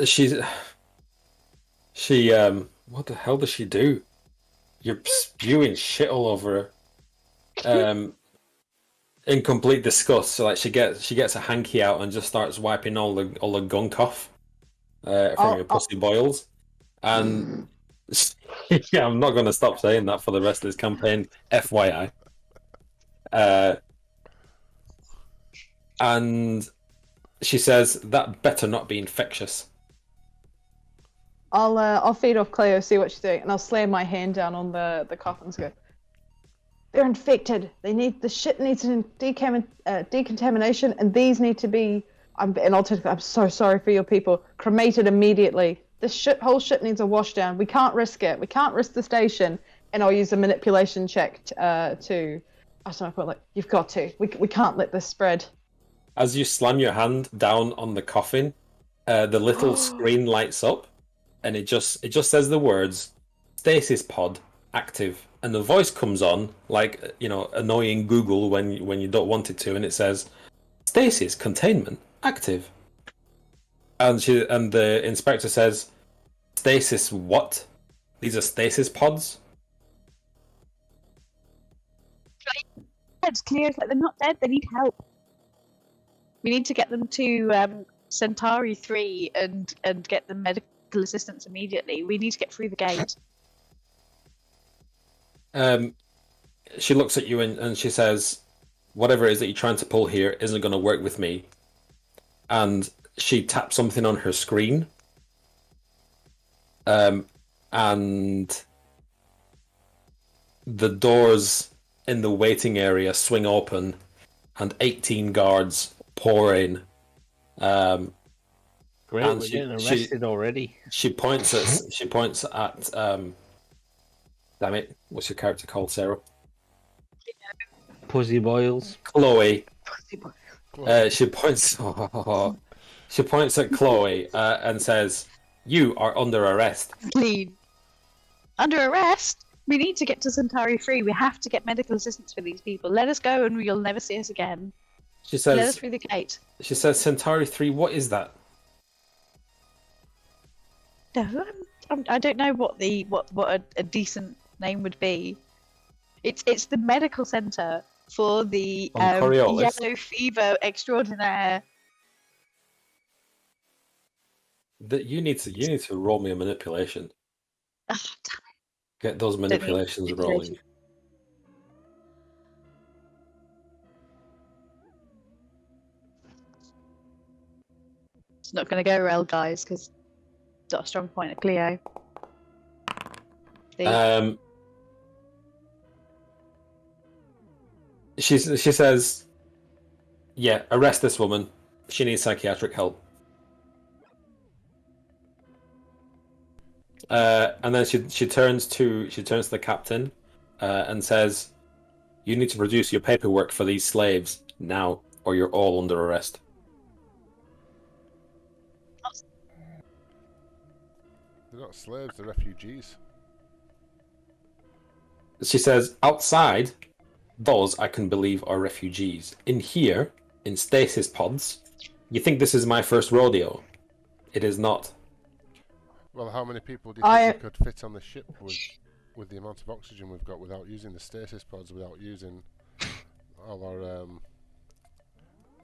she what the hell does she do? You're spewing shit all over her. In complete disgust, so like she gets a hanky out and just starts wiping all the gunk off from your pussy boils. And yeah, I'm not going to stop saying that for the rest of this campaign, FYI. And she says that better not be infectious. I'll feed off Cleo, see what she's doing, and I'll slam my hand down on the coffins and go, they're infected. The ship needs decontamination, and these need to be. I'm so sorry for your people. Cremated immediately. This whole ship needs a washdown. We can't risk it. We can't risk the station. And I'll use a manipulation check to. I don't know, like you've got to. We can't let this spread. As you slam your hand down on the coffin, the little screen lights up, and it just says the words "stasis pod active." And the voice comes on, like, annoying Google when you don't want it to, and it says, "Stasis containment active." And the inspector says, "Stasis what? These are stasis pods?" Cleo's like, they're not dead. They need help. We need to get them to Centauri 3 and get them medical assistance immediately. We need to get through the gate. She looks at you and she says, whatever it is that you're trying to pull here isn't going to work with me. And she taps something on her screen. And the doors in the waiting area swing open and 18 guards pour in. Great, we're getting arrested already. She points at damn it, what's your character called, Sarah? Pussy boils. Chloe. She points at Chloe and says, "You are under arrest." Clean. Under arrest? We need to get to Centauri 3. We have to get medical assistance for these people. Let us go and you'll never see us again. She says. Let us through the gate. She says, Centauri 3. What is that? No, I don't know what a decent name would be. It's the medical center for the Coriolis. yellow fever extraordinaire. That you need to roll me a manipulation. Oh, damn Get those manipulations rolling. It's not going to go well, guys, because it's got a strong point at Cleo. She says, "Yeah, arrest this woman. She needs psychiatric help." And then she turns to the captain and says, "You need to produce your paperwork for these slaves now, or you're all under arrest." They're not slaves, they're refugees. She says, "Outside, those I can believe are refugees. In here, in stasis pods, you think this is my first rodeo? It is not." Well, how many people do you think we could fit on the ship with the amount of oxygen we've got without using the stasis pods, without using all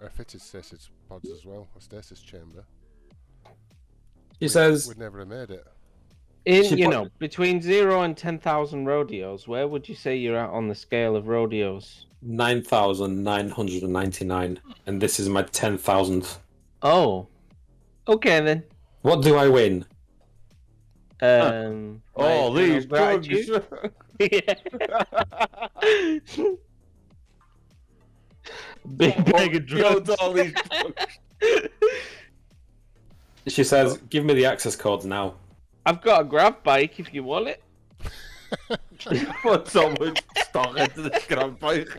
our fitted stasis pods as well, a stasis chamber? She says, we'd never have made it. Between 0 and 10,000 rodeos, where would you say you're at on the scale of rodeos? 9,999, and this is my 10,000th. Oh, okay then. What do I win? These drugs. Big bag of drugs. All these drugs. She says, "Give me the access codes now." I've got a grab bike if you want it. Put someone stuck into the grab bike.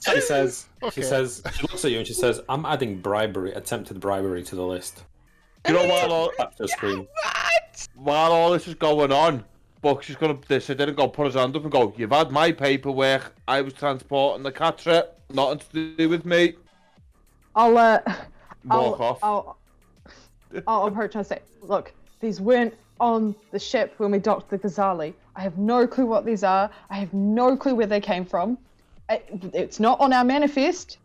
She says, she looks at you and she says, "I'm adding attempted bribery to the list." You know what? Screen. While all this is going on, Buck's just gonna sit there and go put his hand up and go, "You've had my paperwork. I was transporting the cat trip. Nothing to do with me." Walk off. I'll approach and say, "Look, these weren't on the ship when we docked the Ghazali. I have no clue what these are. I have no clue where they came from. It's not on our manifest.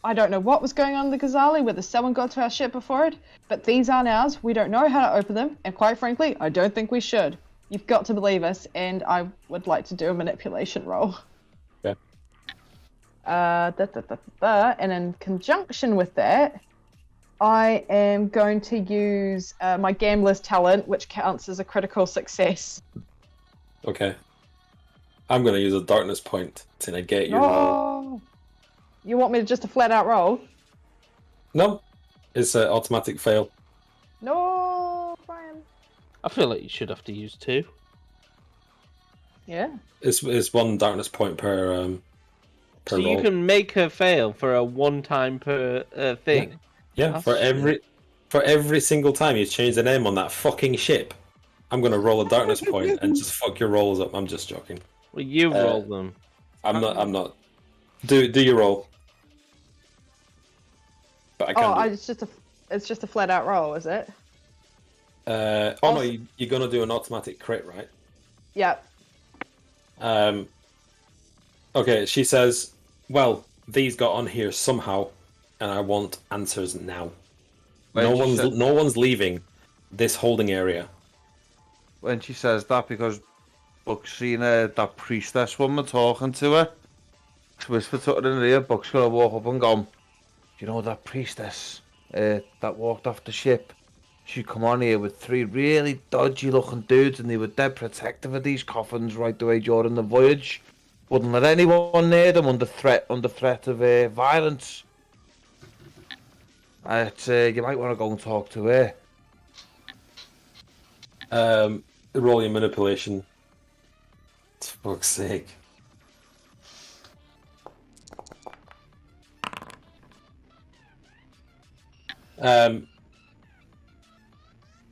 I don't know what was going on in the Ghazali, whether someone got to our ship before it, but these aren't ours. We don't know how to open them, and quite frankly, I don't think we should. You've got to believe us, and I would like to do a manipulation roll." Yeah. And in conjunction with that, I am going to use my gambler's talent, which counts as a critical success. Okay. I'm going to use a darkness point to negate your roll. You want me to just a flat out roll? No. It's an automatic fail. No, Brian. I feel like you should have to use 2. Yeah. It's 1 darkness point per so roll. You can make her fail for a 1 time per thing. Yeah, for every single time you change the name on that fucking ship, I'm gonna roll a darkness point and just fuck your rolls up. I'm just joking. Well, you roll them. I'm not. Do your roll. But I can't. It's just a flat out roll, is it? No, you're gonna do an automatic crit, right? Yep. Okay, she says, "Well, these got on here somehow, and I want answers now. No one's leaving this holding area." When she says that, because Buck's seen that priestess woman talking to her, whisper to her in her ear, Buck's gonna walk up and go, "Do you know that priestess that walked off the ship? She come on here with 3 really dodgy looking dudes, and they were dead protective of these coffins right the way during the voyage. Wouldn't let anyone near them under threat of violence. You might want to go and talk to her." Roll your manipulation. For fuck's sake.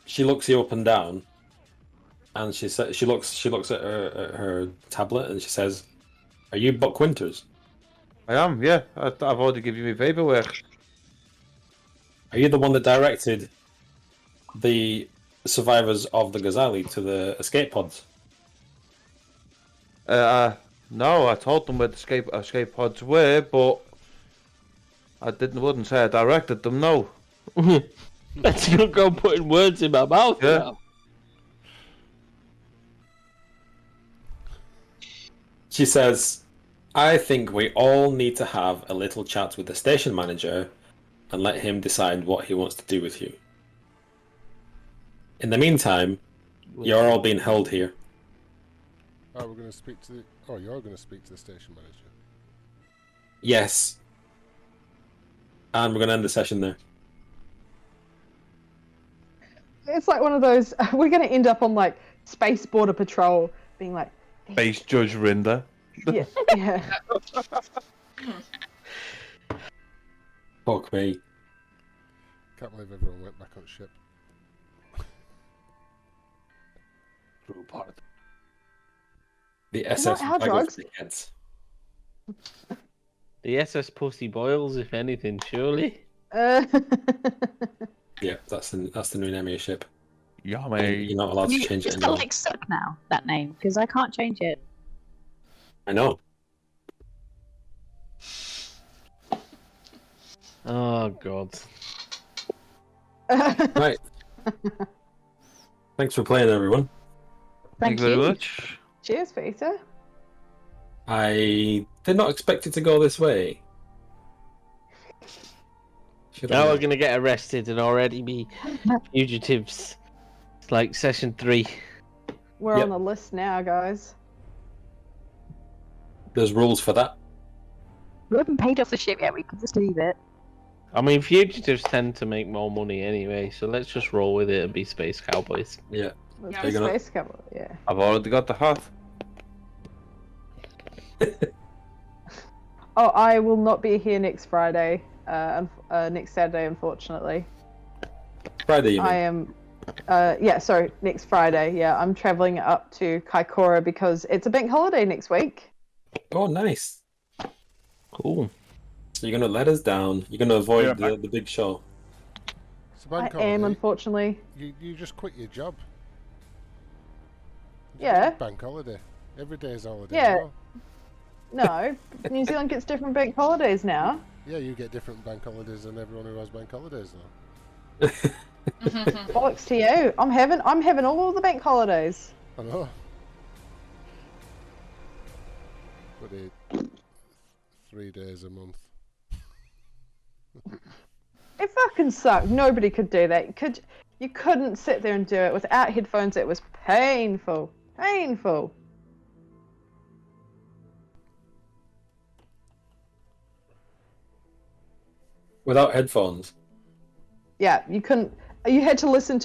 She looks you up and down, and she looks at her tablet, and she says, "Are you Buck Winters?" I am, yeah. I've already given you my paperwork. Are you the one that directed the survivors of the Ghazali to the escape pods? No, I told them where the escape pods were, but I wouldn't say I directed them, no. Let's not go putting words in my mouth now. She says, I think we all need to have a little chat with the station manager and let him decide what he wants to do with you. In the meantime, you're all being held here. Oh, we're going to speak to the... Oh, you're going to speak to the station manager. Yes. And we're going to end the session there. It's like one of those. We're going to end up on like Space Border Patrol, being like. Base Judge Rinder. Yeah. Yeah. Fuck me. Can't believe everyone went back on ship. True part. The SS How drugs? The SS Pussy Boils, if anything, surely. Yeah, that's the new name of your ship. Yummy. You're not allowed to change it It's anymore. not like stuck now, that name, because I can't change it. I know. Oh, God. Right. Thanks for playing, everyone. Thank you very you. much. Cheers, Peter. I did not expect it to go this way. Now we're going to get arrested and already be fugitives. It's like session 3. We're on the list now, guys. There's rules for that. We haven't paid off the ship yet, we can just leave it. I mean, fugitives tend to make more money anyway, so let's just roll with it and be space cowboys. Yeah. Let's Big be enough. Space Cowboy, yeah. I've already got the hat. Oh, I will not be here next Friday. Next Saturday, unfortunately. Friday, you mean? I am. Sorry, next Friday. Yeah, I'm traveling up to Kaikoura because it's a bank holiday next week. Oh, nice. Cool. So you're going to let us down. You're going to avoid the big show. It's a bank I am, holiday. unfortunately. You just quit your job. Yeah. Bank holiday. Every day is a holiday. Yeah. Well, No, New Zealand gets different bank holidays now. yeah, you get different bank holidays than everyone who has bank holidays now. Bollocks to you. I'm having all of the bank holidays. I know. But 3 days a month. It fucking sucked. Nobody could do that. You couldn't sit there and do it without headphones. It was painful. Painful. Without headphones. Yeah, you couldn't. You had to listen to